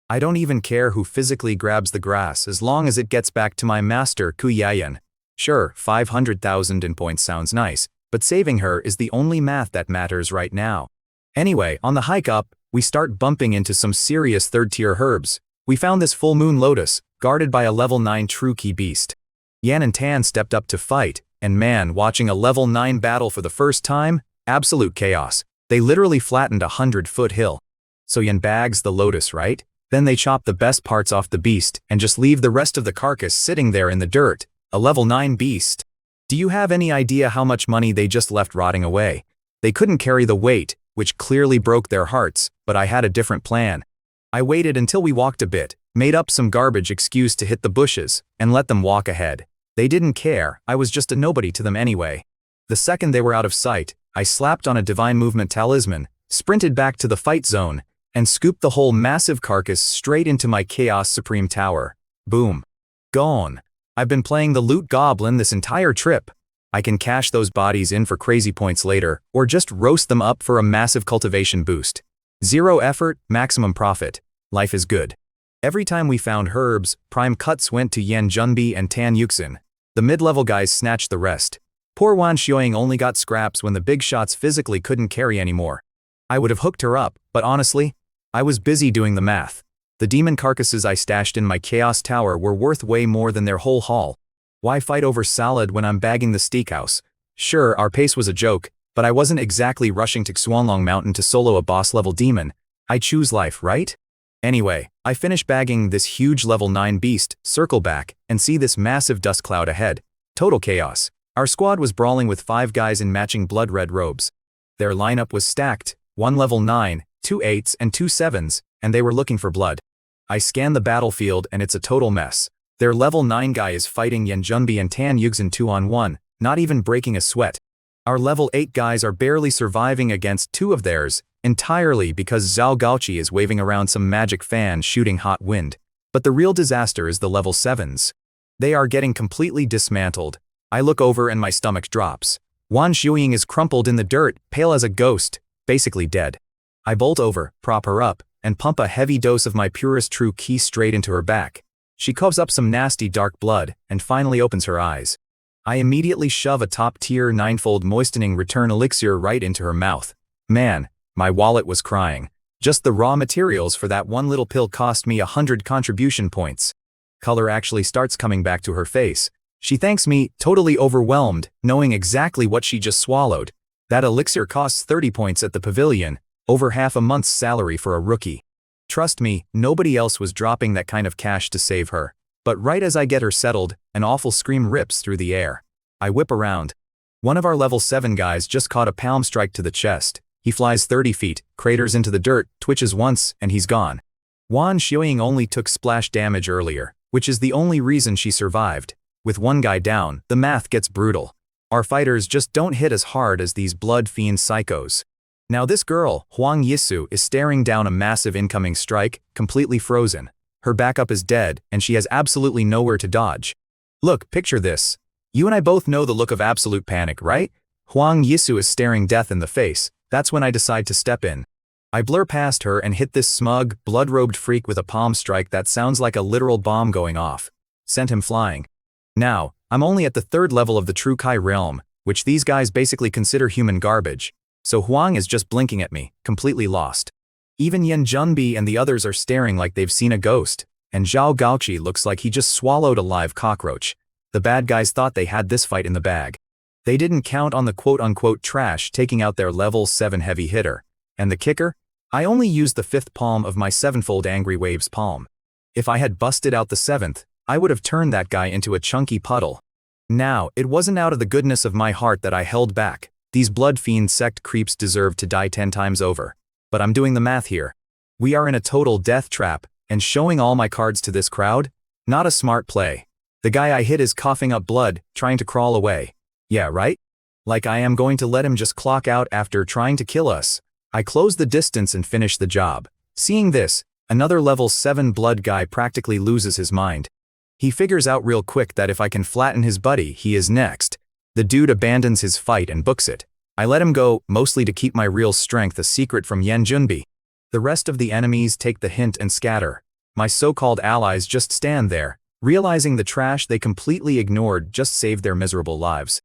I don't even care who physically grabs the grass as long as it gets back to my master Ku Yayan. Sure, 500,000 in points sounds nice, but saving her is the only math that matters right now. Anyway, on the hike up, we start bumping into some serious 3rd-tier herbs. We found this full moon lotus, guarded by a level 9 True Key beast. Yan and Tan stepped up to fight, and man, watching a level 9 battle for the first time, absolute chaos. They literally flattened a 100-foot hill. So Yan bags the lotus, right? Then they chop the best parts off the beast and just leave the rest of the carcass sitting there in the dirt. A level 9 beast. Do you have any idea how much money they just left rotting away? They couldn't carry the weight, which clearly broke their hearts, but I had a different plan. I waited until we walked a bit, made up some garbage excuse to hit the bushes, and let them walk ahead. They didn't care, I was just a nobody to them anyway. The second they were out of sight, I slapped on a divine movement talisman, sprinted back to the fight zone, and scooped the whole massive carcass straight into my Chaos Supreme Tower. Boom. Gone. I've been playing the loot goblin this entire trip. I can cash those bodies in for crazy points later, or just roast them up for a massive cultivation boost. Zero effort, maximum profit. Life is good. Every time we found herbs, prime cuts went to Yan Junbi and Tan Yuxin. The mid-level guys snatched the rest. Poor Wan Xiuying only got scraps when the big shots physically couldn't carry anymore. I would have hooked her up, but honestly, I was busy doing the math. The demon carcasses I stashed in my Chaos Tower were worth way more than their whole haul. Why fight over salad when I'm bagging the steakhouse? Sure, our pace was a joke, but I wasn't exactly rushing to Xuanlong Mountain to solo a boss-level demon. I choose life, right? Anyway, I finish bagging this huge level 9 beast, circle back, and see this massive dust cloud ahead. Total chaos. Our squad was brawling with 5 guys in matching blood-red robes. Their lineup was stacked, 1 level 9, 2 8s and 2 7s, and they were looking for blood. I scan the battlefield and it's a total mess. Their level 9 guy is fighting Yan Junbi and Tan Yuxin 2-on-1, not even breaking a sweat. Our level 8 guys are barely surviving against 2 of theirs, entirely because Zhao Gaoqi is waving around some magic fan shooting hot wind. But the real disaster is the level 7s. They are getting completely dismantled. I look over and my stomach drops. Wan Xiuying is crumpled in the dirt, pale as a ghost, basically dead. I bolt over, prop her up, and pump a heavy dose of my purest true ki straight into her back. She coughs up some nasty dark blood, and finally opens her eyes. I immediately shove a top-tier 9-fold moistening return elixir right into her mouth. Man, my wallet was crying. Just the raw materials for that one little pill cost me 100 contribution points. Color actually starts coming back to her face. She thanks me, totally overwhelmed, knowing exactly what she just swallowed. That elixir costs 30 points at the pavilion, over half a month's salary for a rookie. Trust me, nobody else was dropping that kind of cash to save her. But right as I get her settled, an awful scream rips through the air. I whip around. One of our level 7 guys just caught a palm strike to the chest. He flies 30 feet, craters into the dirt, twitches once, and he's gone. Wan Xiuying only took splash damage earlier, which is the only reason she survived. With one guy down, the math gets brutal. Our fighters just don't hit as hard as these blood fiend psychos. Now this girl, Huang Yisu, is staring down a massive incoming strike, completely frozen. Her backup is dead, and she has absolutely nowhere to dodge. Look, picture this. You and I both know the look of absolute panic, right? Huang Yisu is staring death in the face. That's when I decide to step in. I blur past her and hit this smug, blood-robed freak with a palm strike that sounds like a literal bomb going off. Sent him flying. Now, I'm only at the 3rd level of the True Kai realm, which these guys basically consider human garbage. So Huang is just blinking at me, completely lost. Even Yan Junbi and the others are staring like they've seen a ghost, and Zhao Gaoqi looks like he just swallowed a live cockroach. The bad guys thought they had this fight in the bag. They didn't count on the quote-unquote trash taking out their level 7 heavy hitter. And the kicker? I only used the 5th palm of my 7-fold Angry Waves palm. If I had busted out the 7th, I would have turned that guy into a chunky puddle. Now, it wasn't out of the goodness of my heart that I held back. These blood fiend sect creeps deserve to die 10 times over. But I'm doing the math here. We are in a total death trap, and showing all my cards to this crowd? Not a smart play. The guy I hit is coughing up blood, trying to crawl away. Yeah, right? Like I am going to let him just clock out after trying to kill us. I close the distance and finish the job. Seeing this, another level 7 blood guy practically loses his mind. He figures out real quick that if I can flatten his buddy, he is next. The dude abandons his fight and books it. I let him go, mostly to keep my real strength a secret from Yan Junbi. The rest of the enemies take the hint and scatter. My so-called allies just stand there, realizing the trash they completely ignored just saved their miserable lives.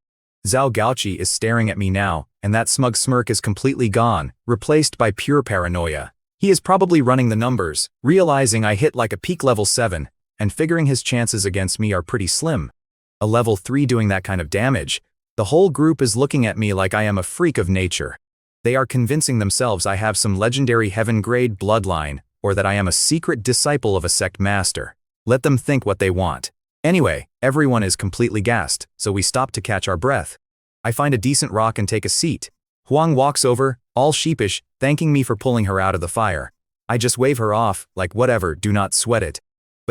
Zhao Gaoqi is staring at me now, and that smug smirk is completely gone, replaced by pure paranoia. He is probably running the numbers, realizing I hit like a peak level 7, and figuring his chances against me are pretty slim. A level 3 doing that kind of damage. The whole group is looking at me like I am a freak of nature. They are convincing themselves I have some legendary heaven-grade bloodline, or that I am a secret disciple of a sect master. Let them think what they want. Anyway, everyone is completely gassed, so we stop to catch our breath. I find a decent rock and take a seat. Huang walks over, all sheepish, thanking me for pulling her out of the fire. I just wave her off, like whatever, do not sweat it.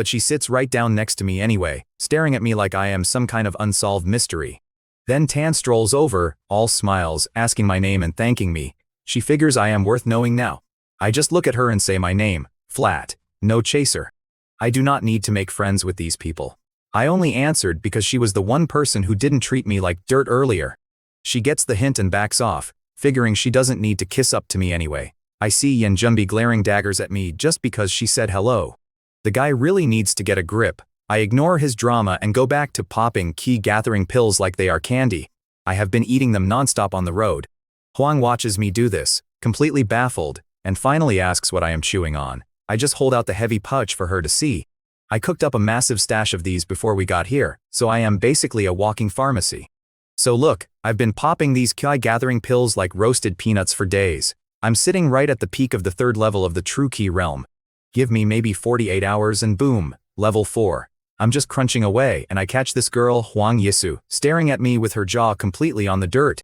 but she sits right down next to me anyway, staring at me like I am some kind of unsolved mystery. Then Tan strolls over, all smiles, asking my name and thanking me. She figures I am worth knowing now. I just look at her and say my name, flat, no chaser. I do not need to make friends with these people. I only answered because she was the one person who didn't treat me like dirt earlier. She gets the hint and backs off, figuring she doesn't need to kiss up to me anyway. I see Yenjunbi glaring daggers at me just because she said hello. The guy really needs to get a grip. I ignore his drama and go back to popping key gathering pills like they are candy. I have been eating them nonstop on the road. Huang watches me do this, completely baffled, and finally asks what I am chewing on. I just hold out the heavy pouch for her to see. I cooked up a massive stash of these before we got here, so I am basically a walking pharmacy. So look, I've been popping these key gathering pills like roasted peanuts for days. I'm sitting right at the peak of the 3rd level of the true key realm. Give me maybe 48 hours and boom, level 4. I'm just crunching away and I catch this girl, Huang Yisu, staring at me with her jaw completely on the dirt.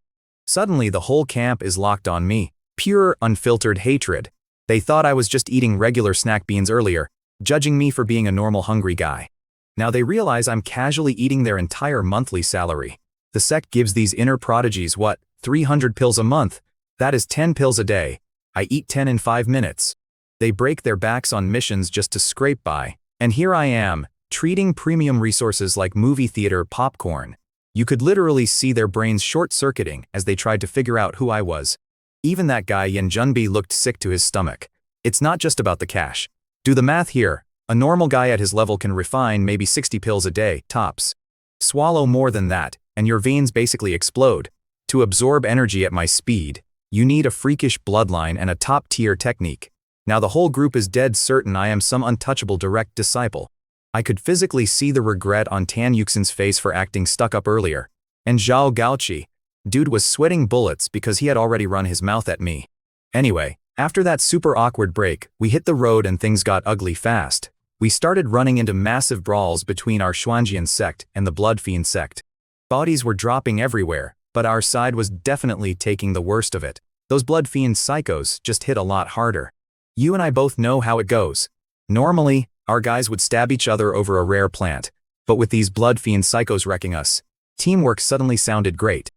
Suddenly the whole camp is locked on me. Pure, unfiltered hatred. They thought I was just eating regular snack beans earlier, judging me for being a normal hungry guy. Now they realize I'm casually eating their entire monthly salary. The sect gives these inner prodigies what, 300 pills a month? That is 10 pills a day. I eat 10 in 5 minutes. They break their backs on missions just to scrape by. And here I am, treating premium resources like movie theater popcorn. You could literally see their brains short-circuiting as they tried to figure out who I was. Even that guy Yenjunbi looked sick to his stomach. It's not just about the cash. Do the math here. A normal guy at his level can refine maybe 60 pills a day, tops. Swallow more than that, and your veins basically explode. To absorb energy at my speed, you need a freakish bloodline and a top-tier technique. Now the whole group is dead certain I am some untouchable direct disciple. I could physically see the regret on Tan Yuxin's face for acting stuck up earlier. And Zhao Gaoqi, dude was sweating bullets because he had already run his mouth at me. Anyway, after that super awkward break, we hit the road and things got ugly fast. We started running into massive brawls between our Xuanjian sect and the Blood Fiend sect. Bodies were dropping everywhere, but our side was definitely taking the worst of it. Those Blood Fiend psychos just hit a lot harder. You and I both know how it goes. Normally, our guys would stab each other over a rare plant, but with these Blood Fiend psychos wrecking us, teamwork suddenly sounded great.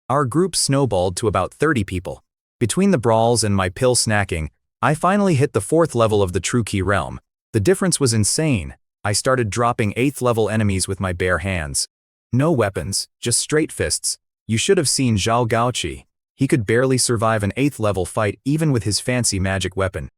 Our group snowballed to about 30 people. Between the brawls and my pill snacking, I finally hit the 4th level of the True Key realm. The difference was insane. I started dropping 8th level enemies with my bare hands. No weapons, just straight fists. You should have seen Zhao Gaoqi. He could barely survive an 8th level fight even with his fancy magic weapon.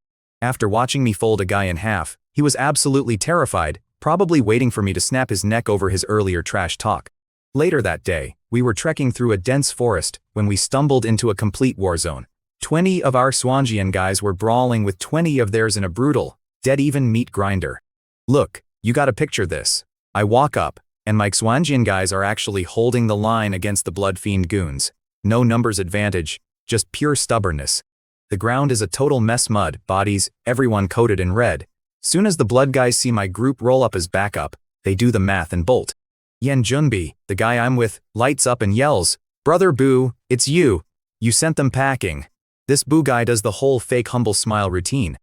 After watching me fold a guy in half, he was absolutely terrified, probably waiting for me to snap his neck over his earlier trash talk. Later that day, we were trekking through a dense forest when we stumbled into a complete war zone. 20 of our Xuanjian guys were brawling with 20 of theirs in a brutal, dead-even meat grinder. Look, you gotta picture this. I walk up, and my Xuanjian guys are actually holding the line against the Blood Fiend goons. No numbers advantage, just pure stubbornness. The ground is a total mess mud, bodies, everyone coated in red. Soon as the blood guys see my group roll up as backup, they do the math and bolt. Yenjunbi, the guy I'm with, lights up and yells, "Brother Boo, it's you. You sent them packing." This Boo guy does the whole fake humble smile routine.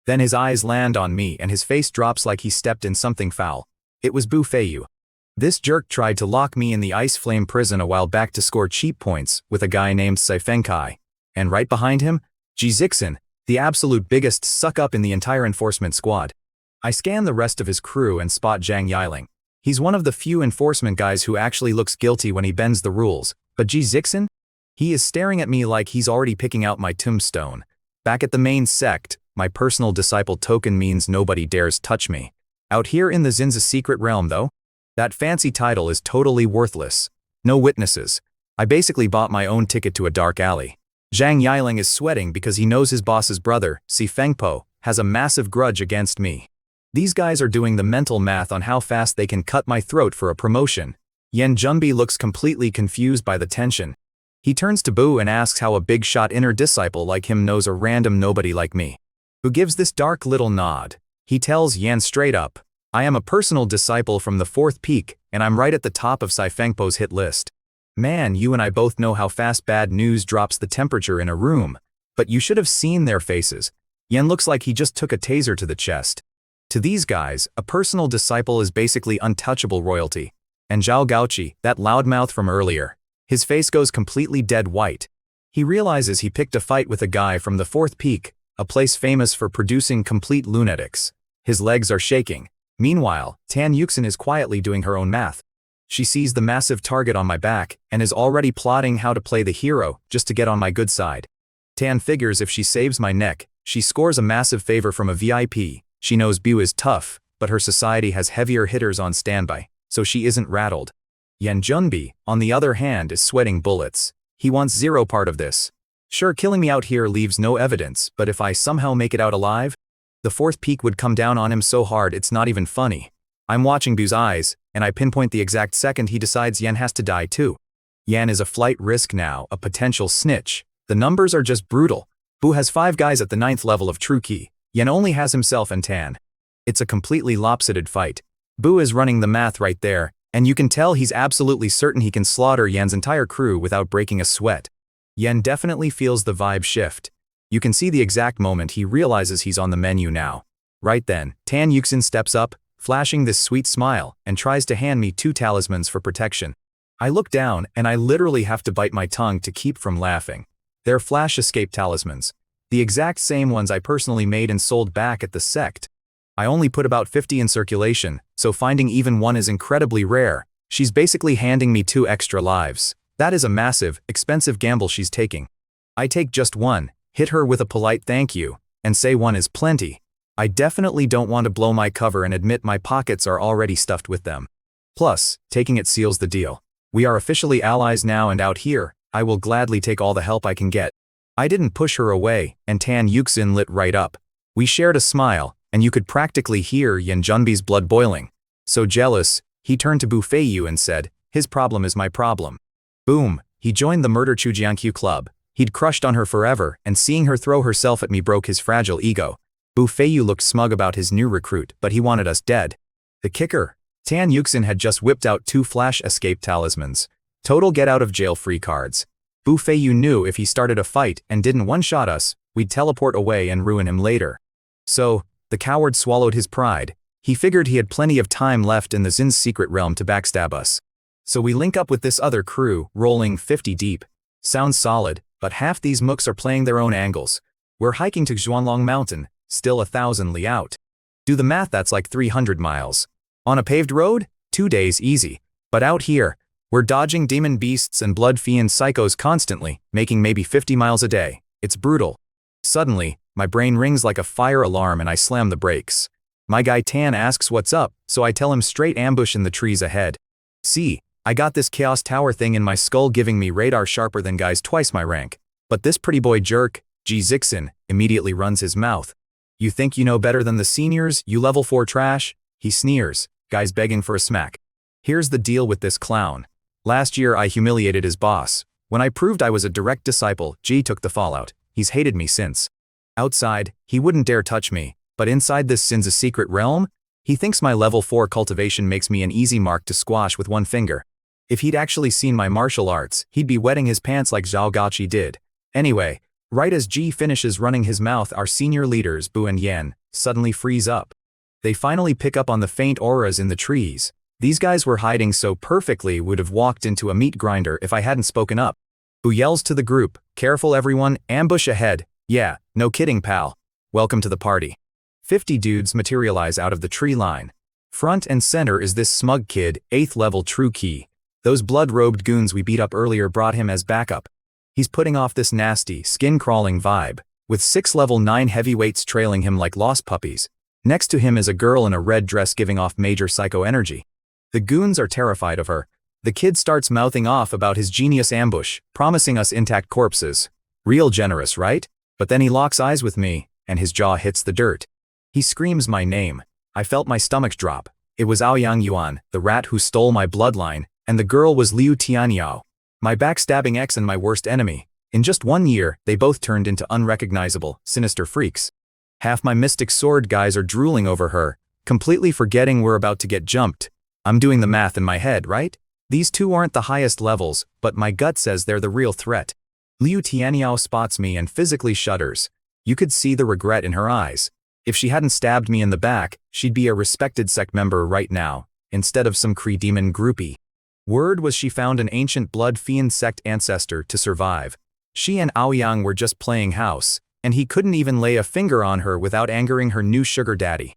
Then his eyes land on me and his face drops like he stepped in something foul. It was Boo Feiyu. This jerk tried to lock me in the ice flame prison a while back to score cheap points with a guy named Saifengkai. And right behind him, Jizixin, the absolute biggest suck-up in the entire enforcement squad. I scan the rest of his crew and spot Zhang Yiling. He's one of the few enforcement guys who actually looks guilty when he bends the rules, but Jizixin? He is staring at me like he's already picking out my tombstone. Back at the main sect, my personal disciple token means nobody dares touch me. Out here in the Zinza secret realm though, that fancy title is totally worthless. No witnesses. I basically bought my own ticket to a dark alley. Zhang Yiling is sweating because he knows his boss's brother, Si Fengpo, has a massive grudge against me. These guys are doing the mental math on how fast they can cut my throat for a promotion. Yenjunbi looks completely confused by the tension. He turns to Boo and asks how a big-shot inner disciple like him knows a random nobody like me. Boo gives this dark little nod. He tells Yan straight up, "I am a personal disciple from the 4th peak, and I'm right at the top of Si Fengpo's hit list." Man, you and I both know how fast bad news drops the temperature in a room. But you should have seen their faces. Yan looks like he just took a taser to the chest. To these guys, a personal disciple is basically untouchable royalty. And Zhao Gaoqi, that loudmouth from earlier, his face goes completely dead white. He realizes he picked a fight with a guy from the Fourth Peak, a place famous for producing complete lunatics. His legs are shaking. Meanwhile, Tan Yuxin is quietly doing her own math. She sees the massive target on my back and is already plotting how to play the hero just to get on my good side. Tan figures if she saves my neck, she scores a massive favor from a VIP. She knows Bu is tough, but her society has heavier hitters on standby, so she isn't rattled. Yan Junbi, on the other hand, is sweating bullets. He wants zero part of this. Sure, killing me out here leaves no evidence, but if I somehow make it out alive, the Fourth Peak would come down on him so hard it's not even funny. I'm watching Bu's eyes, and I pinpoint the exact second he decides Yan has to die too. Yan is a flight risk now, a potential snitch. The numbers are just brutal. Bu has 5 guys at the 9th level of True Key. Yan only has himself and Tan. It's a completely lopsided fight. Bu is running the math right there, and you can tell he's absolutely certain he can slaughter Yan's entire crew without breaking a sweat. Yan definitely feels the vibe shift. You can see the exact moment he realizes he's on the menu now. Right then, Tan Yuxin steps up, flashing this sweet smile, and tries to hand me 2 talismans for protection. I look down, and I literally have to bite my tongue to keep from laughing. They're flash escape talismans. The exact same ones I personally made and sold back at the Sect. I only put about 50 in circulation, so finding even one is incredibly rare. She's basically handing me 2 extra lives. That is a massive, expensive gamble she's taking. I take just one, hit her with a polite thank you, and say one is plenty. I definitely don't want to blow my cover and admit my pockets are already stuffed with them. Plus, taking it seals the deal. We are officially allies now, and out here, I will gladly take all the help I can get. I didn't push her away, and Tan Yuxin lit right up. We shared a smile, and you could practically hear Yan Junbi's blood boiling. So jealous, he turned to Bu Feiyu and said, "His problem is my problem." Boom, he joined the Murder Chujiankyu Club. He'd crushed on her forever, and seeing her throw herself at me broke his fragile ego. Bu Feiyu looked smug about his new recruit, but he wanted us dead. The kicker, Tan Yuxin had just whipped out 2 flash escape talismans. Total get-out-of-jail-free cards. Bu Feiyu knew if he started a fight and didn't one-shot us, we'd teleport away and ruin him later. So, the coward swallowed his pride. He figured he had plenty of time left in the Zin's secret realm to backstab us. So we link up with this other crew, rolling 50 deep. Sounds solid, but half these mooks are playing their own angles. We're hiking to Xuanlong Mountain, still 1,000 li out. Do the math, that's like 300 miles. On a paved road? 2 days easy. But out here, we're dodging demon beasts and blood fiend psychos constantly, making maybe 50 miles a day. It's brutal. Suddenly, my brain rings like a fire alarm and I slam the brakes. My guy Tan asks what's up, so I tell him straight ambush in the trees ahead. See, I got this Chaos Tower thing in my skull giving me radar sharper than guys twice my rank. But this pretty boy jerk, Ji Zixin, immediately runs his mouth. "You think you know better than the seniors, you level 4 trash?" He sneers, guys begging for a smack. Here's the deal with this clown. Last year I humiliated his boss. When I proved I was a direct disciple, Ji took the fallout. He's hated me since. Outside, he wouldn't dare touch me, but inside this Sin's a secret realm, he thinks my level 4 cultivation makes me an easy mark to squash with one finger. If he'd actually seen my martial arts, he'd be wetting his pants like Zhao Gaoqi did. Anyway, right as Ji finishes running his mouth, our senior leaders, Bu and Yan, suddenly freeze up. They finally pick up on the faint auras in the trees. These guys were hiding so perfectly would have walked into a meat grinder if I hadn't spoken up. Bu yells to the group, "Careful everyone, ambush ahead." Yeah, no kidding pal. Welcome to the party. 50 dudes materialize out of the tree line. Front and center is this smug kid, 8th level True Key. Those blood-robed goons we beat up earlier brought him as backup. He's putting off this nasty, skin-crawling vibe, with 6 level 9 heavyweights trailing him like lost puppies. Next to him is a girl in a red dress giving off major psycho energy. The goons are terrified of her. The kid starts mouthing off about his genius ambush, promising us intact corpses. Real generous, right? But then he locks eyes with me, and his jaw hits the dirt. He screams my name. I felt my stomach drop. It was Aoyang Yuan, the rat who stole my bloodline, and the girl was Liu Tianyao, my backstabbing ex and my worst enemy. In just 1 year, they both turned into unrecognizable, sinister freaks. Half my mystic sword guys are drooling over her, completely forgetting we're about to get jumped. I'm doing the math in my head, right? These 2 aren't the highest levels, but my gut says they're the real threat. Liu Tianyao spots me and physically shudders. You could see the regret in her eyes. If she hadn't stabbed me in the back, she'd be a respected Sect member right now, instead of some Kree demon groupie. Word was she found an ancient blood fiend Sect ancestor to survive. She and Aoyang were just playing house, and he couldn't even lay a finger on her without angering her new sugar daddy.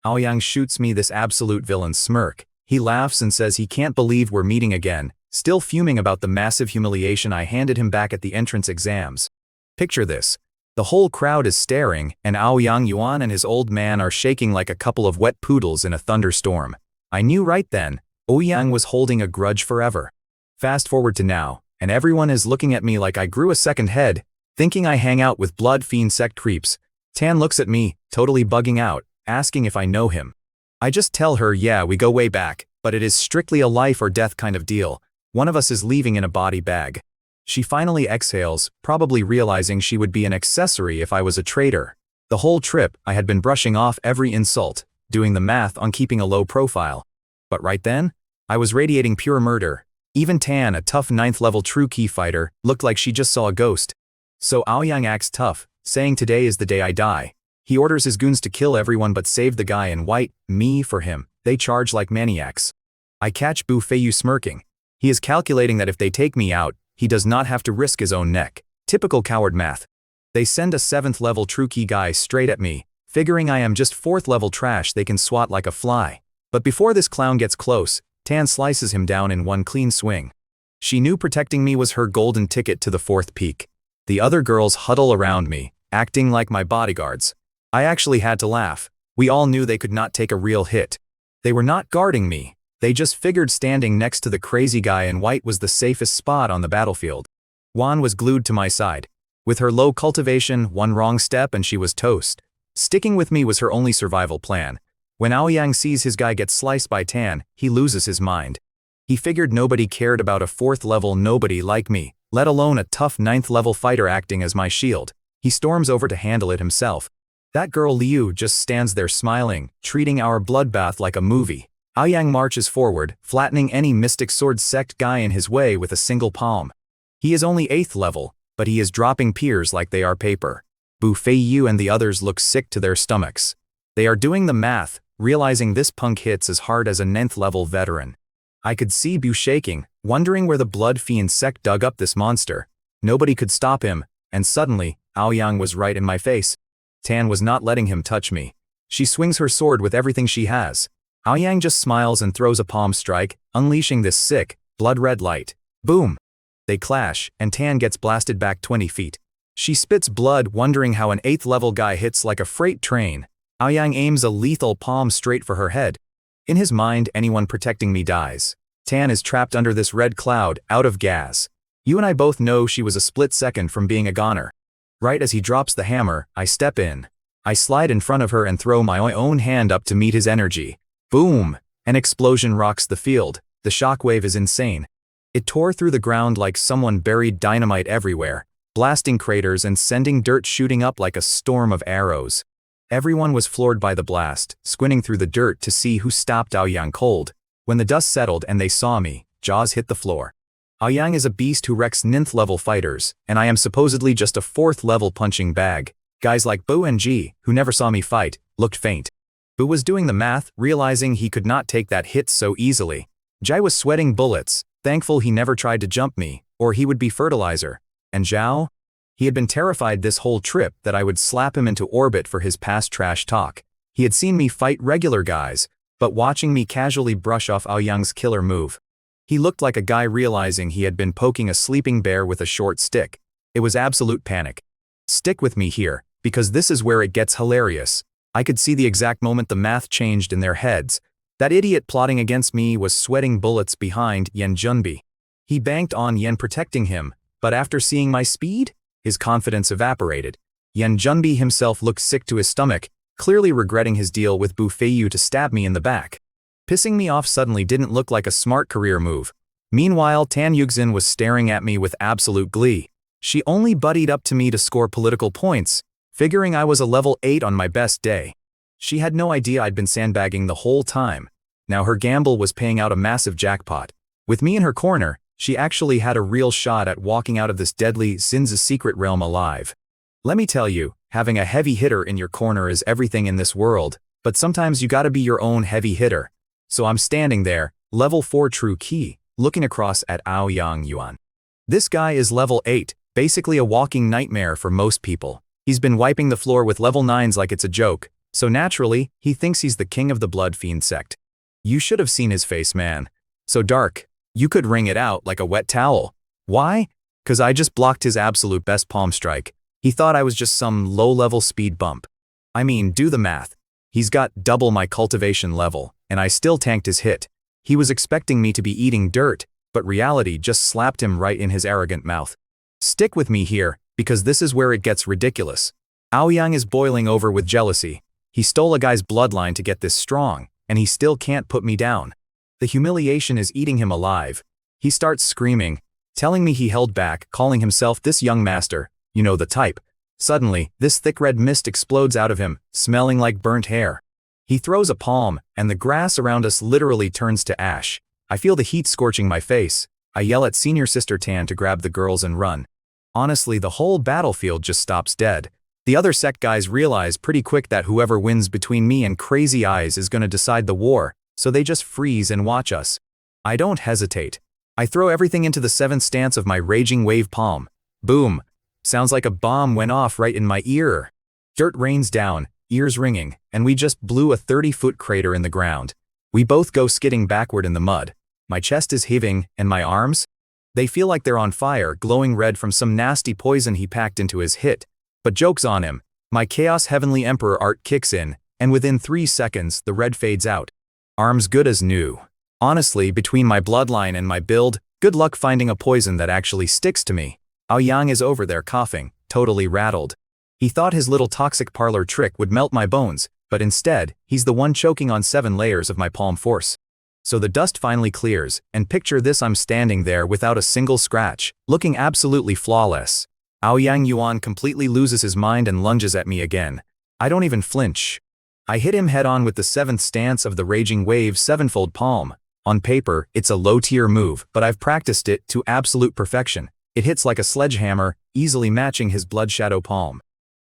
Aoyang shoots me this absolute villain smirk. He laughs and says he can't believe we're meeting again, still fuming about the massive humiliation I handed him back at the entrance exams. Picture this. The whole crowd is staring, and Aoyang Yuan and his old man are shaking like a couple of wet poodles in a thunderstorm. I knew right then, Aoyang was holding a grudge forever. Fast forward to now, and everyone is looking at me like I grew a second head, thinking I hang out with blood fiend Sect creeps. Tan looks at me, totally bugging out, asking if I know him. I just tell her, yeah, we go way back, but it is strictly a life or death kind of deal. One of us is leaving in a body bag. She finally exhales, probably realizing she would be an accessory if I was a traitor. The whole trip, I had been brushing off every insult, doing the math on keeping a low profile. But right then, I was radiating pure murder. Even Tan, a tough 9th level true key fighter, looked like she just saw a ghost. So Aoyang acts tough, saying today is the day I die. He orders his goons to kill everyone but save the guy in white, me for him. They charge like maniacs. I catch Bu Feiyu smirking. He is calculating that if they take me out, he does not have to risk his own neck. Typical coward math. They send a 7th level true key guy straight at me, figuring I am just 4th level trash they can swat like a fly. But before this clown gets close, Tan slices him down in one clean swing. She knew protecting me was her golden ticket to the 4th peak. The other girls huddle around me, acting like my bodyguards. I actually had to laugh. We all knew they could not take a real hit. They were not guarding me. They just figured standing next to the crazy guy in white was the safest spot on the battlefield. Wan was glued to my side. With her low cultivation, one wrong step and she was toast. Sticking with me was her only survival plan. When Aoyang sees his guy get sliced by Tan, he loses his mind. He figured nobody cared about a 4th level nobody like me, let alone a tough 9th level fighter acting as my shield. He storms over to handle it himself. That girl Liu just stands there smiling, treating our bloodbath like a movie. Aoyang marches forward, flattening any Mystic Sword Sect guy in his way with a single palm. He is only 8th level, but he is dropping peers like they are paper. Bu Feiyu and the others look sick to their stomachs. They are doing the math, realizing this punk hits as hard as a 9th level veteran. I could see Bu shaking, wondering where the blood fiend Sect dug up this monster. Nobody could stop him, and suddenly, Aoyang was right in my face. Tan was not letting him touch me. She swings her sword with everything she has. Aoyang just smiles and throws a palm strike, unleashing this sick, blood-red light. Boom! They clash, and Tan gets blasted back 20 feet. She spits blood, wondering how an 8th level guy hits like a freight train. Aoyang aims a lethal palm straight for her head. In his mind, anyone protecting me dies. Tan is trapped under this red cloud, out of gas. You and I both know she was a split second from being a goner. Right as he drops the hammer, I step in. I slide in front of her and throw my own hand up to meet his energy. Boom! An explosion rocks the field. The shockwave is insane. It tore through the ground like someone buried dynamite everywhere, blasting craters and sending dirt shooting up like a storm of arrows. Everyone was floored by the blast, squinting through the dirt to see who stopped Aoyang cold. When the dust settled and they saw me, jaws hit the floor. Aoyang is a beast who wrecks 9th level fighters, and I am supposedly just a 4th level punching bag. Guys like Bu and Ji, who never saw me fight, looked faint. Bu was doing the math, realizing he could not take that hit so easily. Jai was sweating bullets, thankful he never tried to jump me, or he would be fertilizer. And Zhao? He had been terrified this whole trip that I would slap him into orbit for his past trash talk. He had seen me fight regular guys, but watching me casually brush off Aoyang's killer move. He looked like a guy realizing he had been poking a sleeping bear with a short stick. It was absolute panic. Stick with me here, because this is where it gets hilarious. I could see the exact moment the math changed in their heads. That idiot plotting against me was sweating bullets behind Yen Junbi. He banked on Yen protecting him, but after seeing my speed, his confidence evaporated. Yen Junbi himself looked sick to his stomach, clearly regretting his deal with Bu Feiyu to stab me in the back. Pissing me off suddenly didn't look like a smart career move. Meanwhile, Tan Yuxin was staring at me with absolute glee. She only buddied up to me to score political points, figuring I was a level 8 on my best day. She had no idea I'd been sandbagging the whole time. Now her gamble was paying out a massive jackpot. With me in her corner, she actually had a real shot at walking out of this deadly Zinza secret realm alive. Let me tell you, having a heavy hitter in your corner is everything in this world, but sometimes you gotta be your own heavy hitter. So I'm standing there, level 4 true key, looking across at Aoyang Yuan. This guy is level 8, basically a walking nightmare for most people. He's been wiping the floor with level 9s like it's a joke, so naturally, he thinks he's the king of the Blood Fiend sect. You should have seen his face, man. So dark, you could wring it out like a wet towel. Why? 'Cause I just blocked his absolute best palm strike. He thought I was just some low-level speed bump. I mean, do the math. He's got double my cultivation level, and I still tanked his hit. He was expecting me to be eating dirt, but reality just slapped him right in his arrogant mouth. Stick with me here, because this is where it gets ridiculous. Aoyang is boiling over with jealousy. He stole a guy's bloodline to get this strong, and he still can't put me down. The humiliation is eating him alive. He starts screaming, telling me he held back, calling himself this young master, you know the type. Suddenly, this thick red mist explodes out of him, smelling like burnt hair. He throws a palm, and the grass around us literally turns to ash. I feel the heat scorching my face. I yell at Senior Sister Tan to grab the girls and run. Honestly, the whole battlefield just stops dead. The other sect guys realize pretty quick that whoever wins between me and Crazy Eyes is gonna decide the war, so they just freeze and watch us. I don't hesitate. I throw everything into the 7th stance of my Raging Wave palm. Boom. Sounds like a bomb went off right in my ear. Dirt rains down, ears ringing, and we just blew a 30-foot crater in the ground. We both go skidding backward in the mud. My chest is heaving, and my arms? They feel like they're on fire, glowing red from some nasty poison he packed into his hit. But joke's on him. My Chaos Heavenly Emperor art kicks in, and within 3 seconds, the red fades out. Arms good as new. Honestly, between my bloodline and my build, good luck finding a poison that actually sticks to me. Aoyang is over there coughing, totally rattled. He thought his little toxic parlor trick would melt my bones, but instead, he's the one choking on 7 layers of my palm force. So the dust finally clears, and picture this: I'm standing there without a single scratch, looking absolutely flawless. Aoyang Yuan completely loses his mind and lunges at me again. I don't even flinch. I hit him head-on with the 7th stance of the Raging Wave 7-fold palm. On paper, it's a low-tier move, but I've practiced it to absolute perfection. It hits like a sledgehammer, easily matching his blood shadow palm.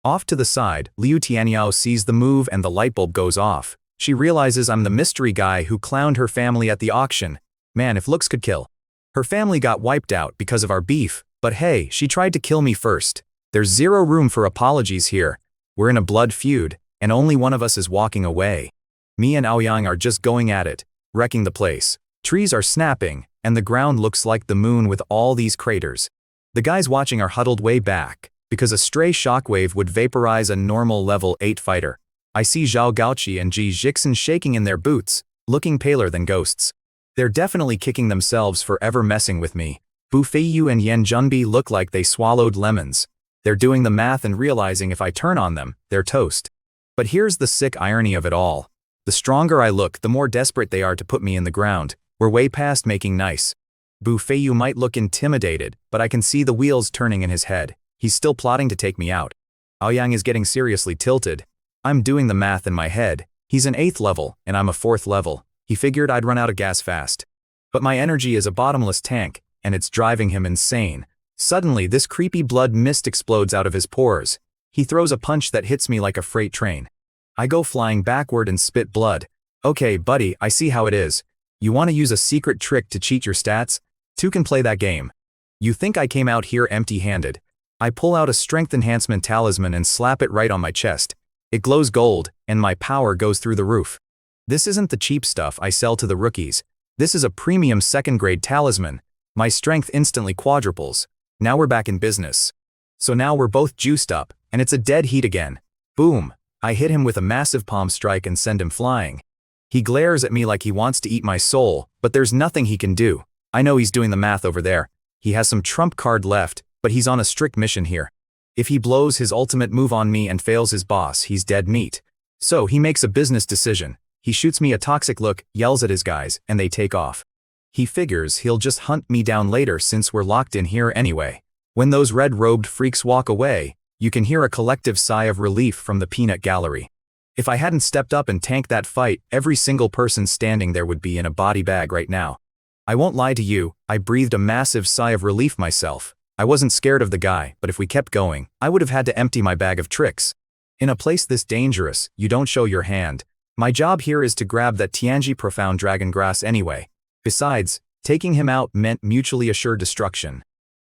Off to the side, Liu Tianyao sees the move and the light bulb goes off. She realizes I'm the mystery guy who clowned her family at the auction. Man, if looks could kill. Her family got wiped out because of our beef, but hey, she tried to kill me first. There's zero room for apologies here. We're in a blood feud, and only one of us is walking away. Me and Aoyang are just going at it, wrecking the place. Trees are snapping, and the ground looks like the moon with all these craters. The guys watching are huddled way back, because a stray shockwave would vaporize a normal level 8 fighter. I see Zhao Gaoqi and Ji Jixin shaking in their boots, looking paler than ghosts. They're definitely kicking themselves for ever messing with me. Bu Feiyu and Yan Junbi look like they swallowed lemons. They're doing the math and realizing if I turn on them, they're toast. But here's the sick irony of it all. The stronger I look, the more desperate they are to put me in the ground. We're way past making nice. Bu Feiyu might look intimidated, but I can see the wheels turning in his head. He's still plotting to take me out. Aoyang is getting seriously tilted. I'm doing the math in my head. He's an 8th level, and I'm a 4th level. He figured I'd run out of gas fast. But my energy is a bottomless tank, and it's driving him insane. Suddenly, this creepy blood mist explodes out of his pores. He throws a punch that hits me like a freight train. I go flying backward and spit blood. Okay, buddy, I see how it is. You want to use a secret trick to cheat your stats? 2 can play that game. You think I came out here empty-handed? I pull out a strength enhancement talisman and slap it right on my chest. It glows gold, and my power goes through the roof. This isn't the cheap stuff I sell to the rookies. This is a premium 2nd-grade talisman. My strength instantly quadruples. Now we're back in business. So now we're both juiced up, and it's a dead heat again. Boom! I hit him with a massive palm strike and send him flying. He glares at me like he wants to eat my soul, but there's nothing he can do. I know he's doing the math over there. He has some trump card left, but he's on a strict mission here. If he blows his ultimate move on me and fails his boss, he's dead meat. So he makes a business decision. He shoots me a toxic look, yells at his guys, and they take off. He figures he'll just hunt me down later since we're locked in here anyway. When those red-robed freaks walk away, you can hear a collective sigh of relief from the peanut gallery. If I hadn't stepped up and tanked that fight, every single person standing there would be in a body bag right now. I won't lie to you, I breathed a massive sigh of relief myself. I wasn't scared of the guy, but if we kept going, I would have had to empty my bag of tricks. In a place this dangerous, you don't show your hand. My job here is to grab that Tianji profound dragon grass anyway. Besides, taking him out meant mutually assured destruction.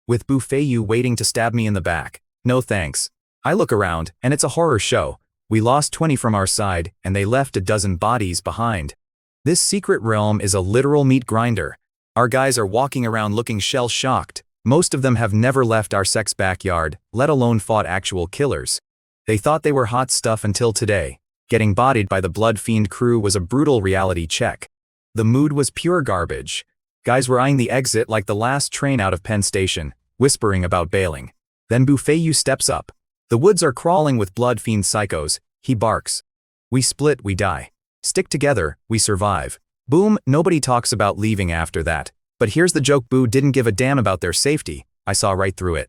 With Bu Feiyu waiting to stab me in the back. No thanks. I look around, and it's a horror show. We lost 20 from our side, and they left a dozen bodies behind. This secret realm is a literal meat grinder. Our guys are walking around looking shell-shocked. Most of them have never left our Sect's backyard, let alone fought actual killers. They thought they were hot stuff until today. Getting bodied by the Blood Fiend crew was a brutal reality check. The mood was pure garbage. Guys were eyeing the exit like the last train out of Penn Station, whispering about bailing. Then Bu Feiyu steps up. The woods are crawling with Blood Fiend psychos. He barks. We split, we die. Stick together, we survive. Boom, nobody talks about leaving after that. But here's the joke: Boo didn't give a damn about their safety. I saw right through it.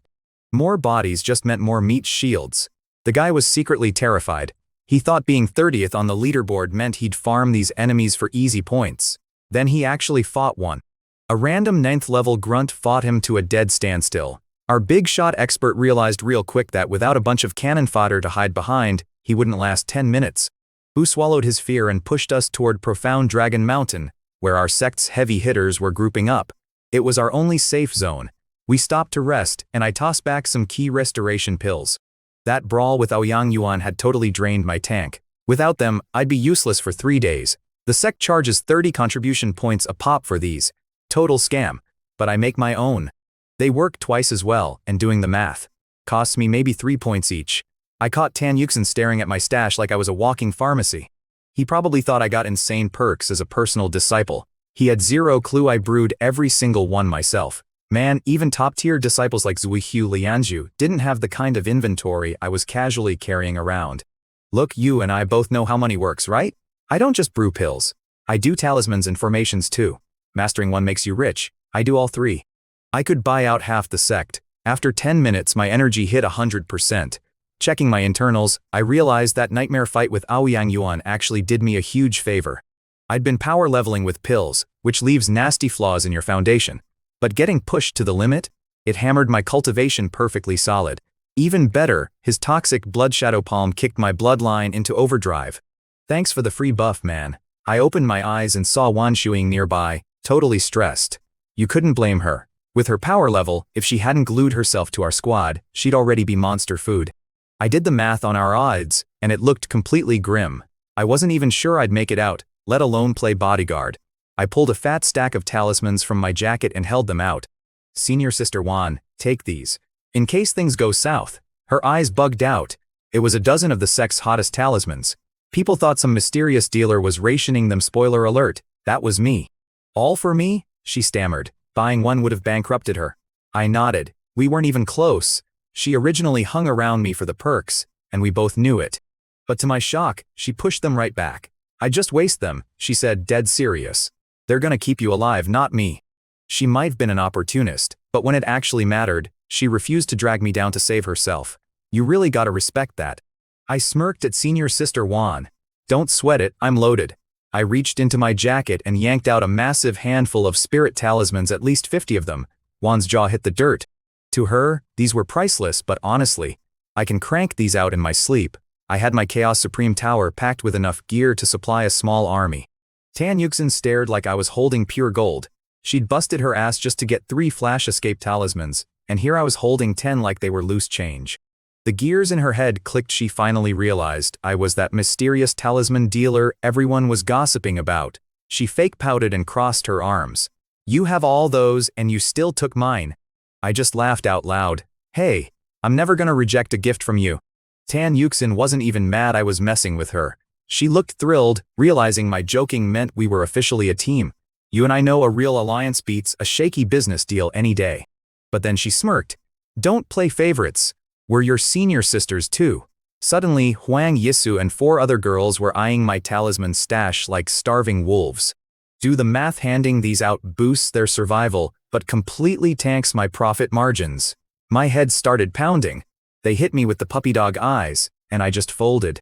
More bodies just meant more meat shields. The guy was secretly terrified. He thought being 30th on the leaderboard meant he'd farm these enemies for easy points. Then he actually fought one. A random 9th level grunt fought him to a dead standstill. Our big shot expert realized real quick that without a bunch of cannon fodder to hide behind, he wouldn't last 10 minutes. Boo swallowed his fear and pushed us toward Profound Dragon Mountain, where our Sect's heavy hitters were grouping up. It was our only safe zone. We stopped to rest, and I tossed back some key restoration pills. That brawl with Aoyang Yuan had totally drained my tank. Without them, I'd be useless for 3 days. The Sect charges 30 contribution points a pop for these. Total scam. But I make my own. They work twice as well, and doing the math costs me maybe 3 points each. I caught Tan Yuxin staring at my stash like I was a walking pharmacy. He probably thought I got insane perks as a personal disciple. He had zero clue I brewed every single one myself. Man, even top-tier disciples like Zuihu Lianzhu didn't have the kind of inventory I was casually carrying around. Look, you and I both know how money works, right? I don't just brew pills. I do talismans and formations too. Mastering one makes you rich. I do all 3. I could buy out half the Sect. After 10 minutes, my energy hit 100%. Checking my internals, I realized that nightmare fight with Aoyang Yuan actually did me a huge favor. I'd been power leveling with pills, which leaves nasty flaws in your foundation. But getting pushed to the limit, it hammered my cultivation perfectly solid. Even better, his toxic blood shadow palm kicked my bloodline into overdrive. Thanks for the free buff, man. I opened my eyes and saw Wan Shuing nearby, totally stressed. You couldn't blame her. With her power level, if she hadn't glued herself to our squad, she'd already be monster food. I did the math on our odds, and it looked completely grim. I wasn't even sure I'd make it out, let alone play bodyguard. I pulled a fat stack of talismans from my jacket and held them out. Senior Sister Wan, take these. In case things go south. Her eyes bugged out. It was a dozen of the Sect's hottest talismans. People thought some mysterious dealer was rationing them. Spoiler alert, that was me. All for me? She stammered. Buying one would have bankrupted her. I nodded. We weren't even close. She originally hung around me for the perks, and we both knew it. But to my shock, she pushed them right back. I just waste them, she said, dead serious. They're gonna keep you alive, not me. She might have been an opportunist, but when it actually mattered, she refused to drag me down to save herself. You really gotta respect that. I smirked at Senior Sister Wan. Don't sweat it, I'm loaded. I reached into my jacket and yanked out a massive handful of spirit talismans, at least 50 of them. Wan's jaw hit the dirt. To her, these were priceless, but honestly, I can crank these out in my sleep. I had my Chaos Supreme Tower packed with enough gear to supply a small army. Tan Yuxin stared like I was holding pure gold. She'd busted her ass just to get 3 flash escape talismans, and here I was holding 10 like they were loose change. The gears in her head clicked. She finally realized I was that mysterious talisman dealer everyone was gossiping about. She fake pouted and crossed her arms. You have all those and you still took mine. I just laughed out loud. Hey, I'm never gonna reject a gift from you. Tan Yuxin wasn't even mad I was messing with her. She looked thrilled, realizing my joking meant we were officially a team. You and I know a real alliance beats a shaky business deal any day. But then she smirked. Don't play favorites. We're your senior sisters too. Suddenly, Huang Yisu and 4 other girls were eyeing my talisman stash like starving wolves. Do the math, handing these out boosts their survival, but completely tanks my profit margins. My head started pounding. They hit me with the puppy dog eyes, and I just folded.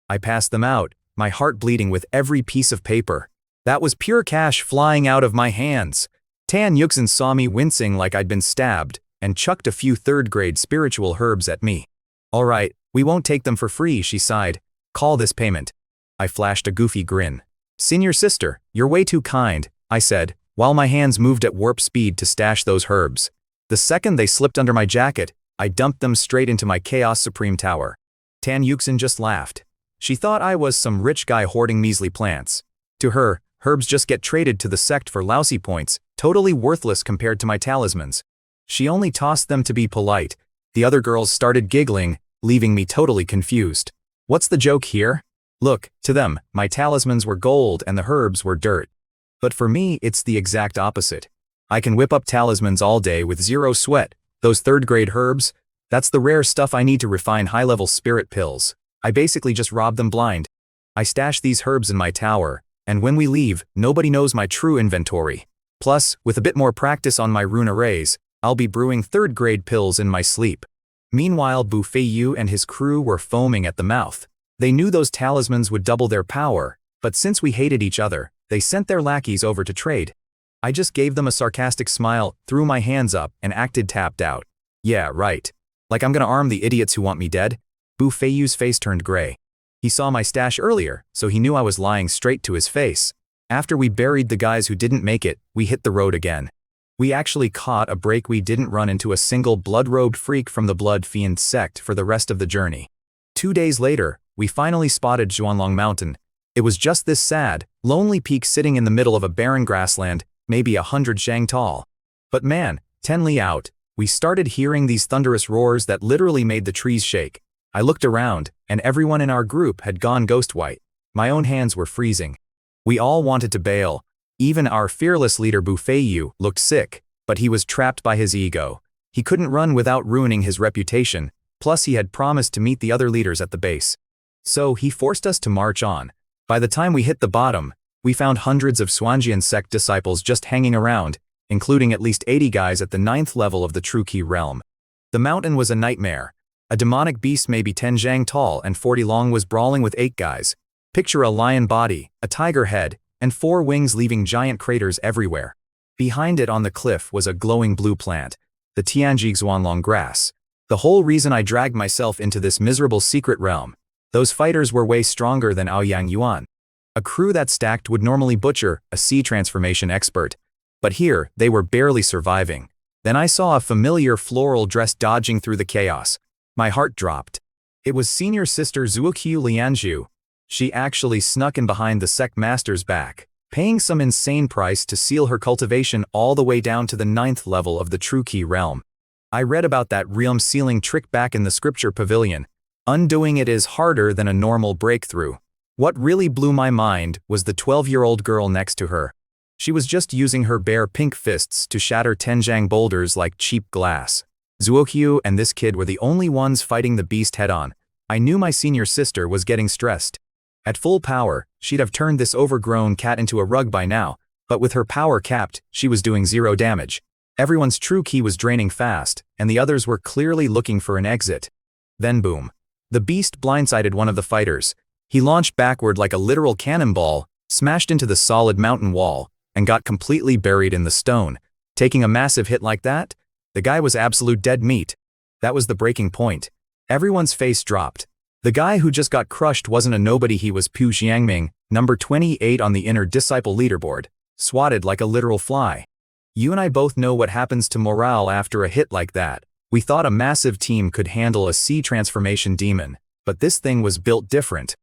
I passed them out, my heart bleeding with every piece of paper. That was pure cash flying out of my hands. Tan Yuxin saw me wincing like I'd been stabbed, and chucked a few third-grade spiritual herbs at me. "Alright, we won't take them for free," she sighed. "Call this payment." I flashed a goofy grin. "Senior sister, you're way too kind," I said, while my hands moved at warp speed to stash those herbs. The second they slipped under my jacket, I dumped them straight into my Chaos Supreme Tower. Tan Yuxin just laughed. She thought I was some rich guy hoarding measly plants. To her, herbs just get traded to the sect for lousy points, totally worthless compared to my talismans. She only tossed them to be polite. The other girls started giggling, leaving me totally confused. What's the joke here? Look, to them, my talismans were gold and the herbs were dirt. But for me, it's the exact opposite. I can whip up talismans all day with zero sweat. Those third-grade herbs, that's the rare stuff I need to refine high-level spirit pills. I basically just rob them blind. I stash these herbs in my tower, and when we leave, nobody knows my true inventory. Plus, with a bit more practice on my rune arrays, I'll be brewing third-grade pills in my sleep. Meanwhile, Bu Feiyu and his crew were foaming at the mouth. They knew those talismans would double their power, but since we hated each other, they sent their lackeys over to trade. I just gave them a sarcastic smile, threw my hands up, and acted tapped out. Yeah, right. Like I'm gonna arm the idiots who want me dead? Bu Feiyu's face turned gray. He saw my stash earlier, so he knew I was lying straight to his face. After we buried the guys who didn't make it, we hit the road again. We actually caught a break. We didn't run into a single blood-robed freak from the Blood Fiend sect for the rest of the journey. 2 days later, we finally spotted Zhuanlong Mountain. It was just this sad, lonely peak sitting in the middle of a barren grassland, maybe 100 shang tall. But man, 10 li out, we started hearing these thunderous roars that literally made the trees shake. I looked around, and everyone in our group had gone ghost white. My own hands were freezing. We all wanted to bail. Even our fearless leader Bu Feiyu looked sick, but he was trapped by his ego. He couldn't run without ruining his reputation, plus he had promised to meet the other leaders at the base. So he forced us to march on. By the time we hit the bottom, we found hundreds of Xuanjian sect disciples just hanging around, including at least 80 guys at the 9th level of the True Key realm. The mountain was a nightmare. A demonic beast maybe 10 zhang tall and 40 long was brawling with 8 guys. Picture a lion body, a tiger head, and 4 wings leaving giant craters everywhere. Behind it on the cliff was a glowing blue plant, the Tianji Xuanlong grass. The whole reason I dragged myself into this miserable secret realm. Those fighters were way stronger than Aoyang Yuan. A crew that stacked would normally butcher a sea transformation expert. But here, they were barely surviving. Then I saw a familiar floral dress dodging through the chaos. My heart dropped. It was senior sister Zuoqiu Lianzhu. She actually snuck in behind the sect master's back, paying some insane price to seal her cultivation all the way down to the 9th level of the True Key realm. I read about that realm sealing trick back in the scripture pavilion. Undoing it is harder than a normal breakthrough. What really blew my mind was the 12-year-old girl next to her. She was just using her bare pink fists to shatter Tenjiang boulders like cheap glass. Zuoqiu and this kid were the only ones fighting the beast head-on. I knew my senior sister was getting stressed. At full power, she'd have turned this overgrown cat into a rug by now, but with her power capped, she was doing 0 damage. Everyone's true ki was draining fast, and the others were clearly looking for an exit. Then boom. The beast blindsided one of the fighters. He launched backward like a literal cannonball, smashed into the solid mountain wall, and got completely buried in the stone. Taking a massive hit like that? The guy was absolute dead meat. That was the breaking point. Everyone's face dropped. The guy who just got crushed wasn't a nobody, he was Pu Xiangming, number 28 on the inner disciple leaderboard, swatted like a literal fly. You and I both know what happens to morale after a hit like that. We thought a massive team could handle a sea transformation demon, but this thing was built different.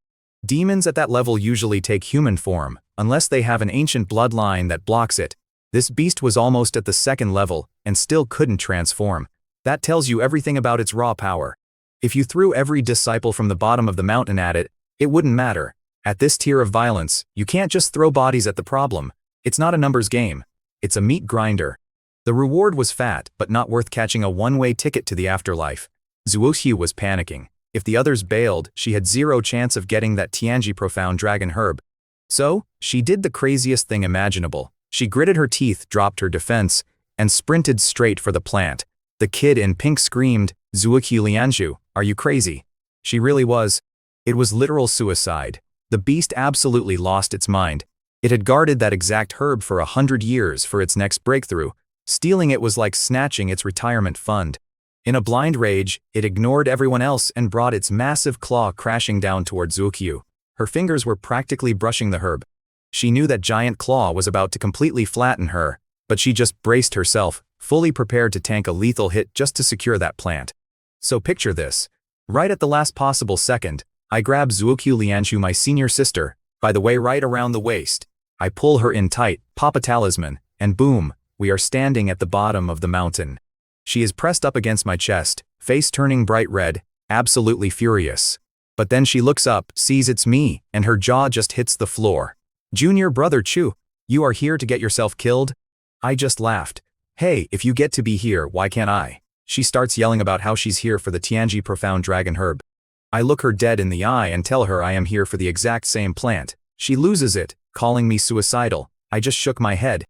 Demons at that level usually take human form, unless they have an ancient bloodline that blocks it. This beast was almost at the 2nd level, and still couldn't transform. That tells you everything about its raw power. If you threw every disciple from the bottom of the mountain at it, it wouldn't matter. At this tier of violence, you can't just throw bodies at the problem. It's not a numbers game. It's a meat grinder. The reward was fat, but not worth catching a one-way ticket to the afterlife. Zuoxiu was panicking. If the others bailed, she had 0 chance of getting that Tianji profound dragon herb. So, she did the craziest thing imaginable. She gritted her teeth, dropped her defense, and sprinted straight for the plant. The kid in pink screamed, "Zuoqiu Lianzhu, are you crazy?" She really was. It was literal suicide. The beast absolutely lost its mind. It had guarded that exact herb for 100 years for its next breakthrough, Stealing it was like snatching its retirement fund. In a blind rage, it ignored everyone else and brought its massive claw crashing down toward Zuokyu. Her fingers were practically brushing the herb. She knew that giant claw was about to completely flatten her, but she just braced herself, fully prepared to tank a lethal hit just to secure that plant. So picture this. Right at the last possible second, I grab Zuokyu Lianshu, my senior sister, by the way right around the waist. I pull her in tight, pop a talisman, and boom, we are standing at the bottom of the mountain. She is pressed up against my chest, face turning bright red, absolutely furious. But then she looks up, sees it's me, and her jaw just hits the floor. "Junior brother Chu, you are here to get yourself killed?" I just laughed. "Hey, if you get to be here, why can't I?" She starts yelling about how she's here for the Tianji profound dragon herb. I look her dead in the eye and tell her I am here for the exact same plant. She loses it, calling me suicidal. I just shook my head.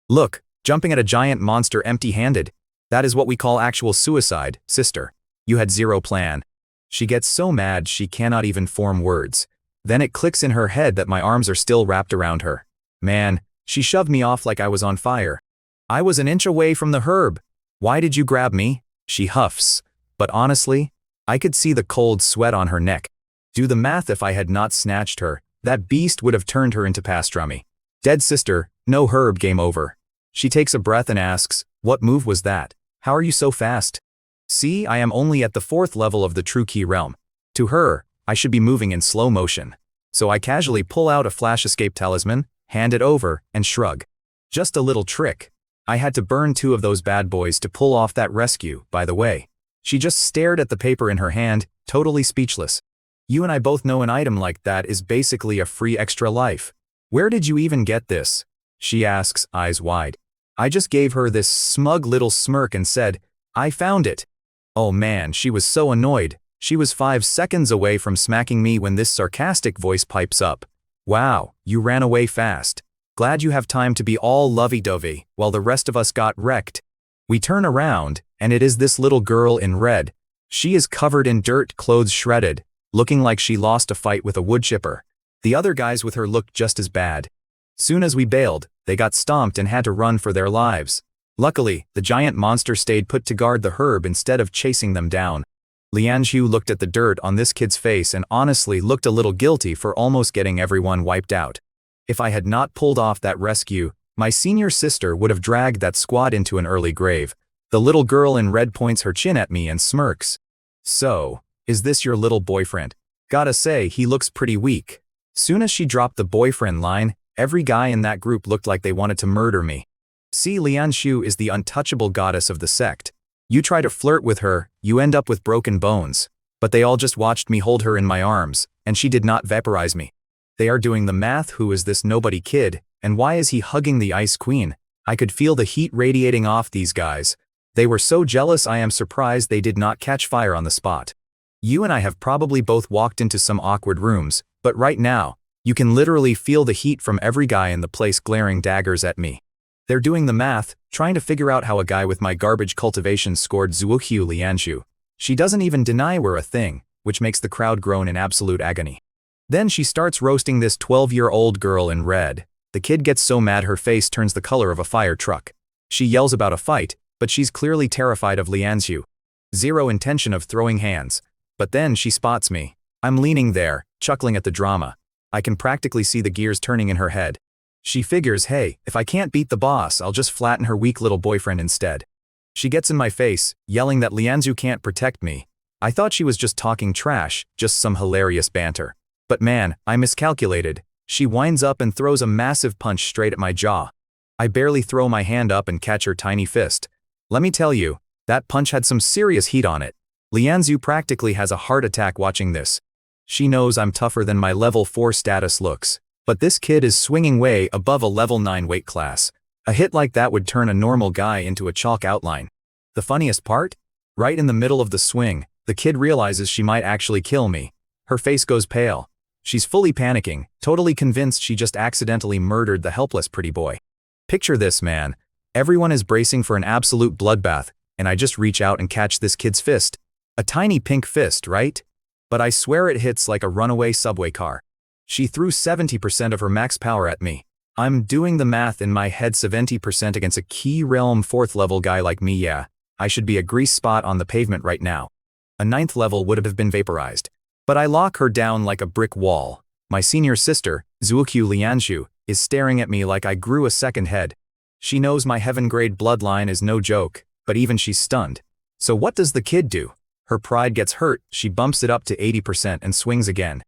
"Look, jumping at a giant monster empty-handed. That is what we call actual suicide, sister. You had zero plan." She gets so mad she cannot even form words. Then it clicks in her head that my arms are still wrapped around her. Man, she shoved me off like I was on fire. "I was an inch away from the herb. Why did you grab me?" She huffs. But honestly, I could see the cold sweat on her neck. Do the math, if I had not snatched her, that beast would have turned her into pastrami. Dead sister, no herb, game over. She takes a breath and asks, "What move was that? How are you so fast?" See, I am only at the 4th level of the True Key realm. To her, I should be moving in slow motion. So I casually pull out a flash escape talisman, hand it over, and shrug. Just a little trick. I had to burn 2 of those bad boys to pull off that rescue, by the way. She just stared at the paper in her hand, totally speechless. You and I both know an item like that is basically a free extra life. Where did you even get this? She asks, eyes wide. I just gave her this smug little smirk and said, "I found it." Oh man, she was so annoyed. She was 5 seconds away from smacking me when this sarcastic voice pipes up. "Wow, you ran away fast. Glad you have time to be all lovey-dovey while the rest of us got wrecked." We turn around, and it is this little girl in red. She is covered in dirt, clothes shredded, looking like she lost a fight with a wood chipper. The other guys with her looked just as bad. Soon as we bailed, they got stomped and had to run for their lives. Luckily, the giant monster stayed put to guard the herb instead of chasing them down. Lianshu looked at the dirt on this kid's face and honestly looked a little guilty for almost getting everyone wiped out. If I had not pulled off that rescue, my senior sister would have dragged that squad into an early grave. The little girl in red points her chin at me and smirks. "So, is this your little boyfriend? Gotta say, he looks pretty weak." Soon as she dropped the boyfriend line, every guy in that group looked like they wanted to murder me. See, Lianshu is the untouchable goddess of the sect. You try to flirt with her, you end up with broken bones. But they all just watched me hold her in my arms, and she did not vaporize me. They are doing the math. Who is this nobody kid, and why is he hugging the Ice Queen? I could feel the heat radiating off these guys. They were so jealous. I am surprised they did not catch fire on the spot. You and I have probably both walked into some awkward rooms, but right now, you can literally feel the heat from every guy in the place glaring daggers at me. They're doing the math, trying to figure out how a guy with my garbage cultivation scored Zuokyu Lianshu. She doesn't even deny we're a thing, which makes the crowd groan in absolute agony. Then she starts roasting this 12-year-old girl in red. The kid gets so mad her face turns the color of a fire truck. She yells about a fight, but she's clearly terrified of Lianshu. Zero intention of throwing hands. But then she spots me. I'm leaning there, chuckling at the drama. I can practically see the gears turning in her head. She figures, hey, if I can't beat the boss, I'll just flatten her weak little boyfriend instead. She gets in my face, yelling that Lianshu can't protect me. I thought she was just talking trash, just some hilarious banter. But man, I miscalculated. She winds up and throws a massive punch straight at my jaw. I barely throw my hand up and catch her tiny fist. Let me tell you, that punch had some serious heat on it. Lianshu practically has a heart attack watching this. She knows I'm tougher than my level 4 status looks. But this kid is swinging way above a level 9 weight class. A hit like that would turn a normal guy into a chalk outline. The funniest part? Right in the middle of the swing, the kid realizes she might actually kill me. Her face goes pale. She's fully panicking, totally convinced she just accidentally murdered the helpless pretty boy. Picture this, man. Everyone is bracing for an absolute bloodbath, and I just reach out and catch this kid's fist. A tiny pink fist, right? But I swear it hits like a runaway subway car. She threw 70% of her max power at me. I'm doing the math in my head 70% against a key realm 4th level guy like me. Yeah, I should be a grease spot on the pavement right now. A 9th level would have been vaporized. But I lock her down like a brick wall. My senior sister, Zuokyu Lianshu, is staring at me like I grew a second head. She knows my heaven-grade bloodline is no joke, but even she's stunned. So what does the kid do? Her pride gets hurt, she bumps it up to 80% and swings again.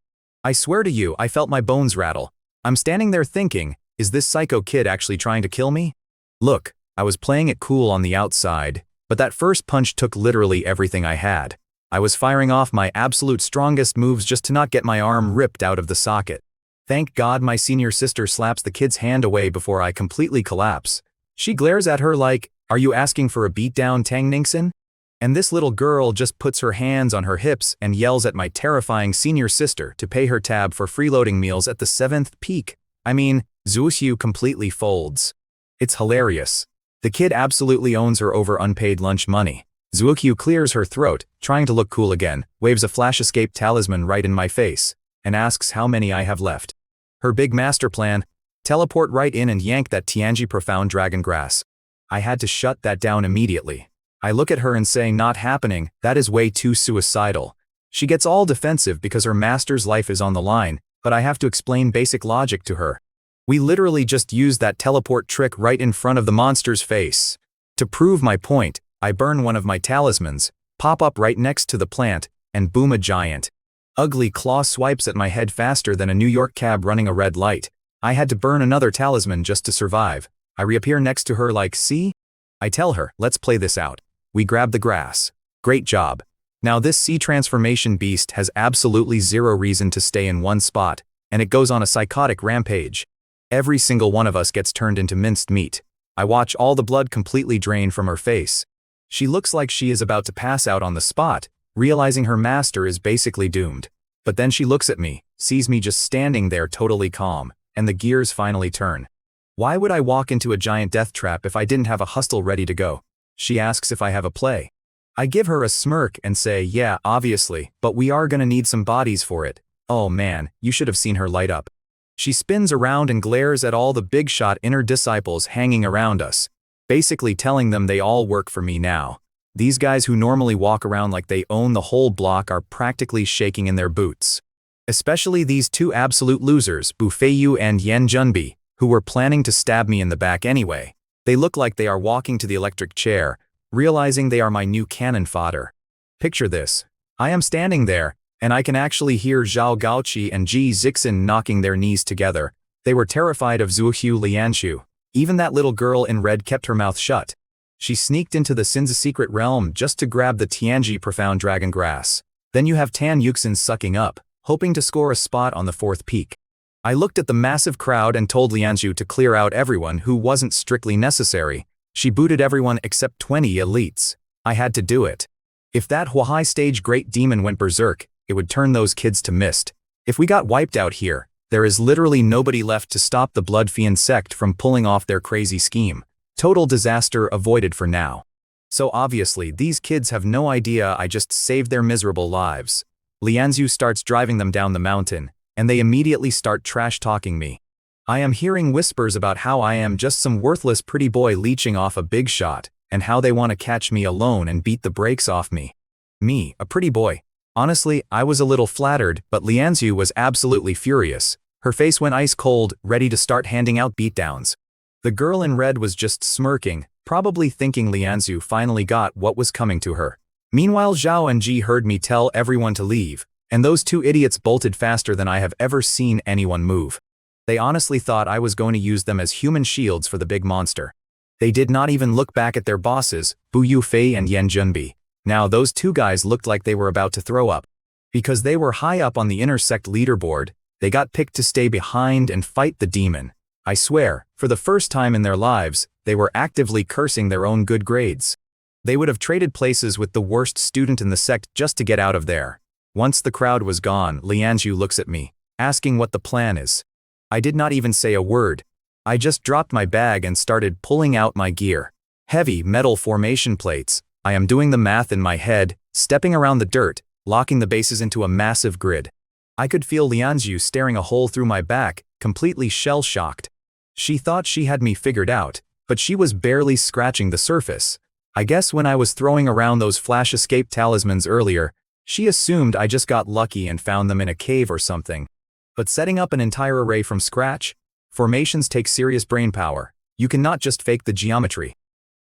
I swear to you, I felt my bones rattle. I'm standing there thinking, is this psycho kid actually trying to kill me? Look, I was playing it cool on the outside, but that first punch took literally everything I had. I was firing off my absolute strongest moves just to not get my arm ripped out of the socket. Thank God my senior sister slaps the kid's hand away before I completely collapse. She glares at her like, "Are you asking for a beatdown, Tang Ningxin?" And this little girl just puts her hands on her hips and yells at my terrifying senior sister to pay her tab for freeloading meals at the 7th peak. I mean, Zuoshu completely folds. It's hilarious. The kid absolutely owns her over unpaid lunch money. Zuokyu clears her throat, trying to look cool again, waves a flash escape talisman right in my face, and asks how many I have left. Her big master plan: teleport right in and yank that Tianji profound dragon grass. I had to shut that down immediately. I look at her and say, not happening, that is way too suicidal. She gets all defensive because her master's life is on the line, but I have to explain basic logic to her. We literally just used that teleport trick right in front of the monster's face. To prove my point, I burn one of my talismans, pop up right next to the plant, and boom, a giant ugly claw swipes at my head faster than a New York cab running a red light. I had to burn another talisman just to survive. I reappear next to her like, see? I tell her, let's play this out. We grab the grass. Great job. Now this sea transformation beast has absolutely zero reason to stay in one spot, and it goes on a psychotic rampage. Every single one of us gets turned into minced meat. I watch all the blood completely drain from her face. She looks like she is about to pass out on the spot, realizing her master is basically doomed. But then she looks at me, sees me just standing there totally calm, and the gears finally turn. Why would I walk into a giant death trap if I didn't have a hustle ready to go? She asks if I have a play. I give her a smirk and say, yeah, obviously, but we are gonna need some bodies for it. Oh man, you should have seen her light up. She spins around and glares at all the big shot inner disciples hanging around us, basically telling them they all work for me now. These guys who normally walk around like they own the whole block are practically shaking in their boots. Especially these two absolute losers, Bu Feiyu and Yan Junbi, who were planning to stab me in the back anyway. They look like they are walking to the electric chair, realizing they are my new cannon fodder. Picture this. I am standing there, and I can actually hear Zhao Gaoqi and Ji Zixin knocking their knees together. They were terrified of Zuokyu Lianshu. Even that little girl in red kept her mouth shut. She sneaked into the Sin's secret realm just to grab the Tianji profound dragon grass. Then you have Tan Yuxin sucking up, hoping to score a spot on the 4th peak. I looked at the massive crowd and told Lianshu to clear out everyone who wasn't strictly necessary. She booted everyone except 20 elites. I had to do it. If that Huahai stage great demon went berserk, it would turn those kids to mist. If we got wiped out here, there is literally nobody left to stop the Blood Fiend sect from pulling off their crazy scheme. Total disaster avoided for now. So obviously these kids have no idea I just saved their miserable lives. Lianzu starts driving them down the mountain, and they immediately start trash-talking me. I am hearing whispers about how I am just some worthless pretty boy leeching off a big shot, and how they want to catch me alone and beat the brakes off me. Me, a pretty boy. Honestly, I was a little flattered, but Lianzu was absolutely furious. Her face went ice cold, ready to start handing out beatdowns. The girl in red was just smirking, probably thinking Lianzu finally got what was coming to her. Meanwhile, Zhao and Ji heard me tell everyone to leave, and those two idiots bolted faster than I have ever seen anyone move. They honestly thought I was going to use them as human shields for the big monster. They did not even look back at their bosses, Bu Yufei and Yan Junbi. Now those two guys looked like they were about to throw up. Because they were high up on the inner sect leaderboard, they got picked to stay behind and fight the demon. I swear, for the first time in their lives, they were actively cursing their own good grades. They would have traded places with the worst student in the sect just to get out of there. Once the crowd was gone, Lianzu looks at me, asking what the plan is. I did not even say a word. I just dropped my bag and started pulling out my gear. Heavy metal formation plates. I am doing the math in my head, stepping around the dirt, locking the bases into a massive grid. I could feel Lianzu staring a hole through my back, completely shell-shocked. She thought she had me figured out, but she was barely scratching the surface. I guess when I was throwing around those flash escape talismans earlier, she assumed I just got lucky and found them in a cave or something. But setting up an entire array from scratch? Formations take serious brainpower. You cannot just fake the geometry.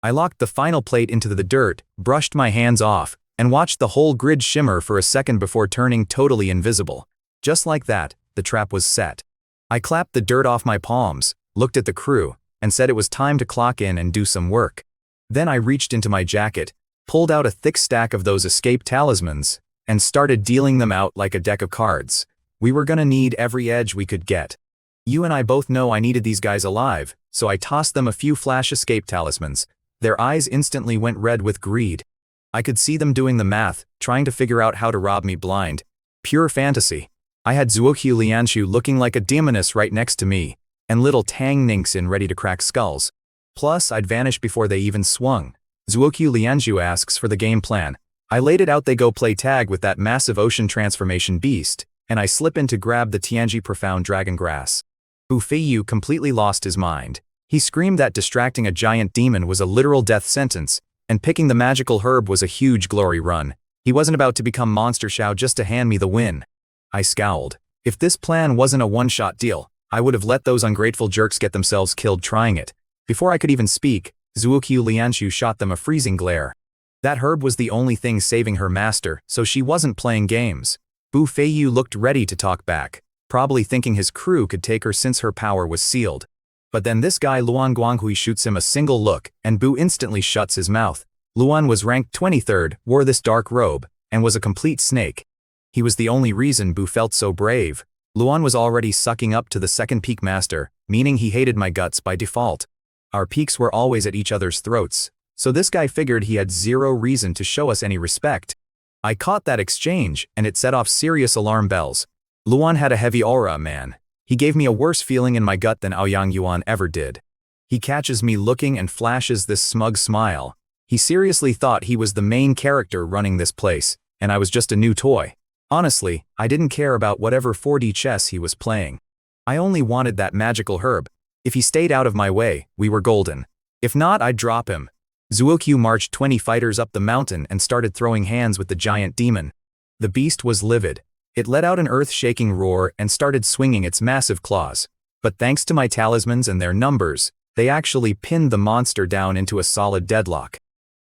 I locked the final plate into the dirt, brushed my hands off, and watched the whole grid shimmer for a second before turning totally invisible. Just like that, the trap was set. I clapped the dirt off my palms, looked at the crew, and said it was time to clock in and do some work. Then I reached into my jacket, pulled out a thick stack of those escape talismans, and started dealing them out like a deck of cards. We were gonna need every edge we could get. You and I both know I needed these guys alive, so I tossed them a few flash escape talismans. Their eyes instantly went red with greed. I could see them doing the math, trying to figure out how to rob me blind. Pure fantasy. I had Zuokyu Lianshu looking like a demoness right next to me, and little Tang Ninxin ready to crack skulls. Plus, I'd vanish before they even swung. Zuokyu Lianshu asks for the game plan. I laid it out. They go play tag with that massive ocean transformation beast, and I slip in to grab the Tianji profound dragon grass. Bu Feiyu completely lost his mind. He screamed that distracting a giant demon was a literal death sentence, and picking the magical herb was a huge glory run. He wasn't about to become Monster Xiao just to hand me the win. I scowled. If this plan wasn't a one-shot deal, I would have let those ungrateful jerks get themselves killed trying it. Before I could even speak, Zuokyu Lianshu shot them a freezing glare. That herb was the only thing saving her master, so she wasn't playing games. Bu Feiyu looked ready to talk back, probably thinking his crew could take her since her power was sealed. But then this guy Luan Guanghui shoots him a single look, and Bu instantly shuts his mouth. Luan was ranked 23rd, wore this dark robe, and was a complete snake. He was the only reason Bu felt so brave. Luan was already sucking up to the second peak master, meaning he hated my guts by default. Our peaks were always at each other's throats, so this guy figured he had zero reason to show us any respect. I caught that exchange, and it set off serious alarm bells. Luan had a heavy aura, man. He gave me a worse feeling in my gut than Aoyang Yuan ever did. He catches me looking and flashes this smug smile. He seriously thought he was the main character running this place, and I was just a new toy. Honestly, I didn't care about whatever 4D chess he was playing. I only wanted that magical herb. If he stayed out of my way, we were golden. If not, I'd drop him. Zuokyu marched 20 fighters up the mountain and started throwing hands with the giant demon. The beast was livid. It let out an earth-shaking roar and started swinging its massive claws. But thanks to my talismans and their numbers, they actually pinned the monster down into a solid deadlock.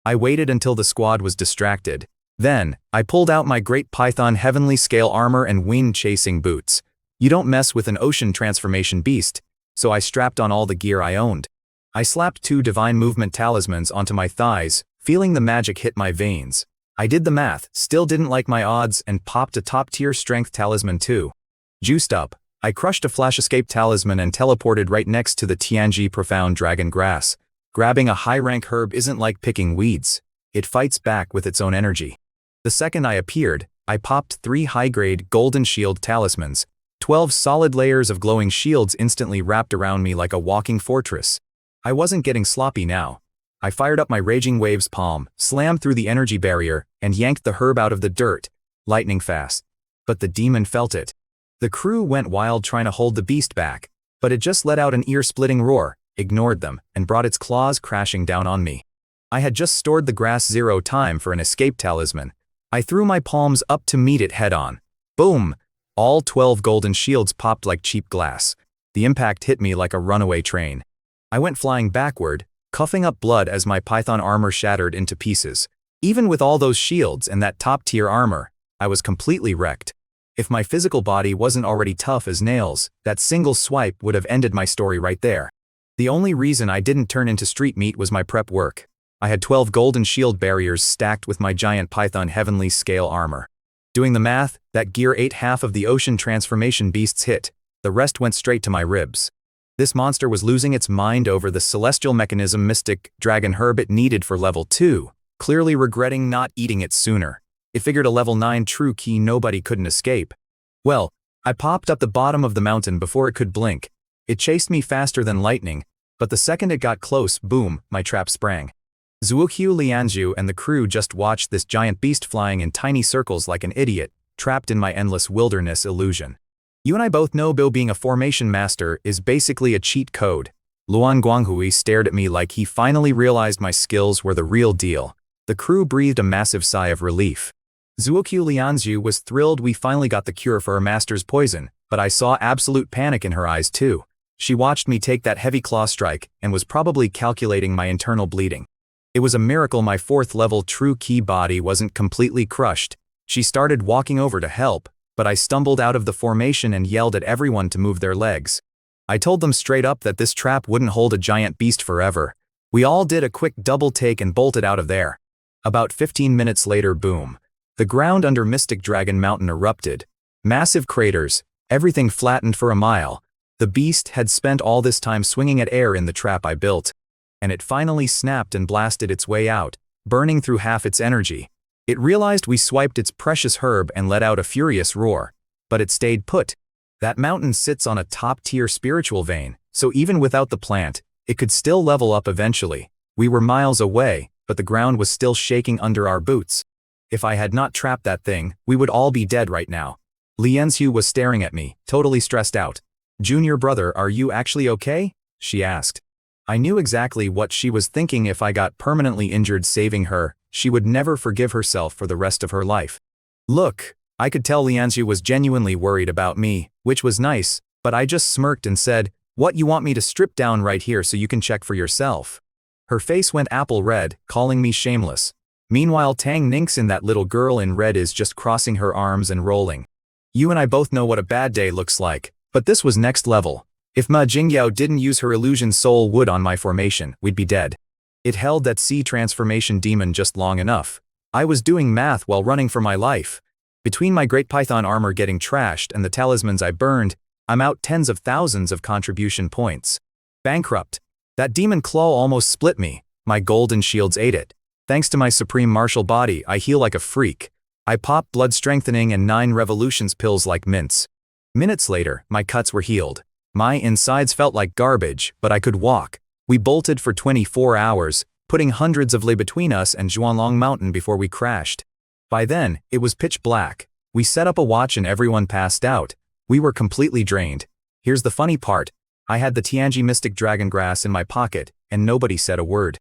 I waited until the squad was distracted. Then, I pulled out my Great Python Heavenly Scale armor and wind-chasing boots. You don't mess with an ocean transformation beast, so I strapped on all the gear I owned. I slapped 2 divine movement talismans onto my thighs, feeling the magic hit my veins. I did the math, still didn't like my odds, and popped a top-tier strength talisman too. Juiced up, I crushed a flash escape talisman and teleported right next to the Tianji profound dragon grass. Grabbing a high-rank herb isn't like picking weeds. It fights back with its own energy. The second I appeared, I popped 3 high-grade golden shield talismans. 12 solid layers of glowing shields instantly wrapped around me like a walking fortress. I wasn't getting sloppy now. I fired up my Raging Waves palm, slammed through the energy barrier, and yanked the herb out of the dirt, lightning fast. But the demon felt it. The crew went wild trying to hold the beast back, but it just let out an ear-splitting roar, ignored them, and brought its claws crashing down on me. I had just stored the grass 0 time for an escape talisman. I threw my palms up to meet it head-on. Boom! All 12 golden shields popped like cheap glass. The impact hit me like a runaway train. I went flying backward, coughing up blood as my python armor shattered into pieces. Even with all those shields and that top-tier armor, I was completely wrecked. If my physical body wasn't already tough as nails, that single swipe would have ended my story right there. The only reason I didn't turn into street meat was my prep work. I had 12 golden shield barriers stacked with my giant python heavenly scale armor. Doing the math, that gear ate half of the ocean transformation beast's hit. The rest went straight to my ribs. This monster was losing its mind over the celestial mechanism mystic dragon herb it needed for level 2, clearly regretting not eating it sooner. It figured a level 9 true key nobody couldn't escape. Well, I popped up the bottom of the mountain before it could blink. It chased me faster than lightning, but the second it got close, boom, my trap sprang. Zuokyu Lianzhu and the crew just watched this giant beast flying in tiny circles like an idiot, trapped in my endless wilderness illusion. You and I both know being a formation master is basically a cheat code. Luan Guanghui stared at me like he finally realized my skills were the real deal. The crew breathed a massive sigh of relief. Zuokyu Lianzhu was thrilled we finally got the cure for her master's poison, but I saw absolute panic in her eyes too. She watched me take that heavy claw strike and was probably calculating my internal bleeding. It was a miracle my 4th level true ki body wasn't completely crushed. She started walking over to help, but I stumbled out of the formation and yelled at everyone to move their legs. I told them straight up that this trap wouldn't hold a giant beast forever. We all did a quick double take and bolted out of there. About 15 minutes later, boom. The ground under Mystic Dragon Mountain erupted. Massive craters, everything flattened for a mile. The beast had spent all this time swinging at air in the trap I built. And it finally snapped and blasted its way out, burning through half its energy. It realized we swiped its precious herb and let out a furious roar. But it stayed put. That mountain sits on a top-tier spiritual vein, so even without the plant, it could still level up eventually. We were miles away, but the ground was still shaking under our boots. If I had not trapped that thing, we would all be dead right now. Lianzhu was staring at me, totally stressed out. "Junior brother, are you actually okay?" she asked. I knew exactly what she was thinking. If I got permanently injured saving her, she would never forgive herself for the rest of her life. Look, I could tell Lianzhu was genuinely worried about me, which was nice, but I just smirked and said, "What, you want me to strip down right here so you can check for yourself?" Her face went apple red, calling me shameless. Meanwhile, Tang Ningxin, that little girl in red, is just crossing her arms and rolling. You and I both know what a bad day looks like, but this was next level. If Ma Jingyao didn't use her illusion soul wood on my formation, we'd be dead. It held that sea transformation demon just long enough. I was doing math while running for my life. Between my Great Python armor getting trashed and the talismans I burned, I'm out tens of thousands of contribution points. Bankrupt. That demon claw almost split me. My golden shields ate it. Thanks to my supreme martial body, I heal like a freak. I pop blood strengthening and 9 revolutions pills like mints. Minutes later, my cuts were healed. My insides felt like garbage, but I could walk. We bolted for 24 hours, putting hundreds of li between us and Zhuanglong Mountain before we crashed. By then, it was pitch black. We set up a watch and everyone passed out. We were completely drained. Here's the funny part. I had the Tianji Mystic Dragon Grass in my pocket, and nobody said a word.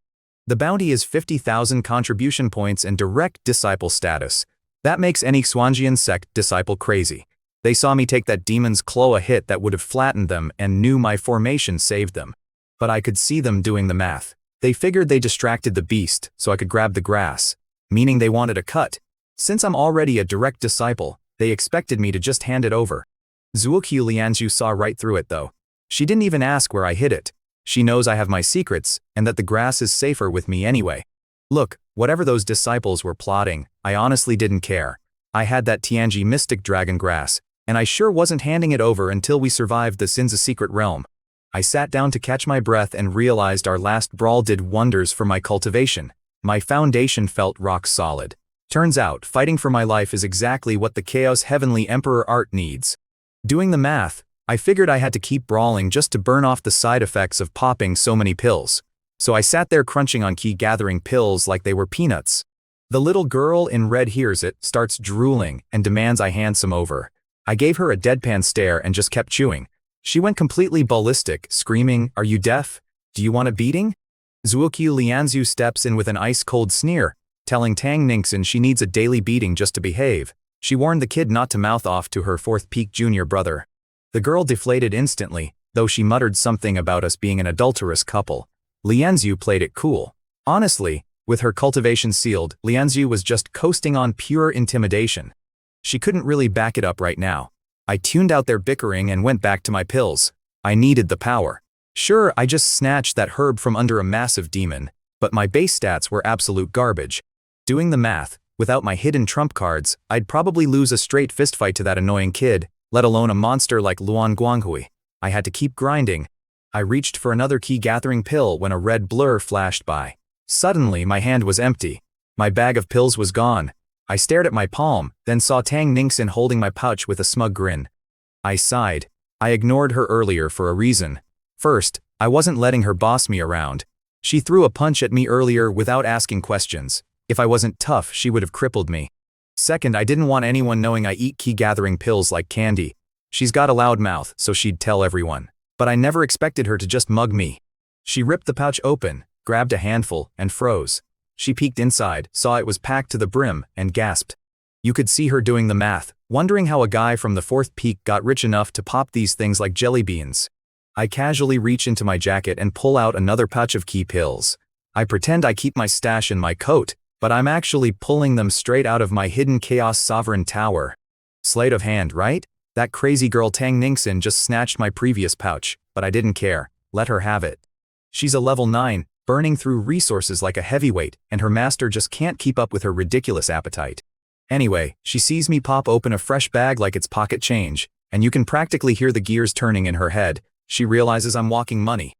The bounty is 50,000 contribution points and direct disciple status. That makes any Xuanjian Sect disciple crazy. They saw me take that demon's claw a hit that would have flattened them and knew my formation saved them. But I could see them doing the math. They figured they distracted the beast so I could grab the grass, meaning they wanted a cut. Since I'm already a direct disciple, they expected me to just hand it over. Zuokyu Lianzhu saw right through it though. She didn't even ask where I hid it. She knows I have my secrets and that the grass is safer with me anyway. Look, whatever those disciples were plotting, I honestly didn't care. I had that Tianji Mystic Dragon Grass, and I sure wasn't handing it over until we survived the Sinza Secret Realm. I sat down to catch my breath and realized our last brawl did wonders for my cultivation. My foundation felt rock solid. Turns out, fighting for my life is exactly what the Chaos Heavenly Emperor art needs. Doing the math, I figured I had to keep brawling just to burn off the side effects of popping so many pills. So I sat there crunching on key gathering pills like they were peanuts. The little girl in red hears it, starts drooling, and demands I hand some over. I gave her a deadpan stare and just kept chewing. She went completely ballistic, screaming, "Are you deaf? Do you want a beating?" Zuokyu Lianzhu steps in with an ice-cold sneer, telling Tang Ningxin she needs a daily beating just to behave. She warned the kid not to mouth off to her 4th peak junior brother. The girl deflated instantly, though she muttered something about us being an adulterous couple. Lianzhu played it cool. Honestly, with her cultivation sealed, Lianzhu was just coasting on pure intimidation. She couldn't really back it up right now. I tuned out their bickering and went back to my pills. I needed the power. Sure, I just snatched that herb from under a massive demon, but my base stats were absolute garbage. Doing the math, without my hidden trump cards, I'd probably lose a straight fistfight to that annoying kid, let alone a monster like Luan Guanghui. I had to keep grinding. I reached for another key gathering pill when a red blur flashed by. Suddenly, my hand was empty. My bag of pills was gone. I stared at my palm, then saw Tang Ningxin holding my pouch with a smug grin. I sighed. I ignored her earlier for a reason. First, I wasn't letting her boss me around. She threw a punch at me earlier without asking questions. If I wasn't tough, she would have crippled me. Second, I didn't want anyone knowing I eat key gathering pills like candy. She's got a loud mouth, so she'd tell everyone. But I never expected her to just mug me. She ripped the pouch open, grabbed a handful, and froze. She peeked inside, saw it was packed to the brim, and gasped. You could see her doing the math, wondering how a guy from the fourth peak got rich enough to pop these things like jelly beans. I casually reach into my jacket and pull out another pouch of key pills. I pretend I keep my stash in my coat, but I'm actually pulling them straight out of my hidden Chaos Sovereign tower. Sleight of hand, right? That crazy girl Tang Ningxin just snatched my previous pouch, but I didn't care. Let her have it. She's a level 9, burning through resources like a heavyweight, and her master just can't keep up with her ridiculous appetite. Anyway, she sees me pop open a fresh bag like it's pocket change, and you can practically hear the gears turning in her head. She realizes I'm walking money.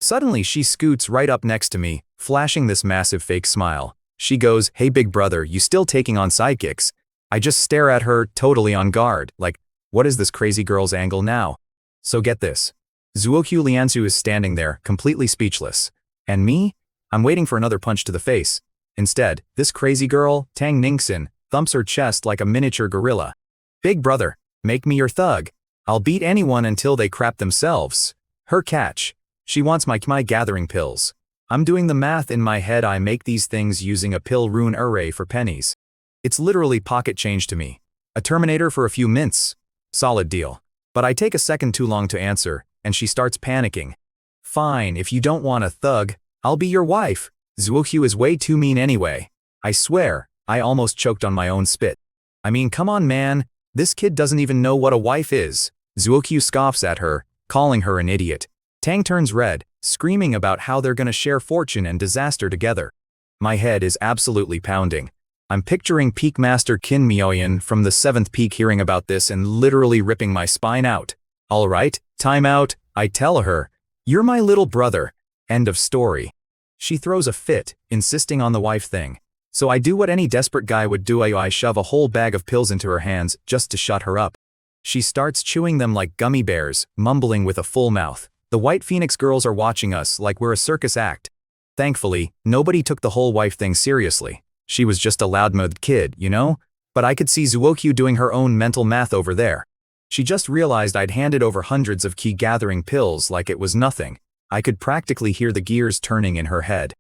Suddenly she scoots right up next to me, flashing this massive fake smile. She goes, "Hey big brother, you still taking on sidekicks?" I just stare at her, totally on guard, like, what is this crazy girl's angle now? So get this. Zuokyu Lianzu is standing there, completely speechless. And me? I'm waiting for another punch to the face. Instead, this crazy girl, Tang Ningxin, thumps her chest like a miniature gorilla. Big brother, make me your thug. I'll beat anyone until they crap themselves. Her catch. She wants my gathering pills. I'm doing the math in my head. I make these things using a pill rune array for pennies. It's literally pocket change to me. A Terminator for a few mints. Solid deal. But I take a second too long to answer, and she starts panicking. Fine, if you don't want a thug, I'll be your wife. Zuokyu is way too mean anyway. I swear, I almost choked on my own spit. I mean, come on man, this kid doesn't even know what a wife is. Zuokyu scoffs at her, calling her an idiot. Tang turns red, screaming about how they're gonna share fortune and disaster together. My head is absolutely pounding. I'm picturing Peak Master Qin Mioyan from the 7th peak hearing about this and literally ripping my spine out. Alright, time out, I tell her. You're my little brother. End of story. She throws a fit, insisting on the wife thing. So I do what any desperate guy would do. I shove a whole bag of pills into her hands just to shut her up. She starts chewing them like gummy bears, mumbling with a full mouth. The White Phoenix girls are watching us like we're a circus act. Thankfully, nobody took the whole wife thing seriously. She was just a loudmouthed kid, you know? But I could see Zuokyu doing her own mental math over there. She just realized I'd handed over hundreds of key gathering pills like it was nothing. I could practically hear the gears turning in her head.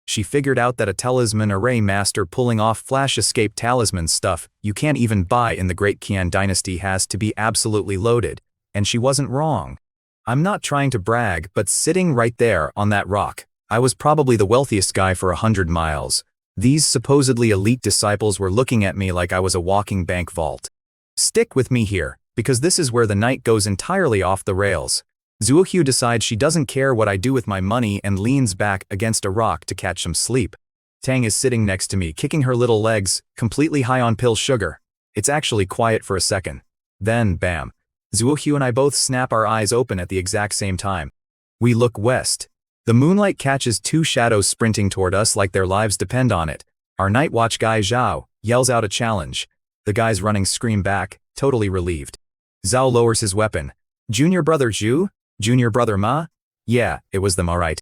She figured out that a talisman array master pulling off flash escape talisman stuff you can't even buy in the Great Qian dynasty has to be absolutely loaded, and she wasn't wrong. I'm not trying to brag, but sitting right there on that rock, I was probably the wealthiest guy for 100 miles. These supposedly elite disciples were looking at me like I was a walking bank vault. Stick with me here, because this is where the night goes entirely off the rails. Zuokyu decides she doesn't care what I do with my money and leans back against a rock to catch some sleep. Tang is sitting next to me, kicking her little legs, completely high on pill sugar. It's actually quiet for a second. Then, bam. Zuokyu and I both snap our eyes open at the exact same time. We look west. The moonlight catches two shadows sprinting toward us like their lives depend on it. Our night watch guy Zhao yells out a challenge. The guys running scream back, totally relieved. Zhao lowers his weapon. Junior brother Zhu? Junior brother Ma? Yeah, it was them alright.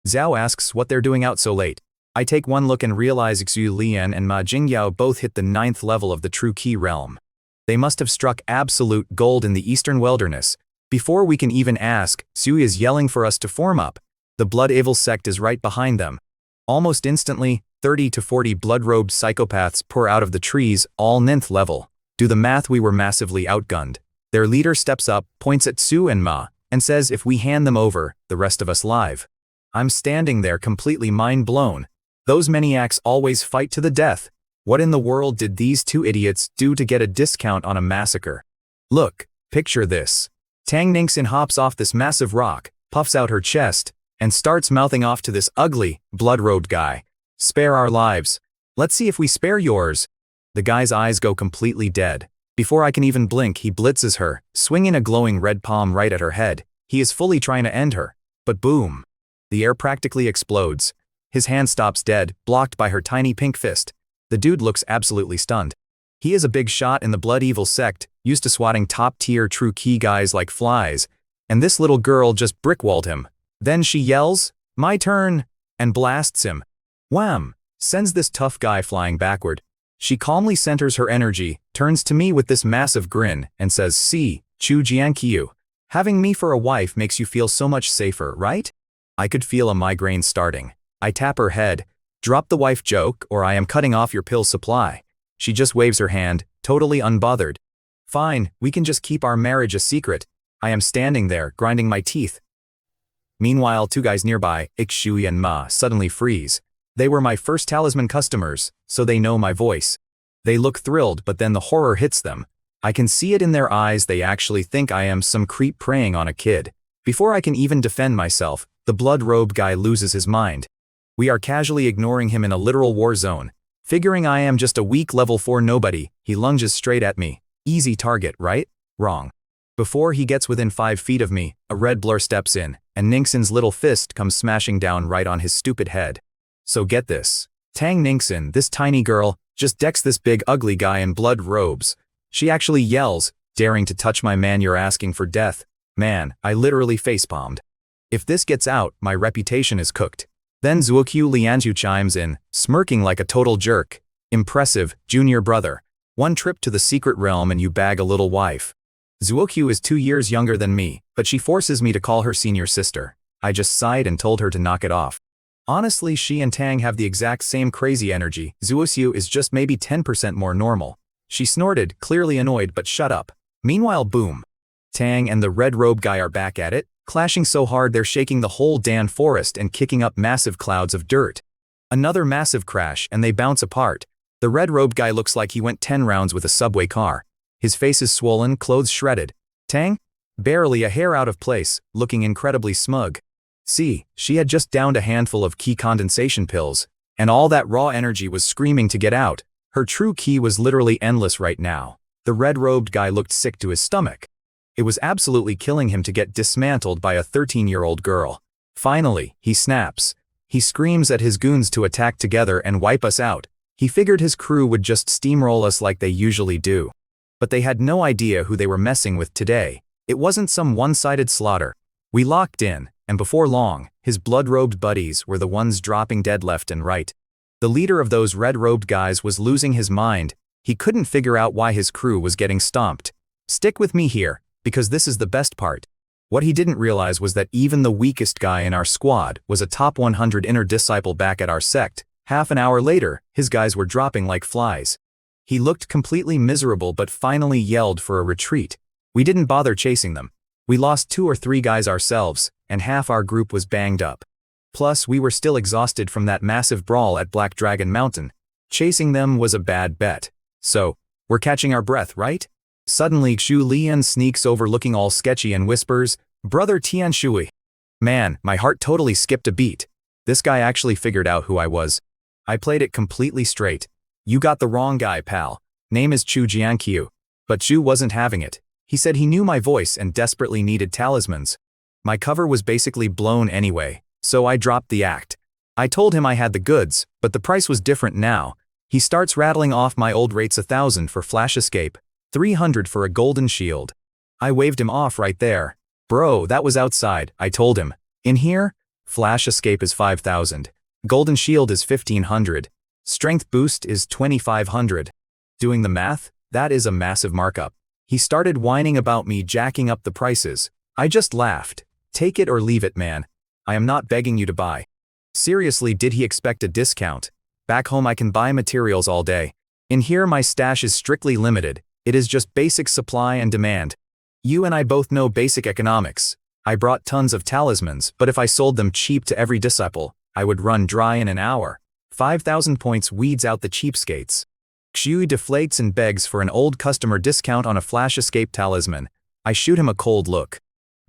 Zhao asks what they're doing out so late. I take one look and realize Xu Lian and Ma Jingyao both hit the 9th level of the True Key realm. They must have struck absolute gold in the Eastern Wilderness. Before we can even ask, Xu is yelling for us to form up. The Blood Evil Sect is right behind them. Almost instantly, 30 to 40 blood-robed psychopaths pour out of the trees, all 9th level. Do the math, we were massively outgunned. Their leader steps up, points at Xu and Ma, and says if we hand them over, the rest of us live. I'm standing there completely mind blown. Those maniacs always fight to the death. What in the world did these two idiots do to get a discount on a massacre? Look, picture this. Tang Ningxin hops off this massive rock, puffs out her chest, and starts mouthing off to this ugly, blood-robed guy. Spare our lives. Let's see if we spare yours. The guy's eyes go completely dead. Before I can even blink, he blitzes her, swinging a glowing red palm right at her head. He is fully trying to end her. But boom. The air practically explodes. His hand stops dead, blocked by her tiny pink fist. The dude looks absolutely stunned. He is a big shot in the Blood Evil Sect, used to swatting top-tier True Key guys like flies. And this little girl just brickwalled him. Then she yells, "My turn!" and blasts him. Wham! Sends this tough guy flying backward. She calmly centers her energy, turns to me with this massive grin, and says, "See, Chu Jiankyu. Having me for a wife makes you feel so much safer, right?" I could feel a migraine starting. I tap her head. Drop the wife joke or I am cutting off your pill supply. She just waves her hand, totally unbothered. Fine, we can just keep our marriage a secret. I am standing there, grinding my teeth. Meanwhile, two guys nearby, Ikshui and Ma, suddenly freeze. They were my first talisman customers, so they know my voice. They look thrilled, but then the horror hits them. I can see it in their eyes. They actually think I am some creep preying on a kid. Before I can even defend myself, the blood-robe guy loses his mind. We are casually ignoring him in a literal war zone. Figuring I am just a weak level 4 nobody, he lunges straight at me. Easy target, right? Wrong. Before he gets within 5 feet of me, a red blur steps in, and Ningxin's little fist comes smashing down right on his stupid head. So get this. Tang Ningxin, this tiny girl, just decks this big ugly guy in blood robes. She actually yells, daring to touch my man, you're asking for death. Man, I literally facepalmed. If this gets out, my reputation is cooked. Then Zuokyu Lianzhu chimes in, smirking like a total jerk. Impressive, junior brother. One trip to the secret realm and you bag a little wife. Zuokyu is 2 years younger than me, but she forces me to call her senior sister. I just sighed and told her to knock it off. Honestly, she and Tang have the exact same crazy energy. Zuokyu is just maybe 10% more normal. She snorted, clearly annoyed, but shut up. Meanwhile, boom. Tang and the red robe guy are back at it, clashing so hard they're shaking the whole Dan forest and kicking up massive clouds of dirt. Another massive crash and they bounce apart. The red robe guy looks like he went 10 rounds with a subway car. His face is swollen, clothes shredded. Tang? Barely a hair out of place, looking incredibly smug. See, she had just downed a handful of ki condensation pills, and all that raw energy was screaming to get out. Her true ki was literally endless right now. The red-robed guy looked sick to his stomach. It was absolutely killing him to get dismantled by a 13-year-old girl. Finally, he snaps. He screams at his goons to attack together and wipe us out. He figured his crew would just steamroll us like they usually do. But they had no idea who they were messing with today. It wasn't some one-sided slaughter. We locked in, and before long, his blood-robed buddies were the ones dropping dead left and right. The leader of those red-robed guys was losing his mind. He couldn't figure out why his crew was getting stomped. Stick with me here, because this is the best part. What he didn't realize was that even the weakest guy in our squad was a top 100 inner disciple back at our sect. Half an hour later, his guys were dropping like flies. He looked completely miserable but finally yelled for a retreat. We didn't bother chasing them. We lost 2 or 3 guys ourselves, and half our group was banged up. Plus, we were still exhausted from that massive brawl at Black Dragon Mountain. Chasing them was a bad bet. So, we're catching our breath, right? Suddenly, Xu Lian sneaks over looking all sketchy and whispers, "Brother Tian Shui." Man, my heart totally skipped a beat. This guy actually figured out who I was. I played it completely straight. You got the wrong guy, pal. Name is Chu Jiankyu. But Chu wasn't having it. He said he knew my voice and desperately needed talismans. My cover was basically blown anyway, so I dropped the act. I told him I had the goods, but the price was different now. He starts rattling off my old rates: 1,000 for flash escape, 300 for a golden shield. I waved him off right there. Bro, that was outside, I told him. In here, flash escape is 5,000. Golden shield is 1,500. Strength boost is 2,500. Doing the math, that is a massive markup. He started whining about me jacking up the prices. I just laughed. Take it or leave it, man. I am not begging you to buy. Seriously, did he expect a discount? Back home I can buy materials all day. In here my stash is strictly limited. It is just basic supply and demand. You and I both know basic economics. I brought tons of talismans, but if I sold them cheap to every disciple, I would run dry in an hour. 5,000 points weeds out the cheapskates. Xu deflates and begs for an old customer discount on a flash escape talisman. I shoot him a cold look.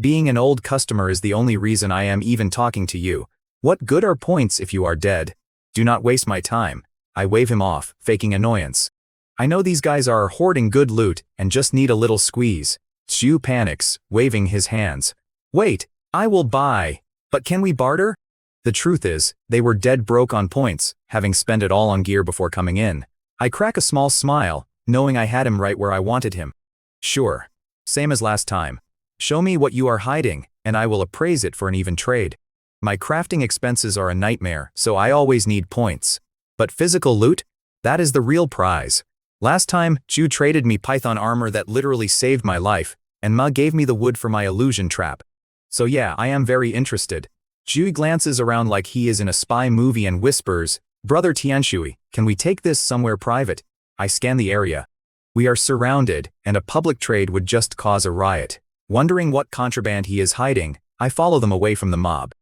Being an old customer is the only reason I am even talking to you. What good are points if you are dead? Do not waste my time. I wave him off, faking annoyance. I know these guys are hoarding good loot and just need a little squeeze. Xu panics, waving his hands. Wait, I will buy. But can we barter? The truth is, they were dead broke on points, having spent it all on gear before coming in. I crack a small smile, knowing I had him right where I wanted him. Sure. Same as last time. Show me what you are hiding, and I will appraise it for an even trade. My crafting expenses are a nightmare, so I always need points. But physical loot? That is the real prize. Last time, Ju traded me python armor that literally saved my life, and Ma gave me the wood for my illusion trap. So yeah, I am very interested. Zhu glances around like he is in a spy movie and whispers, "Brother Tianshui, can we take this somewhere private?" I scan the area. We are surrounded, and a public trade would just cause a riot. Wondering what contraband he is hiding, I follow them away from the mob.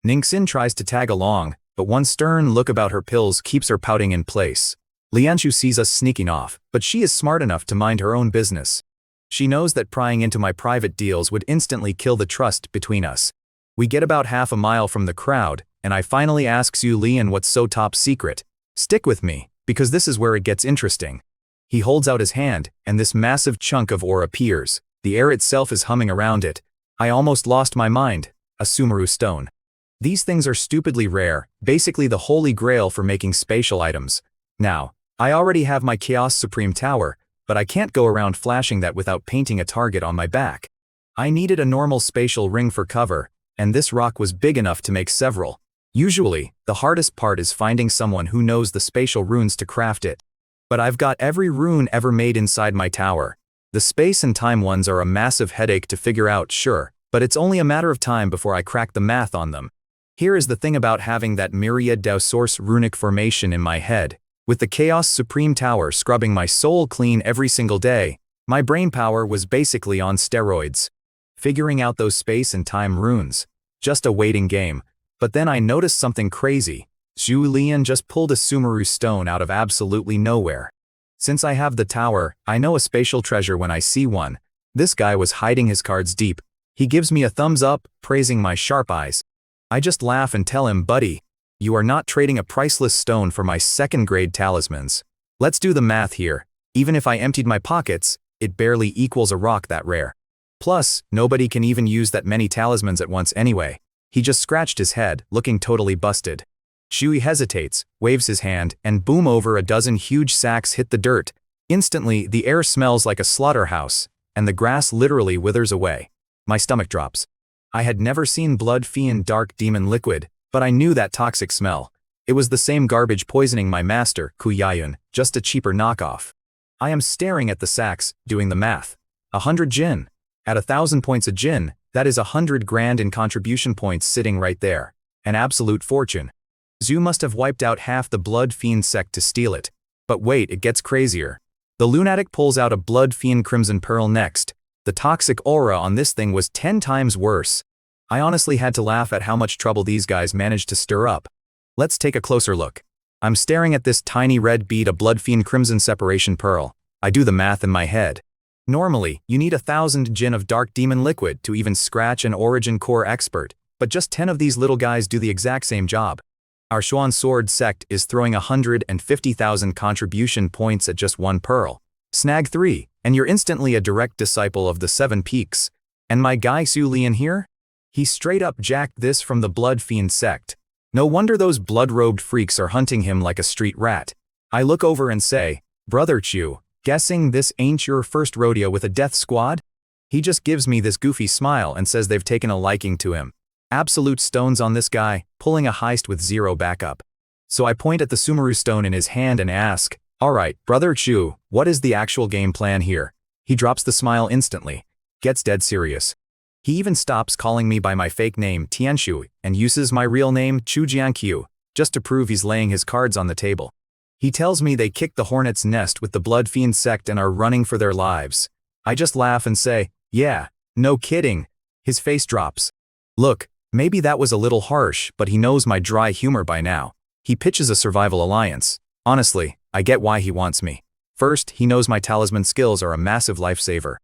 Ningxin tries to tag along, but one stern look about her pills keeps her pouting in place. Lianshu sees us sneaking off, but she is smart enough to mind her own business. She knows that prying into my private deals would instantly kill the trust between us. We get about half a mile from the crowd, and I finally ask Zhu Lian what's so top secret. Stick with me, because this is where it gets interesting. He holds out his hand, and this massive chunk of ore appears. The air itself is humming around it. I almost lost my mind. A Sumeru stone. These things are stupidly rare, basically the holy grail for making spatial items. Now, I already have my Chaos Supreme Tower, but I can't go around flashing that without painting a target on my back. I needed a normal spatial ring for cover, and this rock was big enough to make several. Usually, the hardest part is finding someone who knows the spatial runes to craft it. But I've got every rune ever made inside my tower. The space and time ones are a massive headache to figure out, sure, but it's only a matter of time before I crack the math on them. Here is the thing about having that myriad Dao source runic formation in my head. With the Chaos Supreme Tower scrubbing my soul clean every single day, my brain power was basically on steroids. Figuring out those space and time runes. Just a waiting game. But then I noticed something crazy. Zhu Lian just pulled a Sumeru stone out of absolutely nowhere. Since I have the tower, I know a spatial treasure when I see one. This guy was hiding his cards deep. He gives me a thumbs up, praising my sharp eyes. I just laugh and tell him, "Buddy, you are not trading a priceless stone for my second-grade talismans. Let's do the math here. Even if I emptied my pockets, it barely equals a rock that rare. Plus, nobody can even use that many talismans at once anyway." He just scratched his head, looking totally busted. Shui hesitates, waves his hand, and boom, over a dozen huge sacks hit the dirt. Instantly, the air smells like a slaughterhouse, and the grass literally withers away. My stomach drops. I had never seen blood fiend dark demon liquid, but I knew that toxic smell. It was the same garbage poisoning my master, Kuyayun, just a cheaper knockoff. I am staring at the sacks, doing the math. 100 jin. At 1,000 points a jin, that is 100 grand in contribution points sitting right there. An absolute fortune. Zhu must have wiped out half the blood fiend sect to steal it. But wait, it gets crazier. The lunatic pulls out a blood fiend crimson pearl next. The toxic aura on this thing was 10 times worse. I honestly had to laugh at how much trouble these guys managed to stir up. Let's take a closer look. I'm staring at this tiny red bead of blood fiend crimson separation pearl. I do the math in my head. Normally, you need 1,000 jin of dark demon liquid to even scratch an origin core expert, but just 10 of these little guys do the exact same job. Our Xuan Sword sect is throwing 150,000 contribution points at just one pearl. Snag 3, and you're instantly a direct disciple of the 7 peaks. And my guy Zhu Lian here? He straight up jacked this from the blood fiend sect. No wonder those blood-robed freaks are hunting him like a street rat. I look over and say, "Brother Chu, guessing this ain't your first rodeo with a death squad?" He just gives me this goofy smile and says they've taken a liking to him. Absolute stones on this guy, pulling a heist with zero backup. So I point at the Sumeru stone in his hand and ask, "Alright, Brother Chu, what is the actual game plan here?" He drops the smile instantly. Gets dead serious. He even stops calling me by my fake name Tianshu and uses my real name Chu Jiankyu, just to prove he's laying his cards on the table. He tells me they kicked the hornet's nest with the blood fiend sect and are running for their lives. I just laugh and say, "Yeah, no kidding." His face drops. Look, maybe that was a little harsh, but he knows my dry humor by now. He pitches a survival alliance. Honestly, I get why he wants me. First, he knows my talisman skills are a massive lifesaver.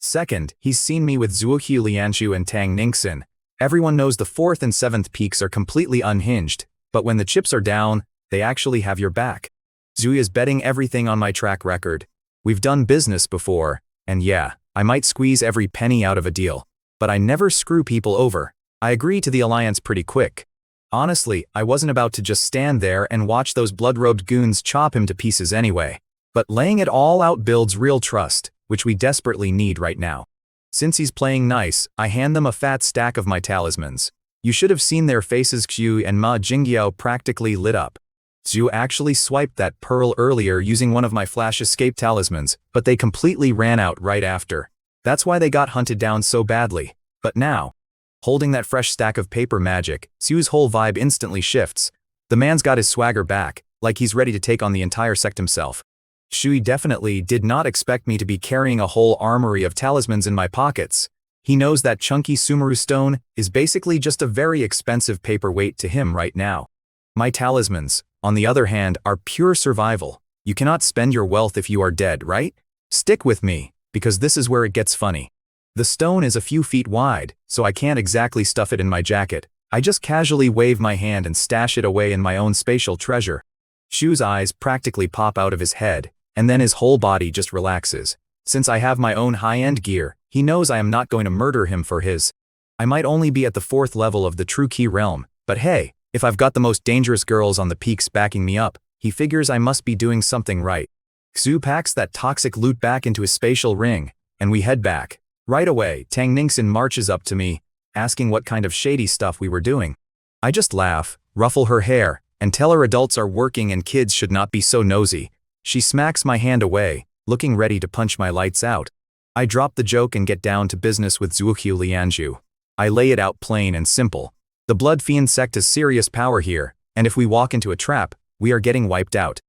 Second, he's seen me with Zuohu Lianshu and Tang Ningxin. Everyone knows the 4th and 7th peaks are completely unhinged, but when the chips are down, they actually have your back. Zhu is betting everything on my track record. We've done business before, and yeah, I might squeeze every penny out of a deal, but I never screw people over. I agree to the alliance pretty quick. Honestly, I wasn't about to just stand there and watch those blood-robed goons chop him to pieces anyway. But laying it all out builds real trust, which we desperately need right now. Since he's playing nice, I hand them a fat stack of my talismans. You should have seen their faces. Xu and Ma Jingyiao practically lit up. Zhu actually swiped that pearl earlier using one of my flash escape talismans, but they completely ran out right after. That's why they got hunted down so badly. But now, Holding that fresh stack of paper magic, Su's whole vibe instantly shifts. The man's got his swagger back, like he's ready to take on the entire sect himself. Shui definitely did not expect me to be carrying a whole armory of talismans in my pockets. He knows that chunky Sumeru stone is basically just a very expensive paperweight to him right now. My talismans, on the other hand, are pure survival. You cannot spend your wealth if you are dead, right? Stick with me, because this is where it gets funny. The stone is a few feet wide, so I can't exactly stuff it in my jacket. I just casually wave my hand and stash it away in my own spatial treasure. Shu's eyes practically pop out of his head, and then his whole body just relaxes. Since I have my own high-end gear, he knows I am not going to murder him for his. I might only be at the 4th level of the True Key realm, but hey, if I've got the most dangerous girls on the peaks backing me up, he figures I must be doing something right. Xu packs that toxic loot back into his spatial ring, and we head back. Right away, Tang Ningxin marches up to me, asking what kind of shady stuff we were doing. I just laugh, ruffle her hair, and tell her adults are working and kids should not be so nosy. She smacks my hand away, looking ready to punch my lights out. I drop the joke and get down to business with Zuoqiu Lianzhu. I lay it out plain and simple. The Blood Fiend sect has serious power here, and if we walk into a trap, we are getting wiped out.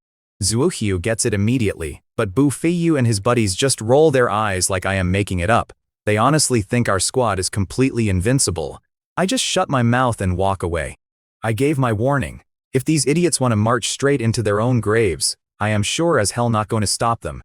Zuoqiu gets it immediately, but Bu Feiyu and his buddies just roll their eyes like I am making it up. They honestly think our squad is completely invincible. I just shut my mouth and walk away. I gave my warning. If these idiots want to march straight into their own graves, I am sure as hell not going to stop them.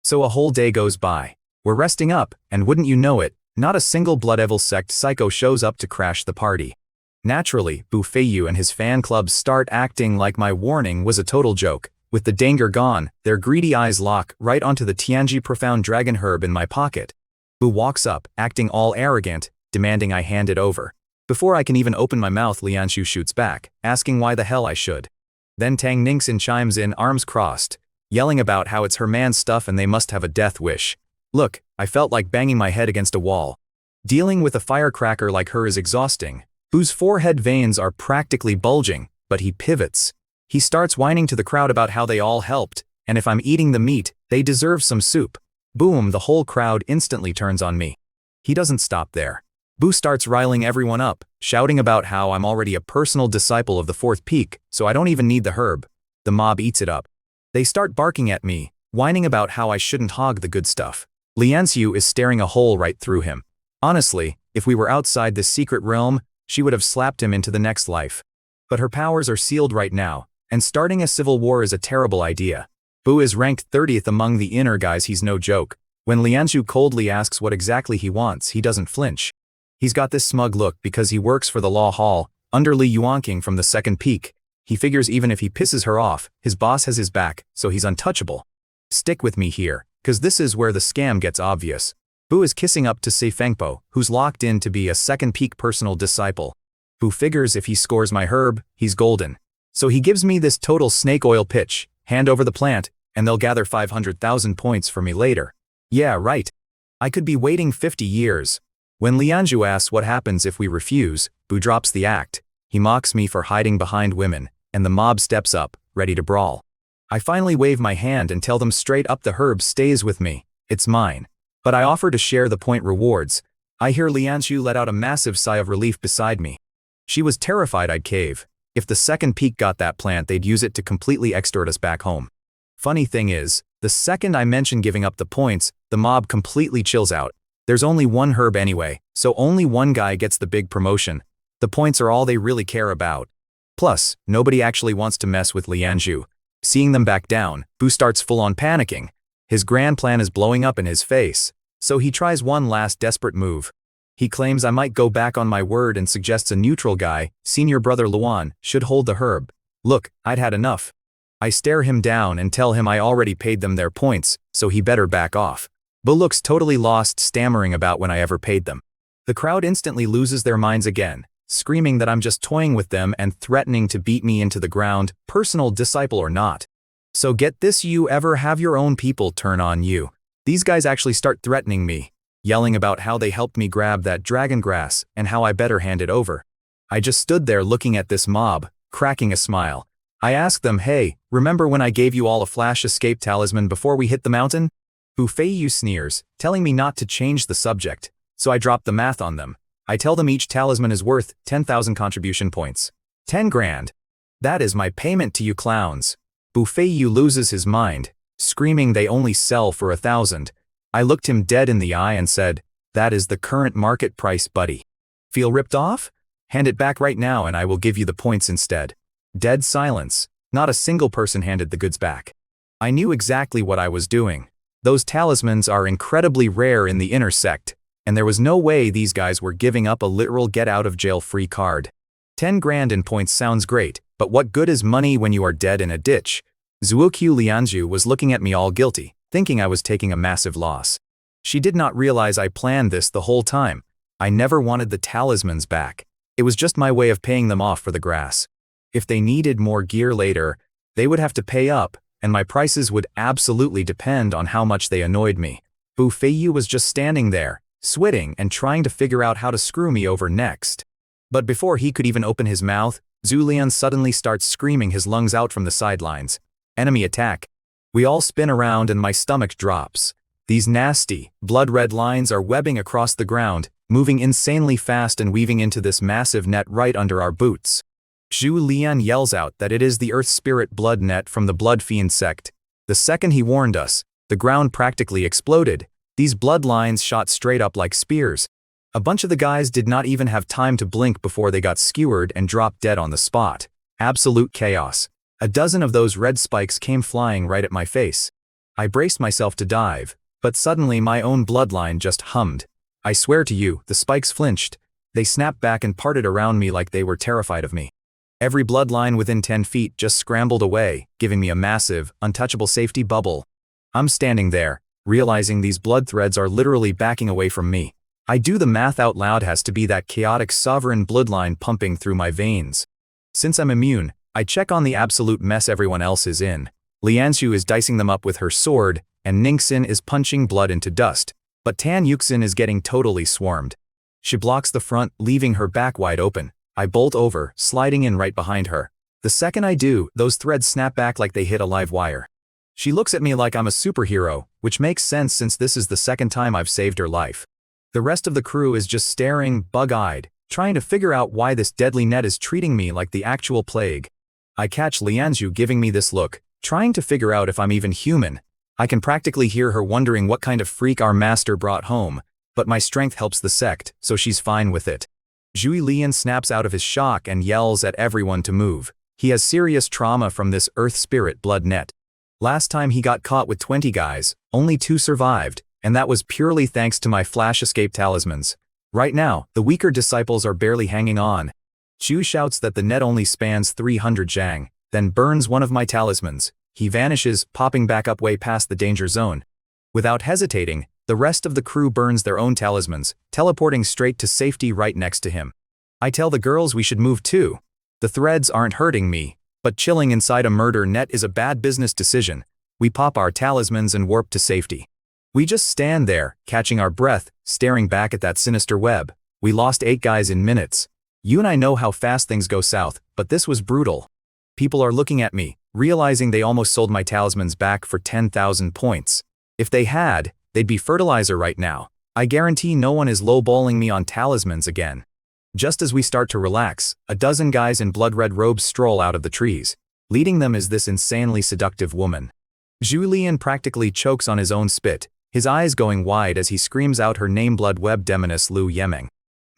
So a whole day goes by. We're resting up, and wouldn't you know it, not a single Blood Evil sect psycho shows up to crash the party. Naturally, Bu Feiyu and his fan clubs start acting like my warning was a total joke. With the danger gone, their greedy eyes lock right onto the Tianji Profound Dragon Herb in my pocket. Bu walks up, acting all arrogant, demanding I hand it over. Before I can even open my mouth, Lianzhu shoots back, asking why the hell I should. Then Tang Ningxin chimes in, arms crossed, yelling about how it's her man's stuff and they must have a death wish. Look, I felt like banging my head against a wall. Dealing with a firecracker like her is exhausting. Bu's forehead veins are practically bulging, but he pivots. He starts whining to the crowd about how they all helped, and if I'm eating the meat, they deserve some soup. Boom, the whole crowd instantly turns on me. He doesn't stop there. Bu starts riling everyone up, shouting about how I'm already a personal disciple of the 4th peak, so I don't even need the herb. The mob eats it up. They start barking at me, whining about how I shouldn't hog the good stuff. Lianzhu is staring a hole right through him. Honestly, if we were outside this secret realm, she would have slapped him into the next life. But her powers are sealed right now, and starting a civil war is a terrible idea. Bu is ranked 30th among the inner guys, he's no joke. When Lianzhu coldly asks what exactly he wants, he doesn't flinch. He's got this smug look because he works for the Law Hall, under Li Yuanqing from the 2nd peak. He figures even if he pisses her off, his boss has his back, so he's untouchable. Stick with me here, cause this is where the scam gets obvious. Bu is kissing up to Sei Fengpo, who's locked in to be a 2nd peak personal disciple. Bu figures if he scores my herb, he's golden. So he gives me this total snake oil pitch, hand over the plant, and they'll gather 500,000 points for me later. Yeah, right. I could be waiting 50 years. When Lianzhu asks what happens if we refuse, Bu drops the act. He mocks me for hiding behind women, and the mob steps up, ready to brawl. I finally wave my hand and tell them straight up the herb stays with me. It's mine. But I offer to share the point rewards. I hear Lianzhu let out a massive sigh of relief beside me. She was terrified I'd cave. If the 2nd peak got that plant, they'd use it to completely extort us back home. Funny thing is, the second I mention giving up the points, the mob completely chills out. There's only one herb anyway, so only one guy gets the big promotion. The points are all they really care about. Plus, nobody actually wants to mess with Lianzhu. Seeing them back down, Bu starts full-on panicking. His grand plan is blowing up in his face, so he tries one last desperate move. He claims I might go back on my word and suggests a neutral guy, senior brother Luan, should hold the herb. Look, I'd had enough. I stare him down and tell him I already paid them their points, so he better back off. Bu looks totally lost, stammering about when I ever paid them. The crowd instantly loses their minds again, screaming that I'm just toying with them and threatening to beat me into the ground, personal disciple or not. So get this, you ever have your own people turn on you? These guys actually start threatening me, yelling about how they helped me grab that dragon grass and how I better hand it over. I just stood there looking at this mob, cracking a smile. I asked them, hey, remember when I gave you all a flash escape talisman before we hit the mountain? Bu Feiyu sneers, telling me not to change the subject, so I dropped the math on them. I tell them each talisman is worth 10,000 contribution points. 10 grand. That is my payment to you clowns. Buffet loses his mind, screaming they only sell for 1,000. I looked him dead in the eye and said, that is the current market price, buddy. Feel ripped off? Hand it back right now and I will give you the points instead. Dead silence. Not a single person handed the goods back. I knew exactly what I was doing. Those talismans are incredibly rare in the inner sect, and there was no way these guys were giving up a literal get-out-of-jail-free card. 10 grand in points sounds great, but what good is money when you are dead in a ditch? Zuokyu Lianzhu was looking at me all guilty, thinking I was taking a massive loss. She did not realize I planned this the whole time. I never wanted the talismans back. It was just my way of paying them off for the grass. If they needed more gear later, they would have to pay up, and my prices would absolutely depend on how much they annoyed me. Buffet was just standing there, sweating and trying to figure out how to screw me over next. But before he could even open his mouth, Zulian suddenly starts screaming his lungs out from the sidelines. Enemy attack. We all spin around and my stomach drops. These nasty, blood-red lines are webbing across the ground, moving insanely fast and weaving into this massive net right under our boots. Zhu Lian yells out that it is the Earth Spirit blood net from the Blood Fiend sect. The second he warned us, the ground practically exploded. These bloodlines shot straight up like spears. A bunch of the guys did not even have time to blink before they got skewered and dropped dead on the spot. Absolute chaos. A dozen of those red spikes came flying right at my face. I braced myself to dive, but suddenly my own bloodline just hummed. I swear to you, the spikes flinched. They snapped back and parted around me like they were terrified of me. Every bloodline within 10 feet just scrambled away, giving me a massive, untouchable safety bubble. I'm standing there, realizing these blood threads are literally backing away from me. I do the math out loud, has to be that chaotic sovereign bloodline pumping through my veins. Since I'm immune, I check on the absolute mess everyone else is in. Lianshu is dicing them up with her sword, and Ningxin is punching blood into dust, but Tan Yuxin is getting totally swarmed. She blocks the front, leaving her back wide open. I bolt over, sliding in right behind her. The second I do, those threads snap back like they hit a live wire. She looks at me like I'm a superhero, which makes sense since this is the second time I've saved her life. The rest of the crew is just staring, bug-eyed, trying to figure out why this deadly net is treating me like the actual plague. I catch Lianzhu giving me this look, trying to figure out if I'm even human. I can practically hear her wondering what kind of freak our master brought home, but my strength helps the sect, so she's fine with it. Zhui Lian snaps out of his shock and yells at everyone to move. He has serious trauma from this Earth Spirit blood net. Last time he got caught with 20 guys, only 2 survived, and that was purely thanks to my flash escape talismans. Right now, the weaker disciples are barely hanging on. Zhu shouts that the net only spans 300 zhang, then burns one of my talismans. He vanishes, popping back up way past the danger zone. Without hesitating, the rest of the crew burns their own talismans, teleporting straight to safety right next to him. I tell the girls we should move too. The threads aren't hurting me, but chilling inside a murder net is a bad business decision. We pop our talismans and warp to safety. We just stand there, catching our breath, staring back at that sinister web. We lost 8 guys in minutes. You and I know how fast things go south, but this was brutal. People are looking at me, realizing they almost sold my talismans back for 10,000 points. If they had, they'd be fertilizer right now. I guarantee no one is lowballing me on talismans again. Just as we start to relax, a dozen guys in blood-red robes stroll out of the trees. Leading them is this insanely seductive woman. Julian practically chokes on his own spit, his eyes going wide as he screams out her name, Blood Web Demoness Lu Yemeng.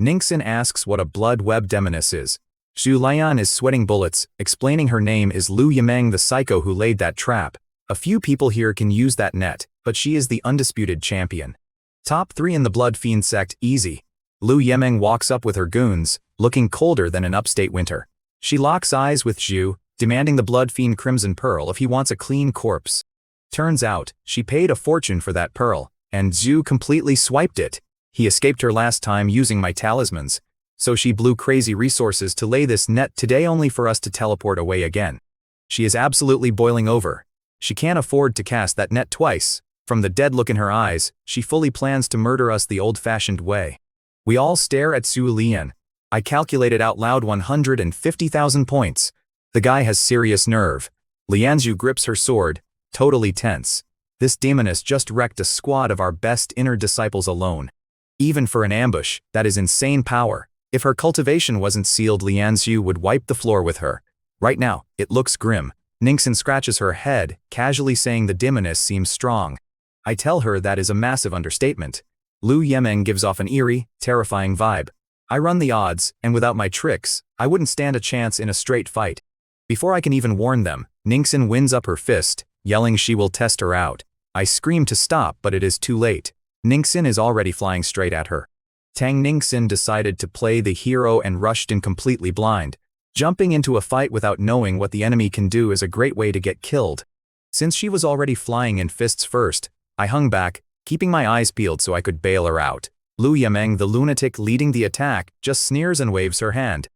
Ningxin asks what a Blood Web Demoness is. Zhu Lian is sweating bullets, explaining her name is Lu Yemeng, the psycho who laid that trap. A few people here can use that net, but she is the undisputed champion. Top 3 in the Blood Fiend sect, easy. Lu Yemeng walks up with her goons, looking colder than an upstate winter. She locks eyes with Zhu, demanding the Blood Fiend Crimson Pearl if he wants a clean corpse. Turns out, she paid a fortune for that pearl, and Zhu completely swiped it. He escaped her last time using my talismans, so she blew crazy resources to lay this net today only for us to teleport away again. She is absolutely boiling over. She can't afford to cast that net twice. From the dead look in her eyes, she fully plans to murder us the old-fashioned way. We all stare at Zhu Lian. I calculated out loud 150,000 points. The guy has serious nerve. Lianzhu grips her sword, totally tense. This demoness just wrecked a squad of our best inner disciples alone. Even for an ambush, that is insane power. If her cultivation wasn't sealed, Lianzu would wipe the floor with her. Right now, it looks grim. Ningxin scratches her head, casually saying the demoness seems strong. I tell her that is a massive understatement. Lu Yemeng gives off an eerie, terrifying vibe. I run the odds, and without my tricks, I wouldn't stand a chance in a straight fight. Before I can even warn them, Ningxin winds up her fist, yelling she will test her out. I scream to stop, but it is too late. Ningxin is already flying straight at her. Tang Ningxin decided to play the hero and rushed in completely blind. Jumping into a fight without knowing what the enemy can do is a great way to get killed. Since she was already flying in fists first, I hung back, keeping my eyes peeled so I could bail her out. Lu Yemeng, the lunatic leading the attack, just sneers and waves her hand.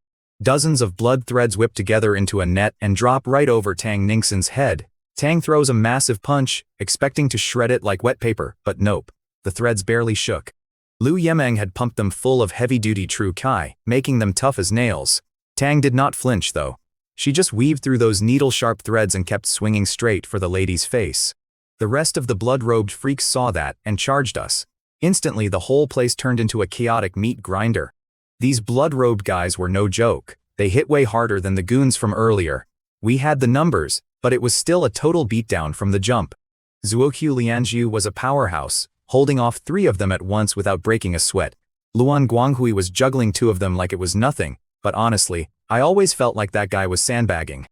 Dozens of blood threads whip together into a net and drop right over Tang Ningxin's head. Tang throws a massive punch, expecting to shred it like wet paper, but nope. The threads barely shook. Lu Yemeng had pumped them full of heavy-duty true Kai, making them tough as nails. Tang did not flinch, though. She just weaved through those needle-sharp threads and kept swinging straight for the lady's face. The rest of the blood-robed freaks saw that and charged us. Instantly, the whole place turned into a chaotic meat grinder. These blood-robed guys were no joke. They hit way harder than the goons from earlier. We had the numbers, but it was still a total beatdown from the jump. Zuokyu Lianzhu was a powerhouse, holding off 3 of them at once without breaking a sweat. Luan Guanghui was juggling 2 of them like it was nothing, but honestly, I always felt like that guy was sandbagging.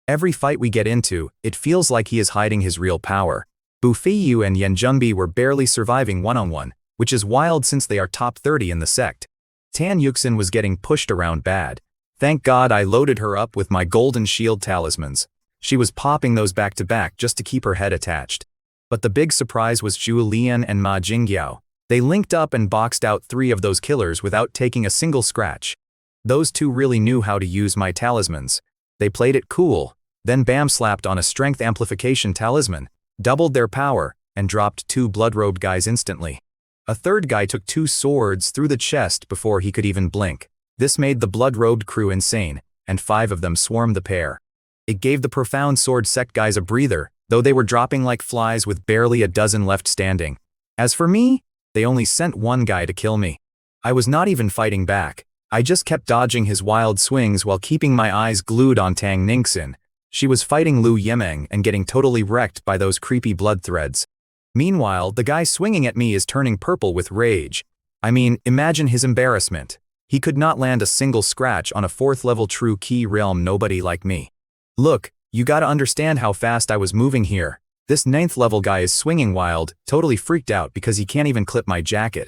Every fight we get into, it feels like he is hiding his real power. Bu Feiyu and Yan Zhengbi were barely surviving one-on-one, which is wild since they are top 30 in the sect. Tan Yuxin was getting pushed around bad. Thank God I loaded her up with my golden shield talismans. She was popping those back to back just to keep her head attached. But the big surprise was Zhu Lian and Ma Jingjiao. They linked up and boxed out 3 of those killers without taking a single scratch. Those 2 really knew how to use my talismans. They played it cool, then bam slapped on a strength amplification talisman, doubled their power, and dropped 2 blood-robed guys instantly. A third guy took 2 swords through the chest before he could even blink. This made the blood-robed crew insane, and 5 of them swarmed the pair. It gave the profound sword sect guys a breather, though they were dropping like flies with barely a dozen left standing. As for me, they only sent 1 guy to kill me. I was not even fighting back. I just kept dodging his wild swings while keeping my eyes glued on Tang Ningxin. She was fighting Lu Yemeng and getting totally wrecked by those creepy blood threads. Meanwhile, the guy swinging at me is turning purple with rage. I mean, imagine his embarrassment. He could not land a single scratch on a 4th-level true key realm nobody like me. Look, you gotta understand how fast I was moving here. This 9th-level guy is swinging wild, totally freaked out because he can't even clip my jacket.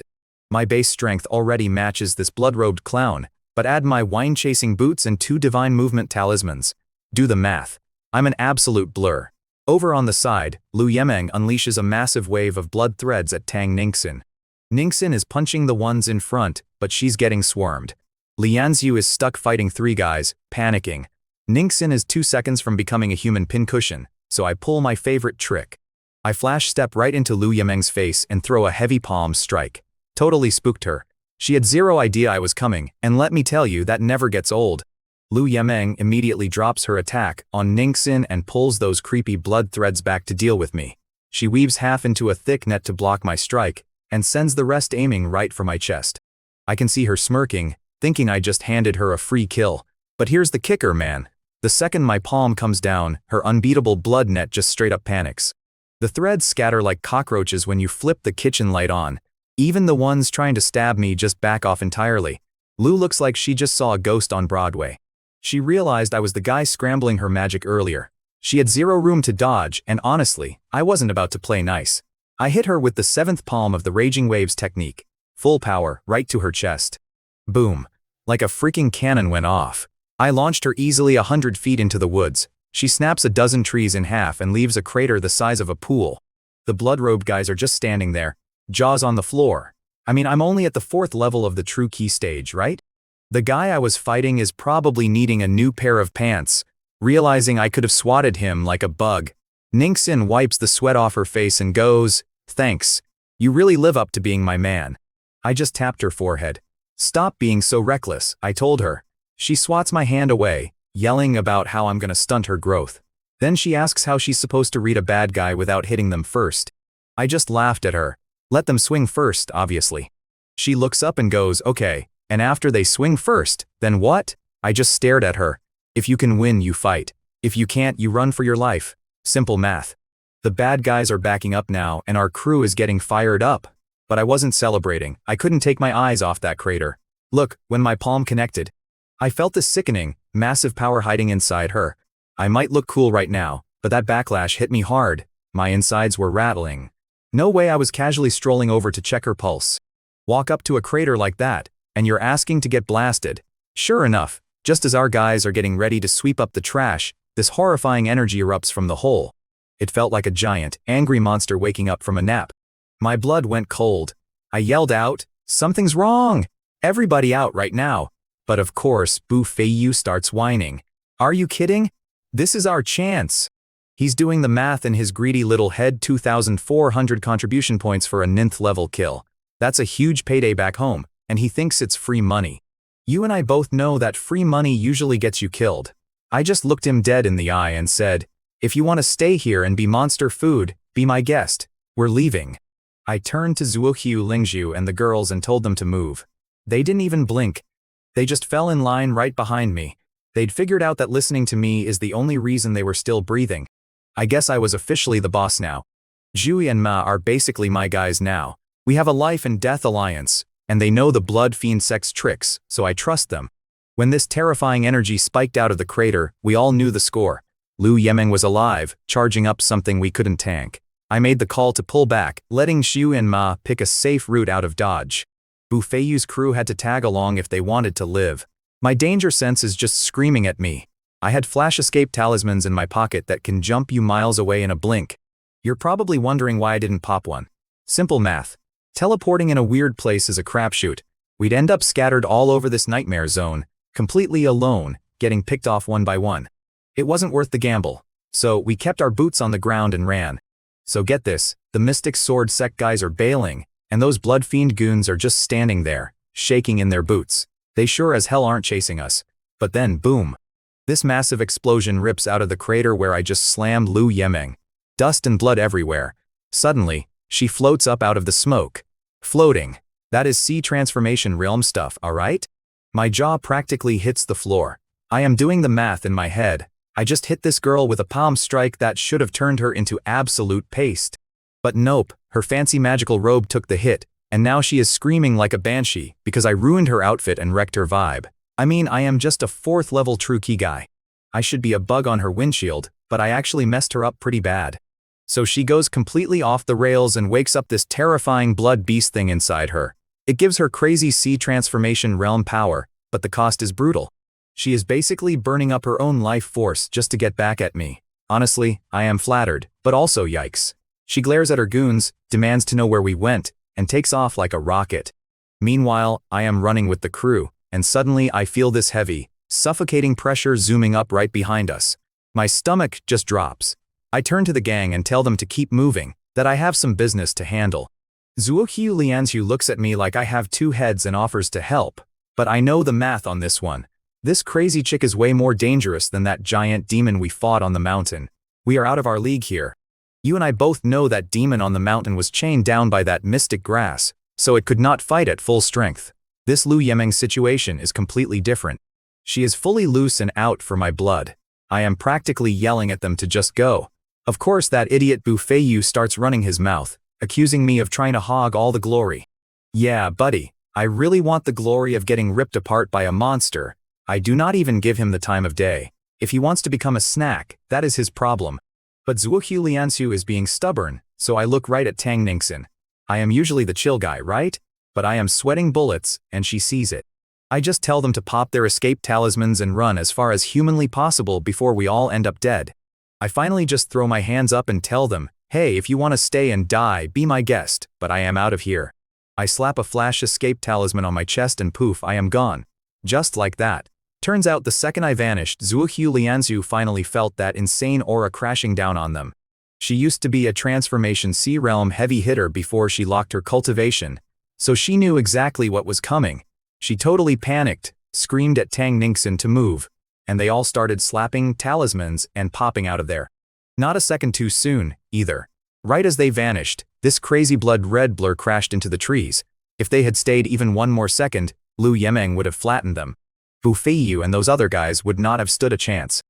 My base strength already matches this blood-robed clown, but add my wine-chasing boots and 2 divine movement talismans. Do the math. I'm an absolute blur. Over on the side, Lu Yemeng unleashes a massive wave of blood threads at Tang Ningxin. Ningxin is punching the ones in front, but she's getting swarmed. Lianzu is stuck fighting 3 guys, panicking. Ningxin is 2 seconds from becoming a human pincushion, so I pull my favorite trick. I flash step right into Lu Yemeng's face and throw a heavy palm strike. Totally spooked her. She had 0 idea I was coming, and let me tell you, that never gets old. Lu Yemeng immediately drops her attack on Ningxin and pulls those creepy blood threads back to deal with me. She weaves half into a thick net to block my strike, and sends the rest aiming right for my chest. I can see her smirking, thinking I just handed her a free kill. But here's the kicker, man. The second my palm comes down, her unbeatable blood net just straight up panics. The threads scatter like cockroaches when you flip the kitchen light on. Even the ones trying to stab me just back off entirely. Lu looks like she just saw a ghost on Broadway. She realized I was the guy scrambling her magic earlier. She had 0 room to dodge, and honestly, I wasn't about to play nice. I hit her with the 7th palm of the Raging Waves technique. Full power, right to her chest. Boom. Like a freaking cannon went off. I launched her easily 100 feet into the woods. She snaps a dozen trees in half and leaves a crater the size of a pool. The blood-robed guys are just standing there, jaws on the floor. I mean, I'm only at the 4th level of the true key stage, right? The guy I was fighting is probably needing a new pair of pants. Realizing I could have swatted him like a bug, Ningxin wipes the sweat off her face and goes, "Thanks. You really live up to being my man." I just tapped her forehead. "Stop being so reckless," I told her. She swats my hand away, yelling about how I'm gonna stunt her growth. Then she asks how she's supposed to read a bad guy without hitting them first. I just laughed at her. Let them swing first, obviously. She looks up and goes, okay, and after they swing first, then what? I just stared at her. If you can win, you fight. If you can't, you run for your life. Simple math. The bad guys are backing up now and our crew is getting fired up. But I wasn't celebrating. I couldn't take my eyes off that crater. Look, when my palm connected, I felt this sickening, massive power hiding inside her. I might look cool right now, but that backlash hit me hard. My insides were rattling. No way I was casually strolling over to check her pulse. Walk up to a crater like that, and you're asking to get blasted. Sure enough, just as our guys are getting ready to sweep up the trash, this horrifying energy erupts from the hole. It felt like a giant, angry monster waking up from a nap. My blood went cold. I yelled out, "Something's wrong! Everybody out right now!" But of course, Bu Feiyu starts whining. Are you kidding? This is our chance. He's doing the math in his greedy little head. 2,400 contribution points for a 9th level kill. That's a huge payday back home, and he thinks it's free money. You and I both know that free money usually gets you killed. I just looked him dead in the eye and said, if you want to stay here and be monster food, be my guest. We're leaving. I turned to Zuohu Lingzhu and the girls and told them to move. They didn't even blink. They just fell in line right behind me. They'd figured out that listening to me is the only reason they were still breathing. I guess I was officially the boss now. Zhui and Ma are basically my guys now. We have a life and death alliance, and they know the Blood Fiend Sect's tricks, so I trust them. When this terrifying energy spiked out of the crater, we all knew the score. Lu Yemeng was alive, charging up something we couldn't tank. I made the call to pull back, letting Zhu and Ma pick a safe route out of dodge. Bu Feiyu's crew had to tag along if they wanted to live. My danger sense is just screaming at me. I had flash escape talismans in my pocket that can jump you miles away in a blink. You're probably wondering why I didn't pop one. Simple math. Teleporting in a weird place is a crapshoot. We'd end up scattered all over this nightmare zone, completely alone, getting picked off one by one. It wasn't worth the gamble. So we kept our boots on the ground and ran. So get this, the Mystic Sword Sect guys are bailing, and those Blood Fiend goons are just standing there, shaking in their boots. They sure as hell aren't chasing us. But then, boom. This massive explosion rips out of the crater where I just slammed Lu Yemeng. Dust and blood everywhere. Suddenly, she floats up out of the smoke. Floating. That is sea transformation realm stuff, alright? My jaw practically hits the floor. I am doing the math in my head. I just hit this girl with a palm strike that should have turned her into absolute paste. But nope, her fancy magical robe took the hit, and now she is screaming like a banshee because I ruined her outfit and wrecked her vibe. I mean, I am just a 4th level true key guy. I should be a bug on her windshield, but I actually messed her up pretty bad. So she goes completely off the rails and wakes up this terrifying blood beast thing inside her. It gives her crazy sea transformation realm power, but the cost is brutal. She is basically burning up her own life force just to get back at me. Honestly, I am flattered, but also yikes. She glares at her goons, demands to know where we went, and takes off like a rocket. Meanwhile, I am running with the crew, and suddenly I feel this heavy, suffocating pressure zooming up right behind us. My stomach just drops. I turn to the gang and tell them to keep moving, that I have some business to handle. Zuohu Lianzhu looks at me like I have 2 heads and offers to help, but I know the math on this one. This crazy chick is way more dangerous than that giant demon we fought on the mountain. We are out of our league here. You and I both know that demon on the mountain was chained down by that mystic grass, so it could not fight at full strength. This Lu Yemeng situation is completely different. She is fully loose and out for my blood. I am practically yelling at them to just go. Of course that idiot Bu Feiyu starts running his mouth, accusing me of trying to hog all the glory. Yeah, buddy, I really want the glory of getting ripped apart by a monster. I do not even give him the time of day. If he wants to become a snack, that is his problem. But Zuohu Lianzhu is being stubborn, so I look right at Tang Ningxin. I am usually the chill guy, right? But I am sweating bullets, and she sees it. I just tell them to pop their escape talismans and run as far as humanly possible before we all end up dead. I finally just throw my hands up and tell them, hey, if you want to stay and die, be my guest, but I am out of here. I slap a flash escape talisman on my chest and poof, I am gone. Just like that. Turns out the second I vanished, Zuohu Lianzhu finally felt that insane aura crashing down on them. She used to be a transformation sea realm heavy hitter before she locked her cultivation, so she knew exactly what was coming. She totally panicked, screamed at Tang Ningxin to move, and they all started slapping talismans and popping out of there. Not a second too soon, either. Right as they vanished, this crazy blood red blur crashed into the trees. If they had stayed even one more second, Lu Yemeng would have flattened them. Bu Feiyu and those other guys would not have stood a chance.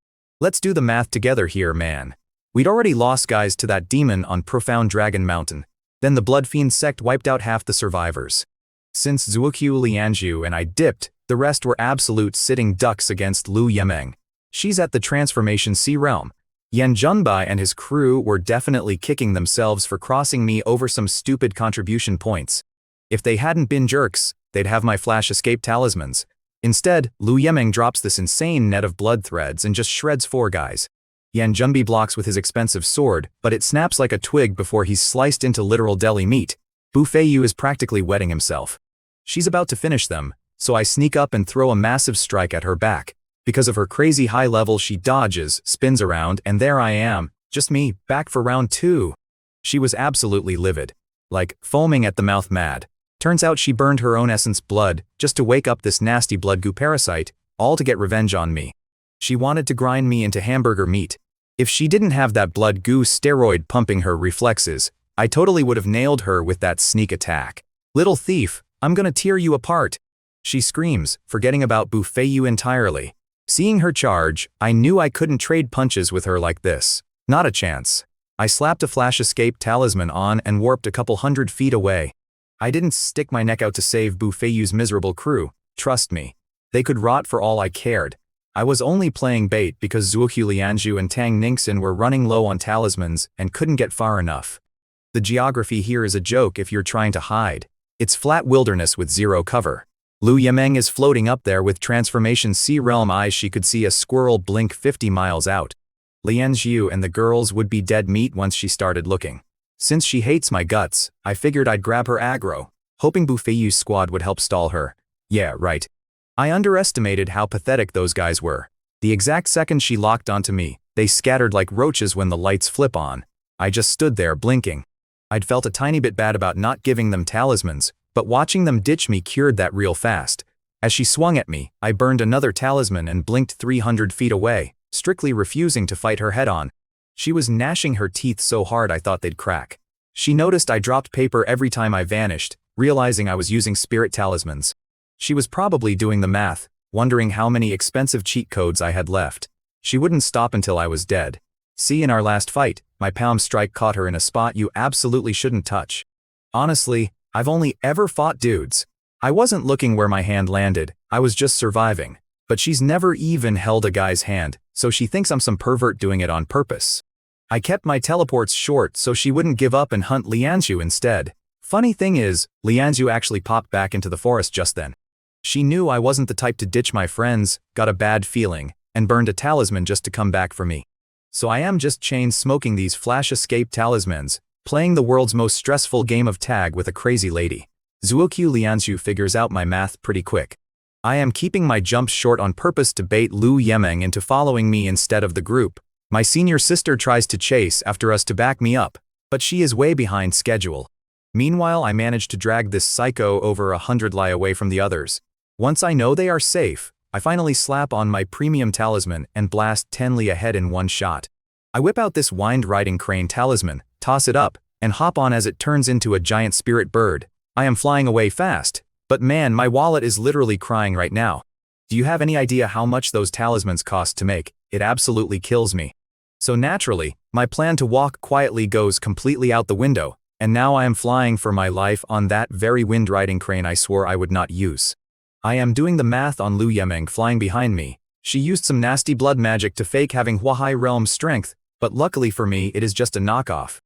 Let's do the math together here, man. We'd already lost guys to that demon on Profound Dragon Mountain. Then the Blood Fiend Sect wiped out half the survivors. Since Zuokyu Lianju and I dipped, the rest were absolute sitting ducks against Lu Yemeng. She's at the Transformation Sea Realm. Yan Junbai and his crew were definitely kicking themselves for crossing me over some stupid contribution points. If they hadn't been jerks, they'd have my flash escape talismans. Instead, Lu Yemeng drops this insane net of blood threads and just shreds 4 guys. Yan Junbi blocks with his expensive sword, but it snaps like a twig before he's sliced into literal deli meat. Bu Feiyu is practically wetting himself. She's about to finish them, so I sneak up and throw a massive strike at her back. Because of her crazy high level, she dodges, spins around, and there I am, just me, back for round 2. She was absolutely livid. Like, foaming at the mouth mad. Turns out she burned her own essence blood, just to wake up this nasty blood goo parasite, all to get revenge on me. She wanted to grind me into hamburger meat. If she didn't have that blood goo steroid pumping her reflexes, I totally would have nailed her with that sneak attack. Little thief, I'm gonna tear you apart. She screams, forgetting about Bu Feiyu entirely. Seeing her charge, I knew I couldn't trade punches with her like this. Not a chance. I slapped a flash escape talisman on and warped a couple 100 feet away. I didn't stick my neck out to save Bu Feiyu's miserable crew, trust me. They could rot for all I cared. I was only playing bait because Zuokyu Lianju and Tang Ningxin were running low on talismans and couldn't get far enough. The geography here is a joke if you're trying to hide. It's flat wilderness with zero cover. Lu Yemeng is floating up there with Transformation Sea Realm eyes. She could see a squirrel blink 50 miles out. Lianju and the girls would be dead meat once she started looking. Since she hates my guts, I figured I'd grab her aggro, hoping Bu Feiyu's squad would help stall her. Yeah, right. I underestimated how pathetic those guys were. The exact second she locked onto me, they scattered like roaches when the lights flip on. I just stood there blinking. I'd felt a tiny bit bad about not giving them talismans, but watching them ditch me cured that real fast. As she swung at me, I burned another talisman and blinked 300 feet away, strictly refusing to fight her head-on. She was gnashing her teeth so hard I thought they'd crack. She noticed I dropped paper every time I vanished, realizing I was using spirit talismans. She was probably doing the math, wondering how many expensive cheat codes I had left. She wouldn't stop until I was dead. See, in our last fight, my palm strike caught her in a spot you absolutely shouldn't touch. Honestly, I've only ever fought dudes. I wasn't looking where my hand landed, I was just surviving. But she's never even held a guy's hand, so she thinks I'm some pervert doing it on purpose. I kept my teleports short so she wouldn't give up and hunt Lianju instead. Funny thing is, Lianju actually popped back into the forest just then. She knew I wasn't the type to ditch my friends, got a bad feeling, and burned a talisman just to come back for me. So I am just chain smoking these flash escape talismans, playing the world's most stressful game of tag with a crazy lady. Zuokyu Lianju figures out my math pretty quick. I am keeping my jumps short on purpose to bait Lu Yemeng into following me instead of the group. My senior sister tries to chase after us to back me up, but she is way behind schedule. Meanwhile, I manage to drag this psycho over 100 li away from the others. Once I know they are safe, I finally slap on my premium talisman and blast 10 li ahead in one shot. I whip out this wind-riding crane talisman, toss it up, and hop on as it turns into a giant spirit bird. I am flying away fast, but man, my wallet is literally crying right now. Do you have any idea how much those talismans cost to make? It absolutely kills me. So naturally, my plan to walk quietly goes completely out the window, and now I am flying for my life on that very wind-riding crane I swore I would not use. I am doing the math on Lu Yemeng flying behind me. She used some nasty blood magic to fake having Huahai realm strength, but luckily for me it is just a knockoff.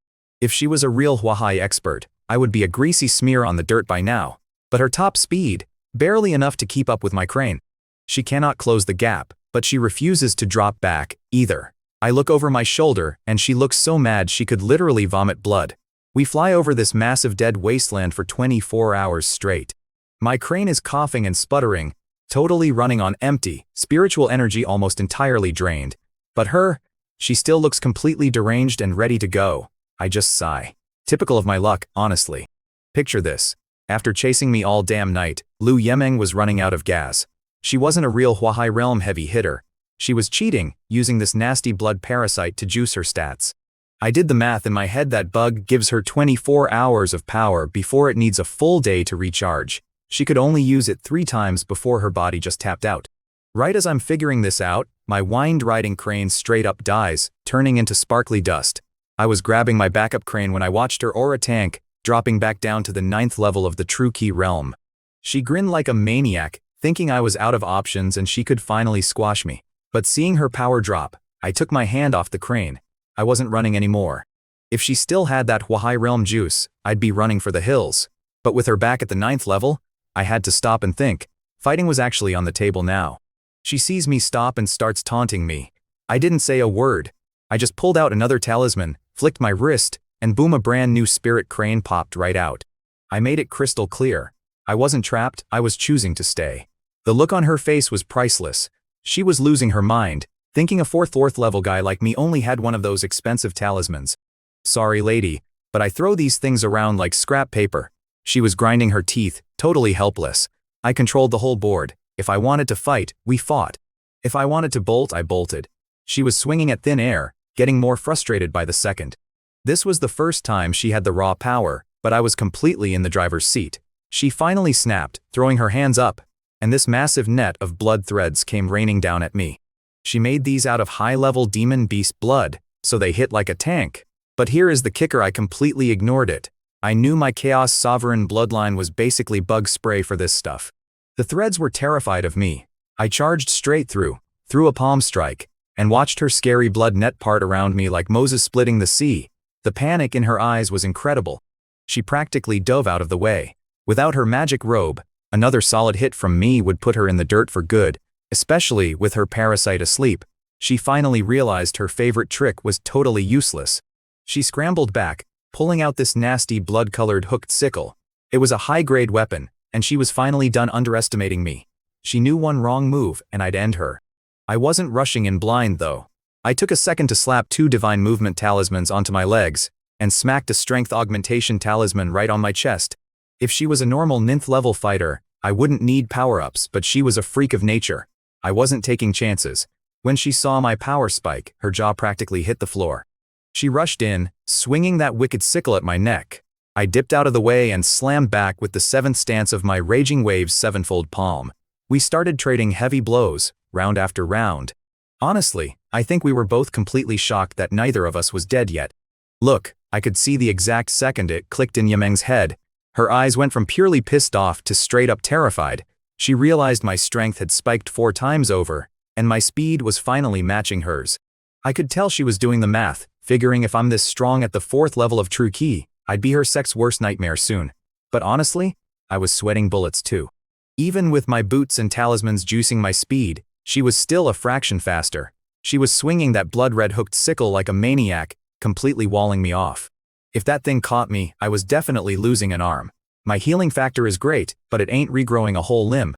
If she was a real Huahai expert, I would be a greasy smear on the dirt by now. But her top speed, barely enough to keep up with my crane. She cannot close the gap, but she refuses to drop back, either. I look over my shoulder, and she looks so mad she could literally vomit blood. We fly over this massive dead wasteland for 24 hours straight. My crane is coughing and sputtering, totally running on empty, spiritual energy almost entirely drained. But her, she still looks completely deranged and ready to go. I just sigh. Typical of my luck, honestly. Picture this. After chasing me all damn night, Lu Yemeng was running out of gas. She wasn't a real Huahai realm heavy hitter. She was cheating, using this nasty blood parasite to juice her stats. I did the math in my head. That bug gives her 24 hours of power before it needs a full day to recharge. She could only use it 3 times before her body just tapped out. Right as I'm figuring this out, my wind riding crane straight up dies, turning into sparkly dust. I was grabbing my backup crane when I watched her aura tank, dropping back down to the 9th level of the True Key realm. She grinned like a maniac, thinking I was out of options and she could finally squash me. But seeing her power drop, I took my hand off the crane. I wasn't running anymore. If she still had that Huahai realm juice, I'd be running for the hills. But with her back at the 9th level, I had to stop and think. Fighting was actually on the table now. She sees me stop and starts taunting me. I didn't say a word. I just pulled out another talisman, flicked my wrist, and boom, a brand new spirit crane popped right out. I made it crystal clear. I wasn't trapped, I was choosing to stay. The look on her face was priceless. She was losing her mind, thinking a fourth level guy like me only had one of those expensive talismans. Sorry lady, but I throw these things around like scrap paper. She was grinding her teeth, totally helpless. I controlled the whole board. If I wanted to fight, we fought. If I wanted to bolt, I bolted. She was swinging at thin air, getting more frustrated by the second. This was the first time she had the raw power, but I was completely in the driver's seat. She finally snapped, throwing her hands up, and this massive net of blood threads came raining down at me. She made these out of high-level demon beast blood, so they hit like a tank. But here is the kicker: I completely ignored it. I knew my Chaos Sovereign bloodline was basically bug spray for this stuff. The threads were terrified of me. I charged straight through a palm strike, and watched her scary blood net part around me like Moses splitting the sea. The panic in her eyes was incredible. She practically dove out of the way. Without her magic robe, another solid hit from me would put her in the dirt for good, especially with her parasite asleep. She finally realized her favorite trick was totally useless. She scrambled back, pulling out this nasty blood-colored hooked sickle. It was a high-grade weapon, and she was finally done underestimating me. She knew one wrong move, and I'd end her. I wasn't rushing in blind, though. I took a second to slap 2 divine movement talismans onto my legs, and smacked a strength augmentation talisman right on my chest. If she was a normal 9th level fighter, I wouldn't need power-ups, but she was a freak of nature. I wasn't taking chances. When she saw my power spike, her jaw practically hit the floor. She rushed in, swinging that wicked sickle at my neck. I dipped out of the way and slammed back with the 7th stance of my Raging Wave's 7-fold palm. We started trading heavy blows, round after round. Honestly, I think we were both completely shocked that neither of us was dead yet. Look, I could see the exact second it clicked in Yameng's head. Her eyes went from purely pissed off to straight up terrified. She realized my strength had spiked 4 times over, and my speed was finally matching hers. I could tell she was doing the math, figuring if I'm this strong at the 4th level of True Key, I'd be her Sect's worst nightmare soon. But honestly, I was sweating bullets too. Even with my boots and talismans juicing my speed, she was still a fraction faster. She was swinging that blood-red hooked sickle like a maniac, completely walling me off. If that thing caught me, I was definitely losing an arm. My healing factor is great, but it ain't regrowing a whole limb.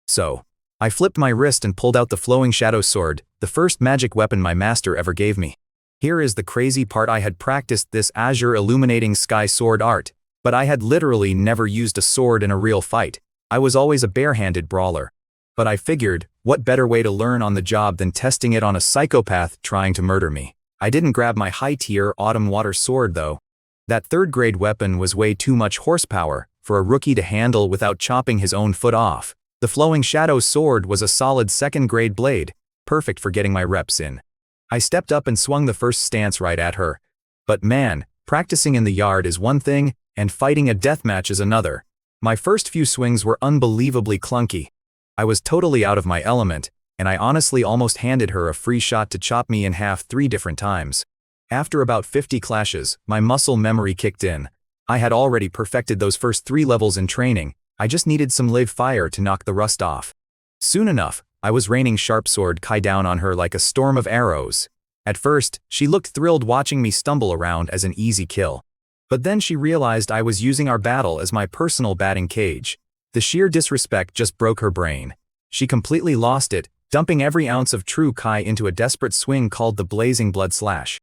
So, I flipped my wrist and pulled out the Flowing Shadow Sword, the first magic weapon my master ever gave me. Here is the crazy part: I had practiced this azure illuminating sky sword art, but I had literally never used a sword in a real fight. I was always a barehanded brawler. But I figured, what better way to learn on the job than testing it on a psychopath trying to murder me? I didn't grab my high-tier Autumn Water Sword though. That 3rd-grade weapon was way too much horsepower for a rookie to handle without chopping his own foot off. The Flowing Shadow Sword was a solid 2nd-grade blade, perfect for getting my reps in. I stepped up and swung the first stance right at her. But man, practicing in the yard is one thing, and fighting a deathmatch is another. My first few swings were unbelievably clunky. I was totally out of my element, and I honestly almost handed her a free shot to chop me in half 3 different times. After about 50 clashes, my muscle memory kicked in. I had already perfected those first 3 levels in training. I just needed some live fire to knock the rust off. Soon enough, I was raining sharp sword kai down on her like a storm of arrows. At first, she looked thrilled watching me stumble around as an easy kill. But then she realized I was using our battle as my personal batting cage. The sheer disrespect just broke her brain. She completely lost it, dumping every ounce of true kai into a desperate swing called the Blazing Blood Slash.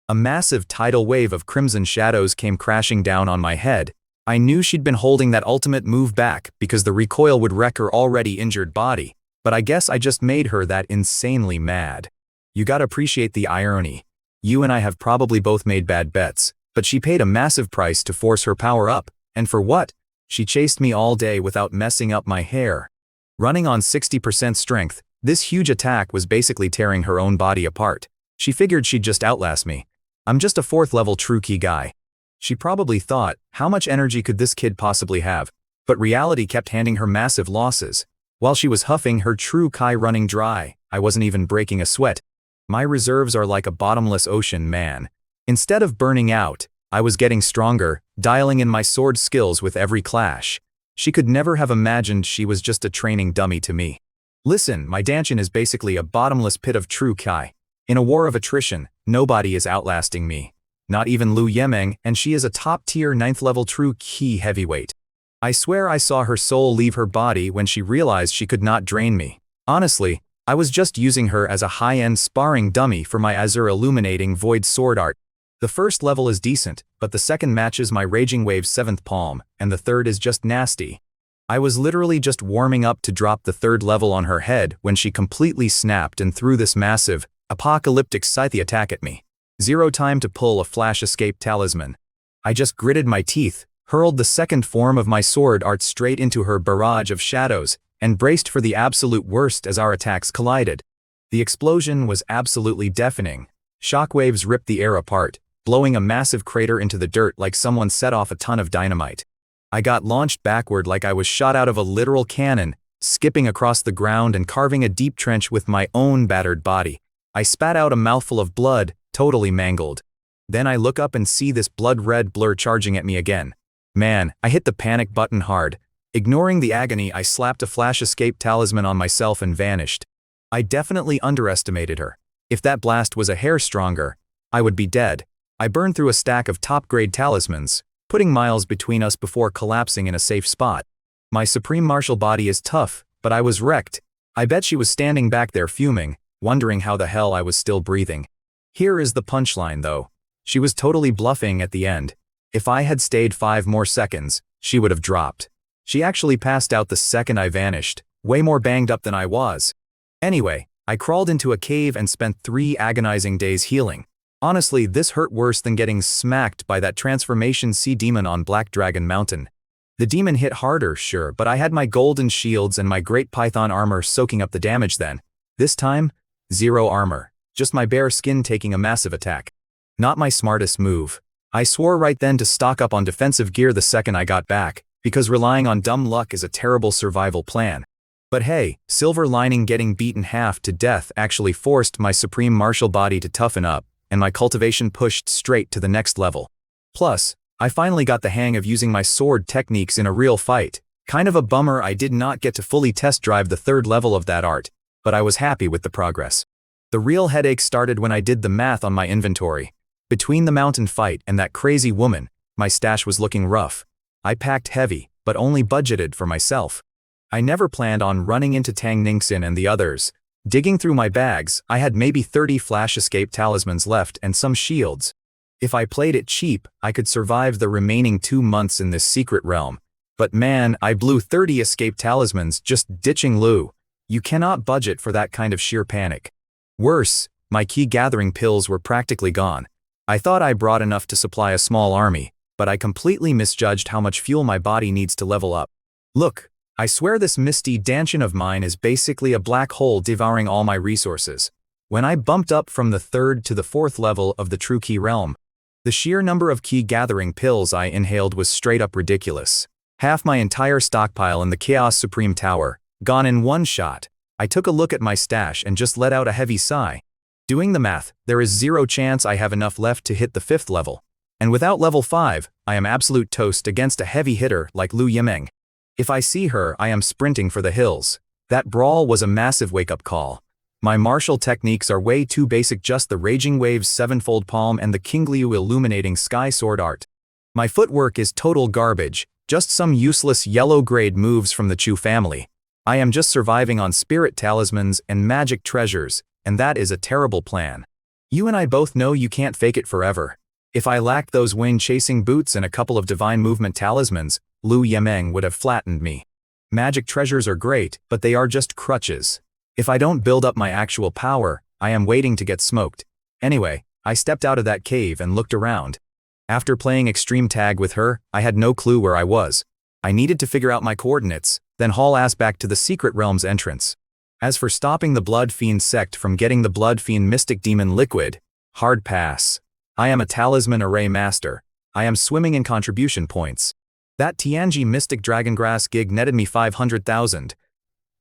A massive tidal wave of crimson shadows came crashing down on my head. I knew she'd been holding that ultimate move back because the recoil would wreck her already injured body, but I guess I just made her that insanely mad. You gotta appreciate the irony. You and I have probably both made bad bets, but she paid a massive price to force her power up, and for what? She chased me all day without messing up my hair. Running on 60% strength, this huge attack was basically tearing her own body apart. She figured she'd just outlast me. I'm just a 4th level true key guy. She probably thought, how much energy could this kid possibly have? But reality kept handing her massive losses. While she was huffing her true Kai running dry, I wasn't even breaking a sweat. My reserves are like a bottomless ocean, man. Instead of burning out, I was getting stronger, dialing in my sword skills with every clash. She could never have imagined she was just a training dummy to me. Listen, my Danchin is basically a bottomless pit of true Kai. In a war of attrition, nobody is outlasting me. Not even Lu Yemeng, and she is a top-tier 9th level true key heavyweight. I swear I saw her soul leave her body when she realized she could not drain me. Honestly, I was just using her as a high-end sparring dummy for my Azure Illuminating Void sword art. The first level is decent, but the second matches my Raging Wave's 7th palm, and the third is just nasty. I was literally just warming up to drop the 3rd level on her head when she completely snapped and threw this massive, apocalyptic scythe attack at me. Zero time to pull a flash escape talisman. I just gritted my teeth, hurled the second form of my sword art straight into her barrage of shadows, and braced for the absolute worst as our attacks collided. The explosion was absolutely deafening. Shockwaves ripped the air apart, blowing a massive crater into the dirt like someone set off a ton of dynamite. I got launched backward like I was shot out of a literal cannon, skipping across the ground and carving a deep trench with my own battered body. I spat out a mouthful of blood, totally mangled. Then I look up and see this blood-red blur charging at me again. Man, I hit the panic button hard. Ignoring the agony, I slapped a flash escape talisman on myself and vanished. I definitely underestimated her. If that blast was a hair stronger, I would be dead. I burned through a stack of top-grade talismans, putting miles between us before collapsing in a safe spot. My supreme martial body is tough, but I was wrecked. I bet she was standing back there fuming, wondering how the hell I was still breathing. Here is the punchline though. She was totally bluffing at the end. If I had stayed 5 more seconds, she would have dropped. She actually passed out the second I vanished, way more banged up than I was. Anyway, I crawled into a cave and spent 3 agonizing days healing. Honestly, this hurt worse than getting smacked by that transformation sea demon on Black Dragon Mountain. The demon hit harder, sure, but I had my golden shields and my great python armor soaking up the damage then. This time, 0 armor, just my bare skin taking a massive attack. Not my smartest move. I swore right then to stock up on defensive gear the second I got back, because relying on dumb luck is a terrible survival plan. But hey, silver lining, getting beaten half to death actually forced my supreme martial body to toughen up, and my cultivation pushed straight to the next level. Plus, I finally got the hang of using my sword techniques in a real fight. Kind of a bummer I did not get to fully test drive the 3rd level of that art, but I was happy with the progress. The real headache started when I did the math on my inventory. Between the mountain fight and that crazy woman, my stash was looking rough. I packed heavy, but only budgeted for myself. I never planned on running into Tang Ningxin and the others. Digging through my bags, I had maybe 30 flash escape talismans left and some shields. If I played it cheap, I could survive the remaining 2 months in this secret realm. But man, I blew 30 escape talismans just ditching Lu. You cannot budget for that kind of sheer panic. Worse, my key gathering pills were practically gone. I thought I brought enough to supply a small army, but I completely misjudged how much fuel my body needs to level up. Look, I swear this misty Danchin of mine is basically a black hole devouring all my resources. When I bumped up from the 3rd to the 4th level of the true key realm, the sheer number of key gathering pills I inhaled was straight up ridiculous. Half my entire stockpile in the Chaos Supreme Tower, gone in one shot. I took a look at my stash and just let out a heavy sigh. Doing the math, there is 0 chance I have enough left to hit the 5th level. And without level 5, I am absolute toast against a heavy hitter like Lu Yemeng. If I see her, I am sprinting for the hills. That brawl was a massive wake-up call. My martial techniques are way too basic, just the Raging Wave's 7-fold palm and the Kingliu Illuminating Sky sword art. My footwork is total garbage, just some useless yellow-grade moves from the Chu family. I am just surviving on spirit talismans and magic treasures, and that is a terrible plan. You and I both know you can't fake it forever. If I lacked those wind-chasing boots and a couple of divine movement talismans, Lu Yemeng would have flattened me. Magic treasures are great, but they are just crutches. If I don't build up my actual power, I am waiting to get smoked. Anyway, I stepped out of that cave and looked around. After playing extreme tag with her, I had no clue where I was. I needed to figure out my coordinates, then haul ass back to the secret realm's entrance. As for stopping the Blood Fiend sect from getting the Blood Fiend Mystic Demon liquid, hard pass. I am a talisman array master. I am swimming in contribution points. That Tianji Mystic Dragongrass gig netted me 500,000.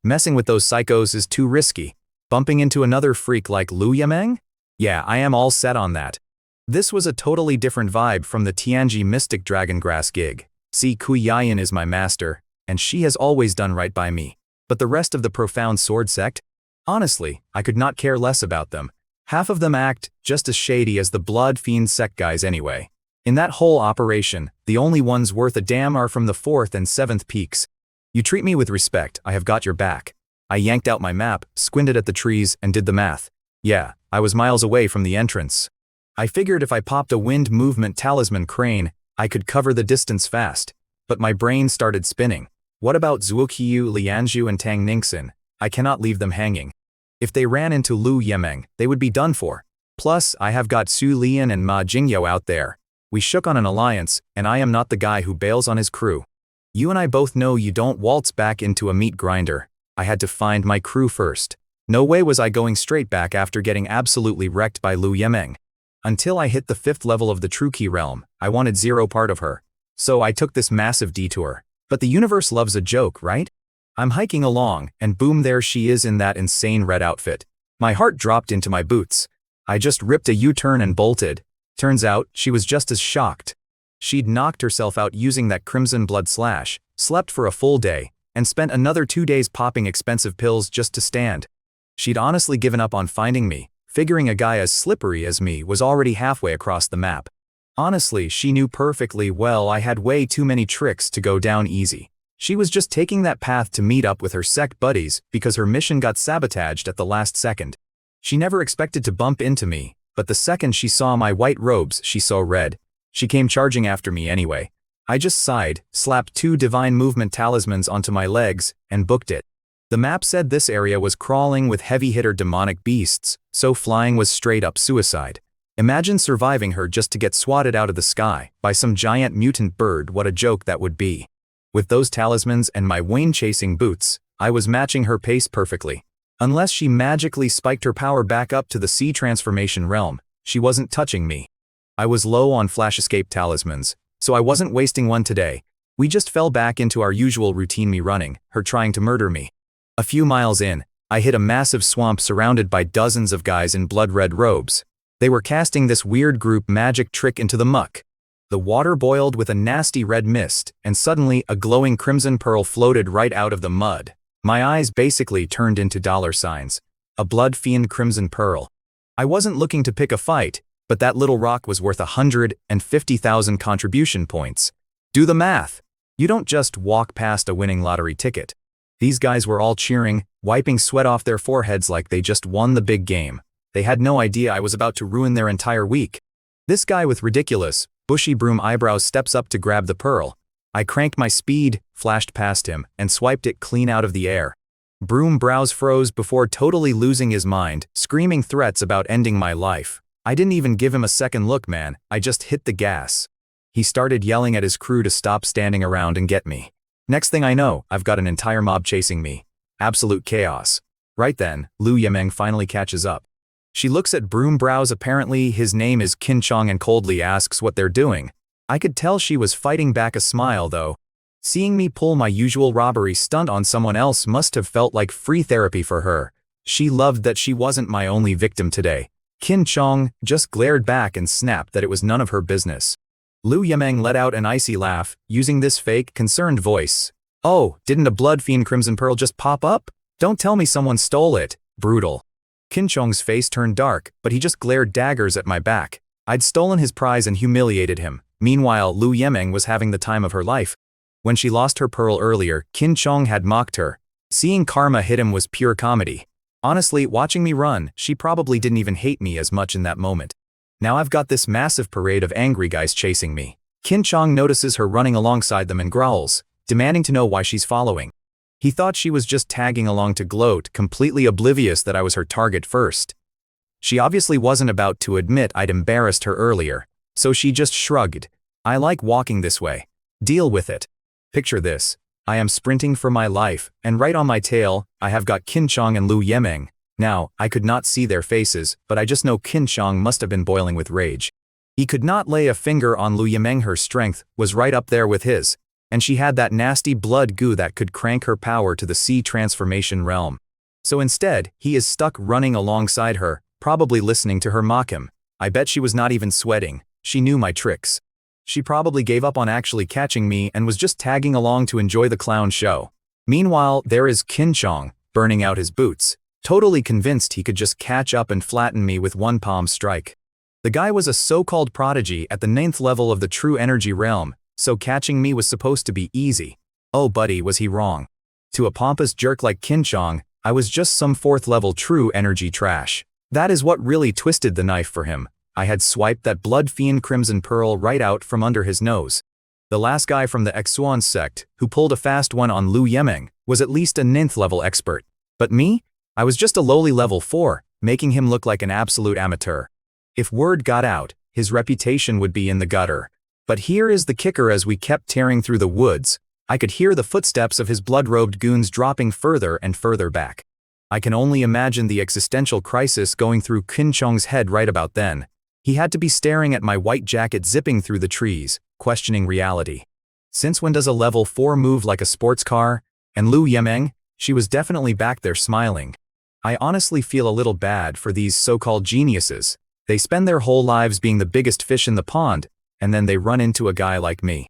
Messing with those psychos is too risky. Bumping into another freak like Liu Yameng? Yeah, I am all set on that. This was a totally different vibe from the Tianji Mystic Dragongrass gig. See, Kui Yayan is my master, and she has always done right by me. But the rest of the Profound Sword sect? Honestly, I could not care less about them. Half of them act just as shady as the Blood Fiend sect guys anyway. In that whole operation, the only ones worth a damn are from the 4th and 7th peaks. You treat me with respect, I have got your back. I yanked out my map, squinted at the trees, and did the math. Yeah, I was miles away from the entrance. I figured if I popped a wind movement talisman crane, I could cover the distance fast. But my brain started spinning. What about Zuoqiu, Lianzhu, and Tang Ningxin? I cannot leave them hanging. If they ran into Liu Yameng, they would be done for. Plus, I have got Su Lian and Ma Jingyou out there. We shook on an alliance, and I am not the guy who bails on his crew. You and I both know you don't waltz back into a meat grinder. I had to find my crew first. No way was I going straight back after getting absolutely wrecked by Liu Yameng. Until I hit the 5th level of the True Key realm, I wanted zero part of her. So I took this massive detour. But the universe loves a joke, right? I'm hiking along, and boom, there she is in that insane red outfit. My heart dropped into my boots. I just ripped a U-turn and bolted. Turns out, she was just as shocked. She'd knocked herself out using that crimson blood slash, slept for a full day, and spent another 2 days popping expensive pills just to stand. She'd honestly given up on finding me, figuring a guy as slippery as me was already halfway across the map. Honestly, she knew perfectly well I had way too many tricks to go down easy. She was just taking that path to meet up with her sect buddies because her mission got sabotaged at the last second. She never expected to bump into me, but the second she saw my white robes, she saw red. She came charging after me anyway. I just sighed, slapped 2 divine movement talismans onto my legs, and booked it. The map said this area was crawling with heavy-hitter demonic beasts, so flying was straight-up suicide. Imagine surviving her just to get swatted out of the sky by some giant mutant bird. What a joke that would be. With those talismans and my Wayne-chasing boots, I was matching her pace perfectly. Unless she magically spiked her power back up to the sea transformation realm, she wasn't touching me. I was low on flash escape talismans, so I wasn't wasting one today. We just fell back into our usual routine, me running, her trying to murder me. A few miles in, I hit a massive swamp surrounded by dozens of guys in blood-red robes. They were casting this weird group magic trick into the muck. The water boiled with a nasty red mist, and suddenly a glowing crimson pearl floated right out of the mud. My eyes basically turned into dollar signs. A blood fiend crimson pearl. I wasn't looking to pick a fight, but that little rock was worth 150,000 contribution points. Do the math. You don't just walk past a winning lottery ticket. These guys were all cheering, wiping sweat off their foreheads like they just won the big game. They had no idea I was about to ruin their entire week. This guy with ridiculous, bushy broom eyebrows steps up to grab the pearl. I cranked my speed, flashed past him, and swiped it clean out of the air. Broom brows froze before totally losing his mind, screaming threats about ending my life. I didn't even give him a second look, man, I just hit the gas. He started yelling at his crew to stop standing around and get me. Next thing I know, I've got an entire mob chasing me. Absolute chaos. Right then, Liu Yameng finally catches up. She looks at Broom Brows, apparently his name is Qin Chong, and coldly asks what they're doing. I could tell she was fighting back a smile though. Seeing me pull my usual robbery stunt on someone else must have felt like free therapy for her. She loved that she wasn't my only victim today. Qin Chong just glared back and snapped that it was none of her business. Liu Yameng let out an icy laugh, using this fake, concerned voice. Oh, didn't a blood fiend crimson pearl just pop up? Don't tell me someone stole it. Brutal. Qin Chong's face turned dark, but he just glared daggers at my back. I'd stolen his prize and humiliated him. Meanwhile, Liu Yameng was having the time of her life. When she lost her pearl earlier, Qin Chong had mocked her. Seeing karma hit him was pure comedy. Honestly, watching me run, she probably didn't even hate me as much in that moment. Now I've got this massive parade of angry guys chasing me. Qin Chong notices her running alongside them and growls, demanding to know why she's following. He thought she was just tagging along to gloat, completely oblivious that I was her target first. She obviously wasn't about to admit I'd embarrassed her earlier, so she just shrugged. I like walking this way. Deal with it. Picture this. I am sprinting for my life, and right on my tail, I have got Qinchong and Lu Yemeng. Now, I could not see their faces, but I just know Qinchong must have been boiling with rage. He could not lay a finger on Lu Yemeng. Her strength was right up there with his, and she had that nasty blood goo that could crank her power to the sea transformation realm. So instead, he is stuck running alongside her, probably listening to her mock him. I bet she was not even sweating. She knew my tricks. She probably gave up on actually catching me and was just tagging along to enjoy the clown show. Meanwhile, there is Qinchong, burning out his boots, totally convinced he could just catch up and flatten me with one palm strike. The guy was a so-called prodigy at the 9th level of the true energy realm, so catching me was supposed to be easy. Oh buddy, was he wrong. To a pompous jerk like Qinchong, I was just some 4th level true energy trash. That is what really twisted the knife for him. I had swiped that blood fiend Crimson Pearl right out from under his nose. The last guy from the Xuan sect, who pulled a fast one on Lu Yemeng, was at least a 9th level expert. But me? I was just a lowly level 4, making him look like an absolute amateur. If word got out, his reputation would be in the gutter. But here is the kicker: as we kept tearing through the woods, I could hear the footsteps of his blood-robed goons dropping further and further back. I can only imagine the existential crisis going through Qinchong's head right about then. He had to be staring at my white jacket zipping through the trees, questioning reality. Since when does a level 4 move like a sports car? And Lu Yemeng? She was definitely back there smiling. I honestly feel a little bad for these so-called geniuses. They spend their whole lives being the biggest fish in the pond, and then they run into a guy like me.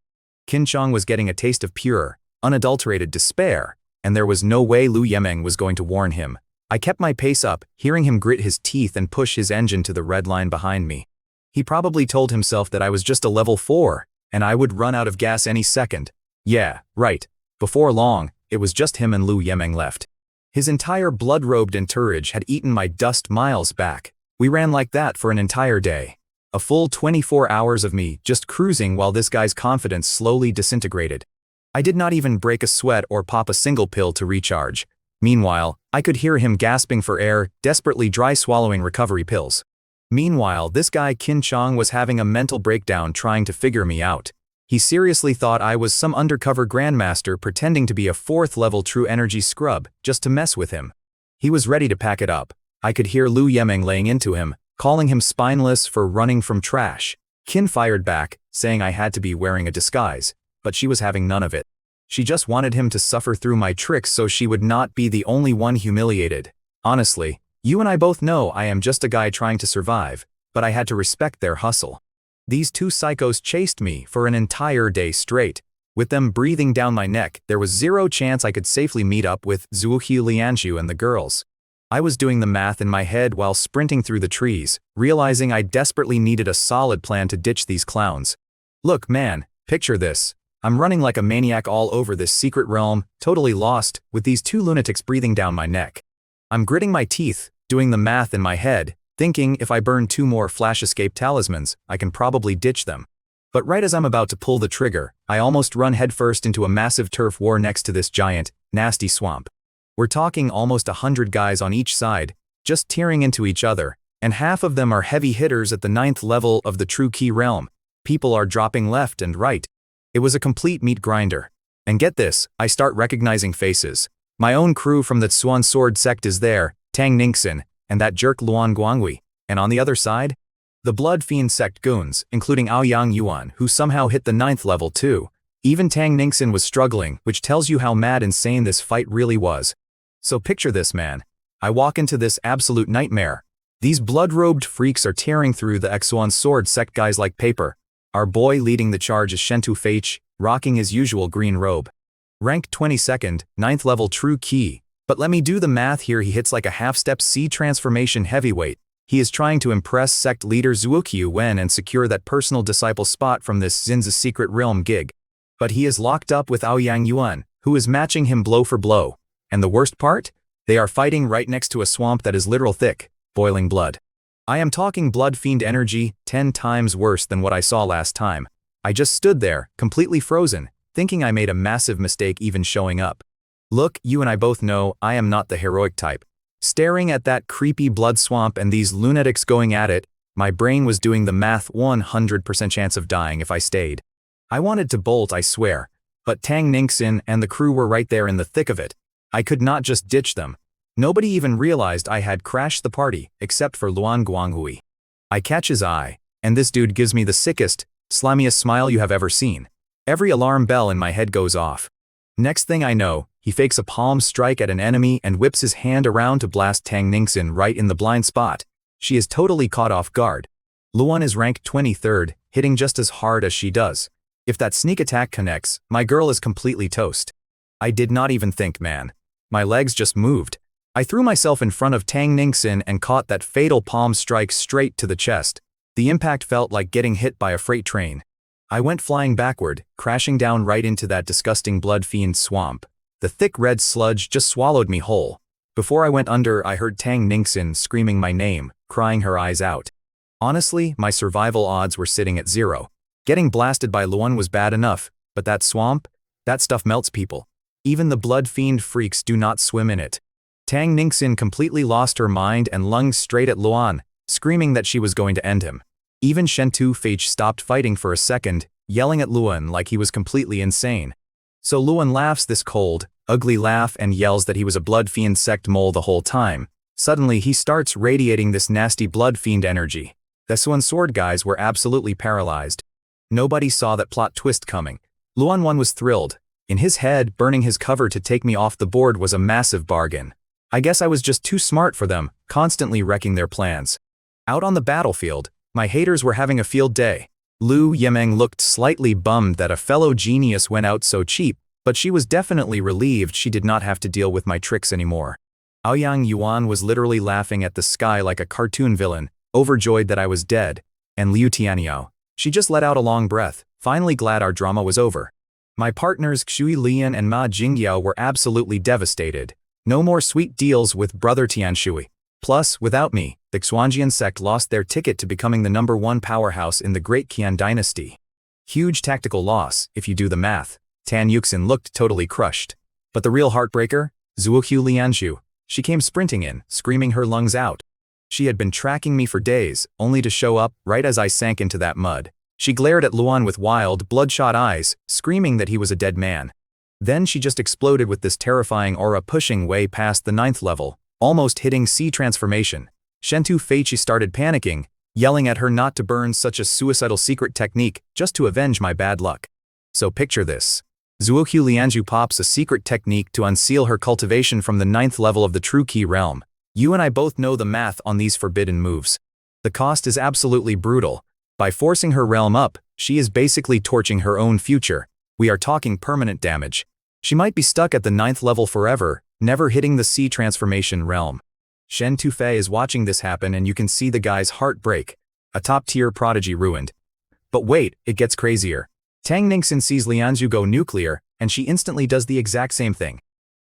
Qinchong was getting a taste of pure, unadulterated despair, and there was no way Lu Yemeng was going to warn him. I kept my pace up, hearing him grit his teeth and push his engine to the red line behind me. He probably told himself that I was just a level 4, and I would run out of gas any second. Yeah, right. Before long, it was just him and Lu Yemeng left. His entire blood-robed entourage had eaten my dust miles back. We ran like that for an entire day. A full 24 hours of me just cruising while this guy's confidence slowly disintegrated. I did not even break a sweat or pop a single pill to recharge. Meanwhile, I could hear him gasping for air, desperately dry swallowing recovery pills. Meanwhile, this guy Qinchong was having a mental breakdown trying to figure me out. He seriously thought I was some undercover grandmaster pretending to be a 4th level true energy scrub just to mess with him. He was ready to pack it up. I could hear Lu Yemeng laying into him, calling him spineless for running from trash. Qin fired back, saying I had to be wearing a disguise, but she was having none of it. She just wanted him to suffer through my tricks so she would not be the only one humiliated. Honestly, you and I both know I am just a guy trying to survive, but I had to respect their hustle. These two psychos chased me for an entire day straight. With them breathing down my neck, there was zero chance I could safely meet up with Zuohu Lianshu and the girls. I was doing the math in my head while sprinting through the trees, realizing I desperately needed a solid plan to ditch these clowns. Look, man, picture this. I'm running like a maniac all over this secret realm, totally lost, with these two lunatics breathing down my neck. I'm gritting my teeth, doing the math in my head, thinking if I burn 2 more flash escape talismans, I can probably ditch them. But right as I'm about to pull the trigger, I almost run headfirst into a massive turf war next to this giant, nasty swamp. We're talking almost 100 guys on each side, just tearing into each other, and half of them are heavy hitters at the 9th level of the true key realm. People are dropping left and right. It was a complete meat grinder. And get this, I start recognizing faces. My own crew from the Xuan Sword Sect is there, Tang Ningxin, and that jerk Luan Guangui. And on the other side? The Blood Fiend Sect goons, including Aoyang Yuan, who somehow hit the 9th level too. Even Tang Ningxin was struggling, which tells you how mad insane this fight really was. So picture this, man. I walk into this absolute nightmare. These blood-robed freaks are tearing through the Xuan Sword Sect guys like paper. Our boy leading the charge is Shentu Feiche, rocking his usual green robe. Rank 22nd, 9th level true key. But let me do the math here, he hits like a half-step C transformation heavyweight. He is trying to impress sect leader Zuoqiu Wen and secure that personal disciple spot from this Xin's Secret Realm gig. But he is locked up with Aoyang Yuan, who is matching him blow for blow. And the worst part? They are fighting right next to a swamp that is literal thick, boiling blood. I am talking blood fiend energy, 10 times worse than what I saw last time. I just stood there, completely frozen, thinking I made a massive mistake even showing up. Look, you and I both know I am not the heroic type. Staring at that creepy blood swamp and these lunatics going at it, my brain was doing the math 100% chance of dying if I stayed. I wanted to bolt, I swear, but Tang Ningxin and the crew were right there in the thick of it. I could not just ditch them. Nobody even realized I had crashed the party, except for Luan Guanghui. I catch his eye, and this dude gives me the sickest, slimiest smile you have ever seen. Every alarm bell in my head goes off. Next thing I know, he fakes a palm strike at an enemy and whips his hand around to blast Tang Ningxin right in the blind spot. She is totally caught off guard. Luan is ranked 23rd, hitting just as hard as she does. If that sneak attack connects, my girl is completely toast. I did not even think, man. My legs just moved. I threw myself in front of Tang Ningxin and caught that fatal palm strike straight to the chest. The impact felt like getting hit by a freight train. I went flying backward, crashing down right into that disgusting blood fiend swamp. The thick red sludge just swallowed me whole. Before I went under, I heard Tang Ningxin screaming my name, crying her eyes out. Honestly, my survival odds were sitting at 0. Getting blasted by Luan was bad enough, but that swamp? That stuff melts people. Even the blood fiend freaks do not swim in it. Tang Ningxin completely lost her mind and lunged straight at Luan, screaming that she was going to end him. Even Shentu Feiche stopped fighting for a second, yelling at Luan like he was completely insane. So Luan laughs this cold, ugly laugh and yells that he was a blood fiend sect mole the whole time. Suddenly he starts radiating this nasty blood fiend energy. The Suan sword guys were absolutely paralyzed. Nobody saw that plot twist coming. Luan 1 was thrilled. In his head, burning his cover to take me off the board was a massive bargain. I guess I was just too smart for them, constantly wrecking their plans. Out on the battlefield, my haters were having a field day. Lu Yimeng looked slightly bummed that a fellow genius went out so cheap, but she was definitely relieved she did not have to deal with my tricks anymore. Aoyang Yuan was literally laughing at the sky like a cartoon villain, overjoyed that I was dead, and Liu Tianyao, she just let out a long breath, finally glad our drama was over. My partners Xui Lian and Ma Jingyao were absolutely devastated. No more sweet deals with brother Tianshui. Plus, without me, the Xuanjian sect lost their ticket to becoming the #1 powerhouse in the Great Qian dynasty. Huge tactical loss, if you do the math. Tan Yuxin looked totally crushed. But the real heartbreaker? Zuoqiu Lianzhu. She came sprinting in, screaming her lungs out. She had been tracking me for days, only to show up right as I sank into that mud. She glared at Luan with wild, bloodshot eyes, screaming that he was a dead man. Then she just exploded with this terrifying aura pushing way past the 9th level, almost hitting C transformation. Shentu Feiche started panicking, yelling at her not to burn such a suicidal secret technique just to avenge my bad luck. So picture this. Zuoqiu Lianzhu pops a secret technique to unseal her cultivation from the 9th level of the True Key realm. You and I both know the math on these forbidden moves. The cost is absolutely brutal. By forcing her realm up, she is basically torching her own future. We are talking permanent damage. She might be stuck at the 9th level forever, never hitting the C transformation realm. Shen Tufei is watching this happen and you can see the guy's heart break. A top-tier prodigy ruined. But wait, it gets crazier. Tang Ningxin sees Lianzhu go nuclear, and she instantly does the exact same thing.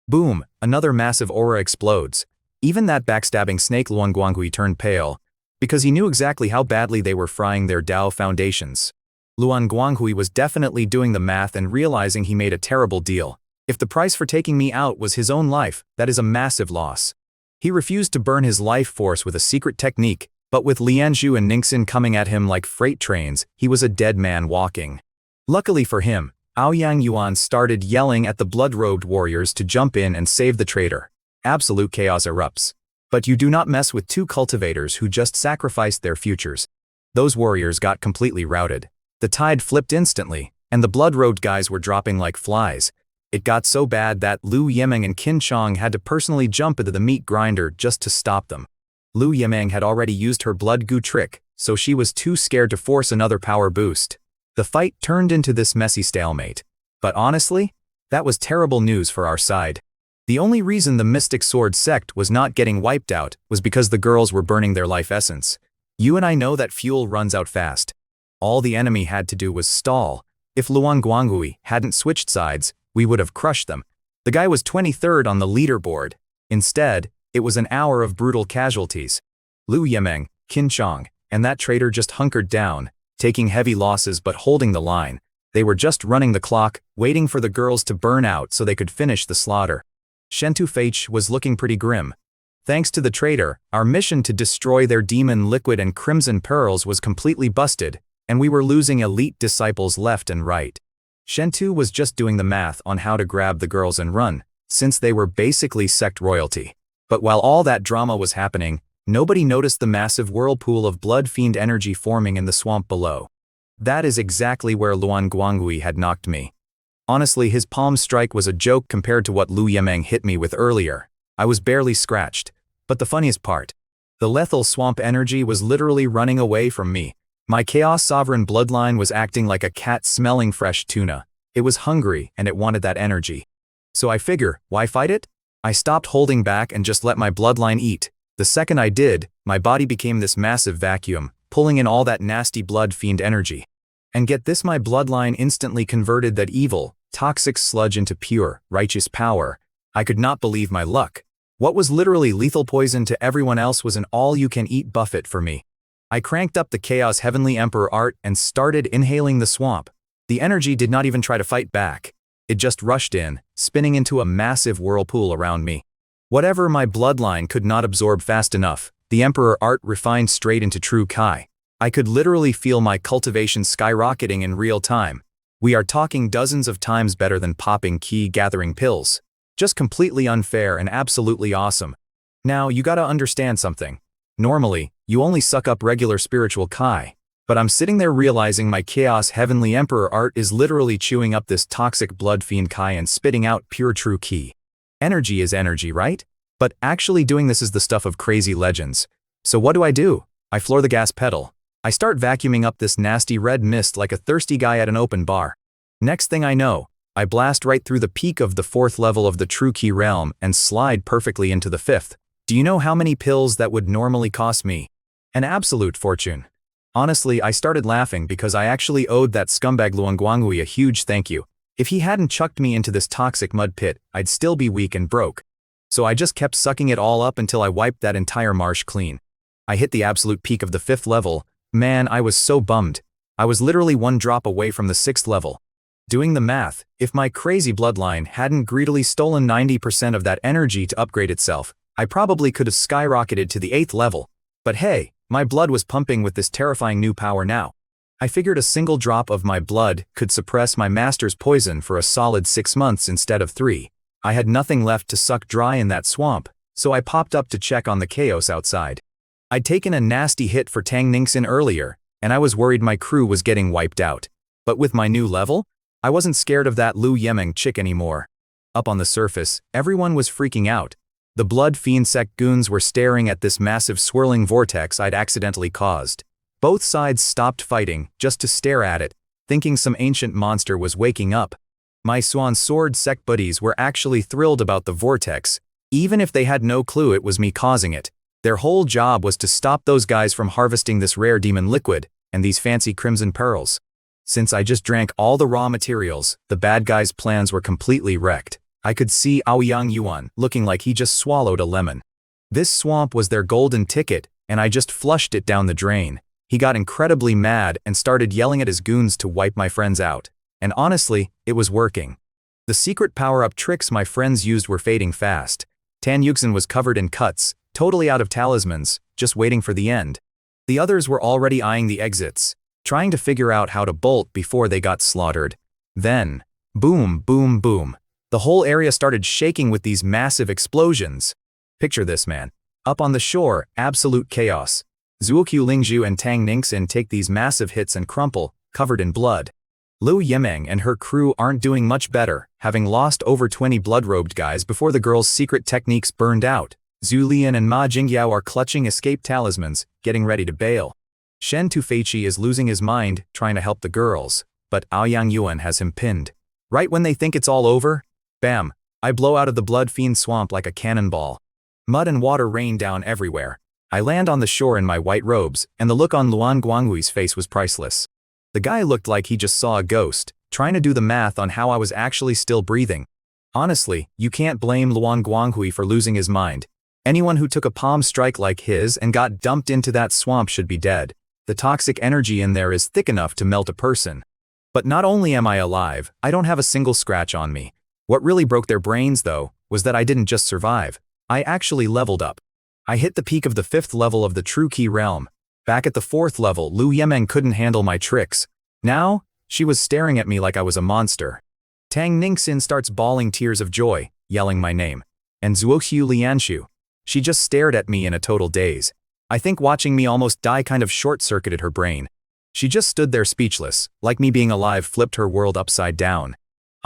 Boom, another massive aura explodes. Even that backstabbing snake Luan Guanghui turned pale, because he knew exactly how badly they were frying their Dao foundations. Luan Guanghui was definitely doing the math and realizing he made a terrible deal. If the price for taking me out was his own life, that is a massive loss. He refused to burn his life force with a secret technique, but with Lianzhu and Ningxin coming at him like freight trains, he was a dead man walking. Luckily for him, Aoyang Yuan started yelling at the blood-robed warriors to jump in and save the traitor. Absolute chaos erupts. But you do not mess with two cultivators who just sacrificed their futures. Those warriors got completely routed. The tide flipped instantly, and the blood-robed guys were dropping like flies. It got so bad that Lu Yimeng and Qin Chong had to personally jump into the meat grinder just to stop them. Lu Yimeng had already used her blood goo trick, so she was too scared to force another power boost. The fight turned into this messy stalemate. But honestly, that was terrible news for our side. The only reason the Mystic Sword sect was not getting wiped out was because the girls were burning their life essence. You and I know that fuel runs out fast. All the enemy had to do was stall. If Luan Guanghui hadn't switched sides, we would have crushed them. The guy was 23rd on the leaderboard. Instead, it was an hour of brutal casualties. Lu Yimeng, Qin Chong, and that traitor just hunkered down, taking heavy losses but holding the line. They were just running the clock, waiting for the girls to burn out so they could finish the slaughter. Shen Tufei was looking pretty grim. Thanks to the traitor, our mission to destroy their demon liquid and crimson pearls was completely busted, and we were losing elite disciples left and right. Shentu was just doing the math on how to grab the girls and run, since they were basically sect royalty. But while all that drama was happening, nobody noticed the massive whirlpool of blood fiend energy forming in the swamp below. That is exactly where Luan Guanghui had knocked me. Honestly, his palm strike was a joke compared to what Lu Yemeng hit me with earlier. I was barely scratched. But the funniest part, the lethal swamp energy was literally running away from me. My Chaos Sovereign bloodline was acting like a cat smelling fresh tuna. It was hungry and it wanted that energy. So I figure, why fight it? I stopped holding back and just let my bloodline eat. The second I did, my body became this massive vacuum, pulling in all that nasty blood fiend energy. And get this, my bloodline instantly converted that evil, toxic sludge into pure, righteous power. I could not believe my luck. What was literally lethal poison to everyone else was an all-you-can-eat buffet for me. I cranked up the Chaos Heavenly Emperor art and started inhaling the swamp. The energy did not even try to fight back. It just rushed in, spinning into a massive whirlpool around me. Whatever my bloodline could not absorb fast enough, the Emperor art refined straight into true Kai. I could literally feel my cultivation skyrocketing in real time. We are talking dozens of times better than popping key-gathering pills. Just completely unfair and absolutely awesome. Now, you gotta understand something. Normally, you only suck up regular spiritual Kai. But I'm sitting there realizing my Chaos Heavenly Emperor art is literally chewing up this toxic blood fiend Kai and spitting out pure true Ki. Energy is energy, right? But actually doing this is the stuff of crazy legends. So what do? I floor the gas pedal. I start vacuuming up this nasty red mist like a thirsty guy at an open bar. Next thing I know, I blast right through the peak of the 4th level of the True Ki realm and slide perfectly into the 5th. Do you know how many pills that would normally cost me? An absolute fortune. Honestly, I started laughing because I actually owed that scumbag Luan Guanghui a huge thank you. If he hadn't chucked me into this toxic mud pit, I'd still be weak and broke. So I just kept sucking it all up until I wiped that entire marsh clean. I hit the absolute peak of the 5th level. Man, I was so bummed. I was literally one drop away from the 6th level. Doing the math, if my crazy bloodline hadn't greedily stolen 90% of that energy to upgrade itself, I probably could have skyrocketed to the 8th level. But hey, my blood was pumping with this terrifying new power now. I figured a single drop of my blood could suppress my master's poison for a solid 6 months instead of 3. I had nothing left to suck dry in that swamp, so I popped up to check on the chaos outside. I'd taken a nasty hit for Tang Ningxin earlier, and I was worried my crew was getting wiped out. But with my new level, I wasn't scared of that Lu Yemeng chick anymore. Up on the surface, everyone was freaking out. The blood fiend Sect goons were staring at this massive swirling vortex I'd accidentally caused. Both sides stopped fighting just to stare at it, thinking some ancient monster was waking up. My Swan Sword Sect buddies were actually thrilled about the vortex, even if they had no clue it was me causing it. Their whole job was to stop those guys from harvesting this rare demon liquid and these fancy crimson pearls. Since I just drank all the raw materials, the bad guys' plans were completely wrecked. I could see Aoyang Yuan looking like he just swallowed a lemon. This swamp was their golden ticket, and I just flushed it down the drain. He got incredibly mad and started yelling at his goons to wipe my friends out. And honestly, it was working. The secret power-up tricks my friends used were fading fast. Tan Yuxin was covered in cuts, totally out of talismans, just waiting for the end. The others were already eyeing the exits, trying to figure out how to bolt before they got slaughtered. Then, boom, boom, boom. The whole area started shaking with these massive explosions. Picture this, man. Up on the shore, absolute chaos. Zuokyu Lingzhu and Tang Ningxin take these massive hits and crumple, covered in blood. Lu Yemeng and her crew aren't doing much better, having lost over 20 blood-robed guys before the girls' secret techniques burned out. Zhu Lian and Ma Jingyao are clutching escape talismans, getting ready to bail. Shen Tufeiqi is losing his mind, trying to help the girls, but Aoyang Yuan has him pinned. Right when they think it's all over, bam, I blow out of the blood fiend swamp like a cannonball. Mud and water rain down everywhere. I land on the shore in my white robes, and the look on Luan Guanghui's face was priceless. The guy looked like he just saw a ghost, trying to do the math on how I was actually still breathing. Honestly, you can't blame Luan Guanghui for losing his mind. Anyone who took a palm strike like his and got dumped into that swamp should be dead. The toxic energy in there is thick enough to melt a person. But not only am I alive, I don't have a single scratch on me. What really broke their brains, though, was that I didn't just survive. I actually leveled up. I hit the peak of the 5th level of the True Key realm. Back at the 4th level, Liu Yemeng couldn't handle my tricks. Now, she was staring at me like I was a monster. Tang Ningxin starts bawling tears of joy, yelling my name. And Zuoxiu Lianshu. She just stared at me in a total daze. I think watching me almost die kind of short-circuited her brain. She just stood there speechless, like me being alive flipped her world upside down.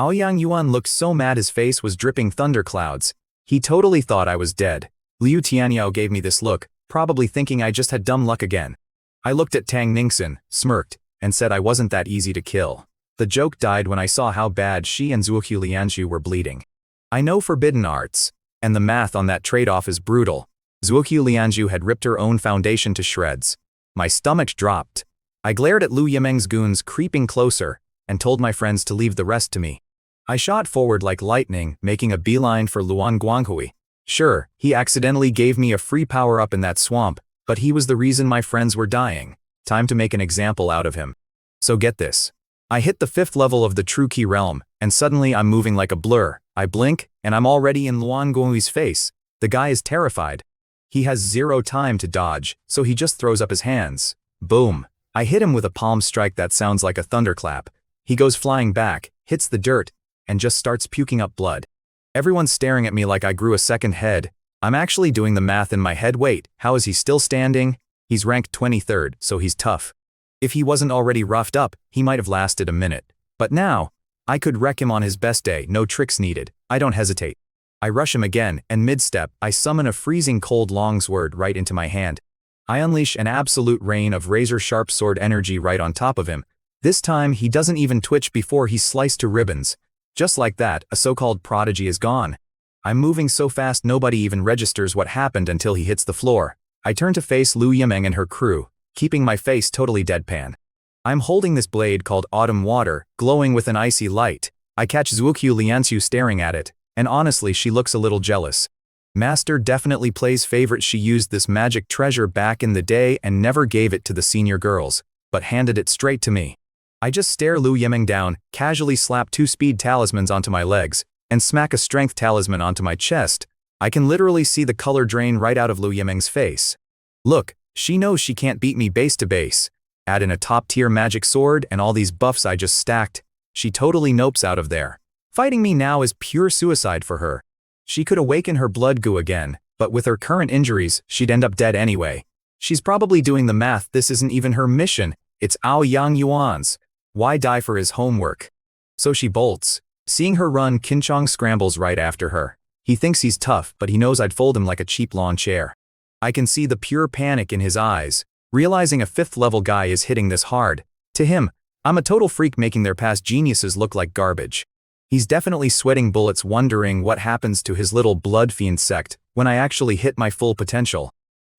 Aoyang Yuan looked so mad his face was dripping thunderclouds. He totally thought I was dead. Liu Tianyao gave me this look, probably thinking I just had dumb luck again. I looked at Tang Ningxin, smirked, and said I wasn't that easy to kill. The joke died when I saw how bad she and Zuoqiu Lianshu were bleeding. I know forbidden arts, and the math on that trade-off is brutal. Zuoqiu Lianshu had ripped her own foundation to shreds. My stomach dropped. I glared at Liu Yemeng's goons creeping closer, and told my friends to leave the rest to me. I shot forward like lightning, making a beeline for Luan Guanghui. Sure, he accidentally gave me a free power-up in that swamp, but he was the reason my friends were dying. Time to make an example out of him. So get this. I hit the 5th level of the True Key realm, and suddenly I'm moving like a blur. I blink, and I'm already in Luan Guanghui's face. The guy is terrified. He has zero time to dodge, so he just throws up his hands. Boom. I hit him with a palm strike that sounds like a thunderclap. He goes flying back, hits the dirt, and just starts puking up blood. Everyone's staring at me like I grew a second head. I'm actually doing the math in my head. Wait, how is he still standing? He's ranked 23rd, so he's tough. If he wasn't already roughed up, he might have lasted a minute. But now, I could wreck him on his best day, no tricks needed. I don't hesitate. I rush him again, and mid-step, I summon a freezing cold longsword right into my hand. I unleash an absolute rain of razor-sharp sword energy right on top of him. This time, he doesn't even twitch before he's sliced to ribbons. Just like that, a so-called prodigy is gone. I'm moving so fast nobody even registers what happened until he hits the floor. I turn to face Liu Yemeng and her crew, keeping my face totally deadpan. I'm holding this blade called Autumn Water, glowing with an icy light. I catch Zuoqiu Lianshu staring at it, and honestly she looks a little jealous. Master definitely plays favorite. She used this magic treasure back in the day and never gave it to the senior girls, but handed it straight to me. I just stare Liu Yemeng down, casually slap 2 speed talismans onto my legs, and smack a strength talisman onto my chest. I can literally see the color drain right out of Liu Yemeng's face. Look, she knows she can't beat me base to base. Add in a top-tier magic sword and all these buffs I just stacked. She totally nopes out of there. Fighting me now is pure suicide for her. She could awaken her blood goo again, but with her current injuries, she'd end up dead anyway. She's probably doing the math. This isn't even her mission. It's Aoyang Yuan's. Why die for his homework? So she bolts. Seeing her run, Qinchong scrambles right after her. He thinks he's tough, but he knows I'd fold him like a cheap lawn chair. I can see the pure panic in his eyes, realizing a 5th level guy is hitting this hard. To him, I'm a total freak making their past geniuses look like garbage. He's definitely sweating bullets wondering what happens to his little blood fiend sect when I actually hit my full potential.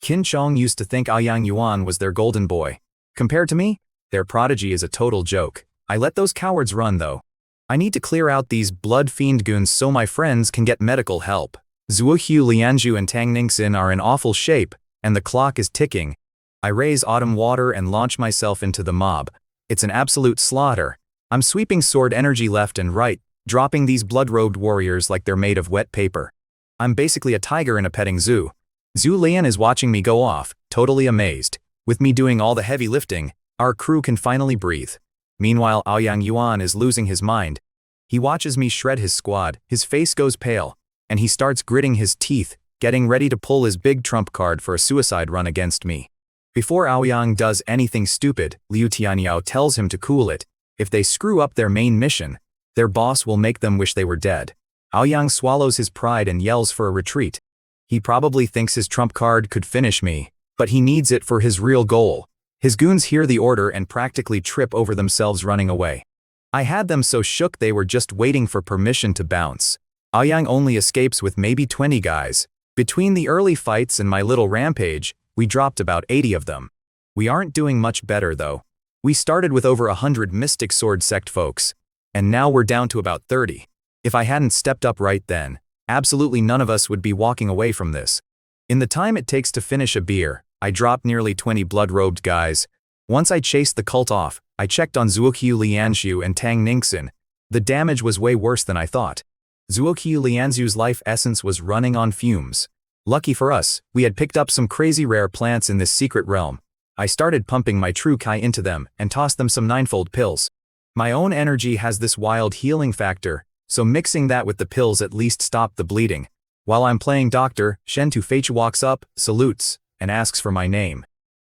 Qinchong used to think Aoyang Yuan was their golden boy. Compared to me, their prodigy is a total joke. I let those cowards run though. I need to clear out these blood fiend goons so my friends can get medical help. Zuoqiu Lianshu and Tang Ningxin are in awful shape, and the clock is ticking. I raise Autumn Water and launch myself into the mob. It's an absolute slaughter. I'm sweeping sword energy left and right, dropping these blood-robed warriors like they're made of wet paper. I'm basically a tiger in a petting zoo. Zhu Lian is watching me go off, totally amazed. With me doing all the heavy lifting, our crew can finally breathe. Meanwhile, Aoyang Yuan is losing his mind. He watches me shred his squad, his face goes pale, and he starts gritting his teeth, getting ready to pull his big trump card for a suicide run against me. Before Aoyang does anything stupid, Liu Tianyao tells him to cool it. If they screw up their main mission, their boss will make them wish they were dead. Aoyang swallows his pride and yells for a retreat. He probably thinks his trump card could finish me, but he needs it for his real goal. His goons hear the order and practically trip over themselves running away. I had them so shook they were just waiting for permission to bounce. Aoyang only escapes with maybe 20 guys. Between the early fights and my little rampage, we dropped about 80 of them. We aren't doing much better though. We started with over 100 Mystic Sword Sect folks, and now we're down to about 30. If I hadn't stepped up right then, absolutely none of us would be walking away from this. In the time it takes to finish a beer, I dropped nearly 20 blood-robed guys. Once I chased the cult off, I checked on Zuoqiu Lianshu and Tang Ningxin. The damage was way worse than I thought. Zuoqiu Lianshu's life essence was running on fumes. Lucky for us, we had picked up some crazy rare plants in this secret realm. I started pumping my true Kai into them and tossed them some ninefold pills. My own energy has this wild healing factor, so mixing that with the pills at least stopped the bleeding. While I'm playing doctor, Shen Tufeichi walks up, salutes, and asks for my name.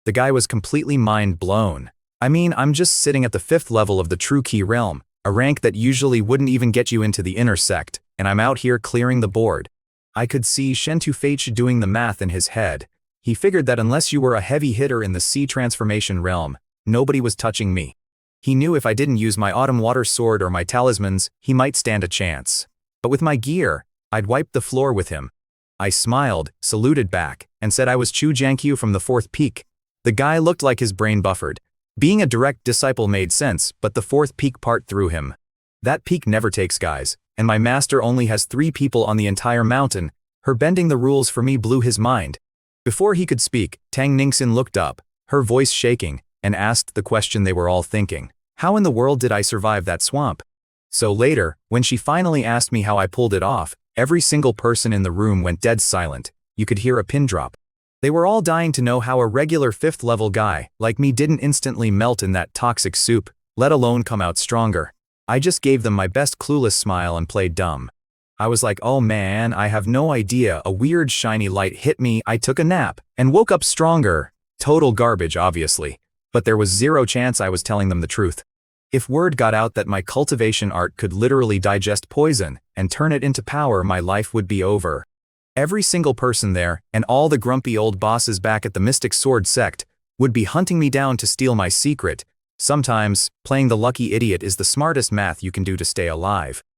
The guy was completely mind blown. I mean, I'm just sitting at the 5th level of the True Key realm, a rank that usually wouldn't even get you into the inner sect, and I'm out here clearing the board. I could see Shen Tufeichi doing the math in his head. He figured that unless you were a heavy hitter in the sea transformation realm, nobody was touching me. He knew if I didn't use my autumn water sword or my talismans, he might stand a chance. But with my gear, I'd wipe the floor with him. I smiled, saluted back, and said I was Chu Jiankyu from the 4th peak. The guy looked like his brain buffered. Being a direct disciple made sense, but the 4th peak part threw him. That peak never takes guys, and my master only has 3 people on the entire mountain. Her bending the rules for me blew his mind. Before he could speak, Tang Ningxin looked up, her voice shaking, and asked the question they were all thinking. How in the world did I survive that swamp? So later, when she finally asked me how I pulled it off, every single person in the room went dead silent. You could hear a pin drop. They were all dying to know how a regular 5th level guy like me didn't instantly melt in that toxic soup, let alone come out stronger. I just gave them my best clueless smile and played dumb. I was like, oh man, I have no idea, a weird shiny light hit me, I took a nap, and woke up stronger. Total garbage, obviously. But there was zero chance I was telling them the truth. If word got out that my cultivation art could literally digest poison and turn it into power, my life would be over. Every single person there, and all the grumpy old bosses back at the Mystic Sword Sect, would be hunting me down to steal my secret. Sometimes, playing the lucky idiot is the smartest math you can do to stay alive.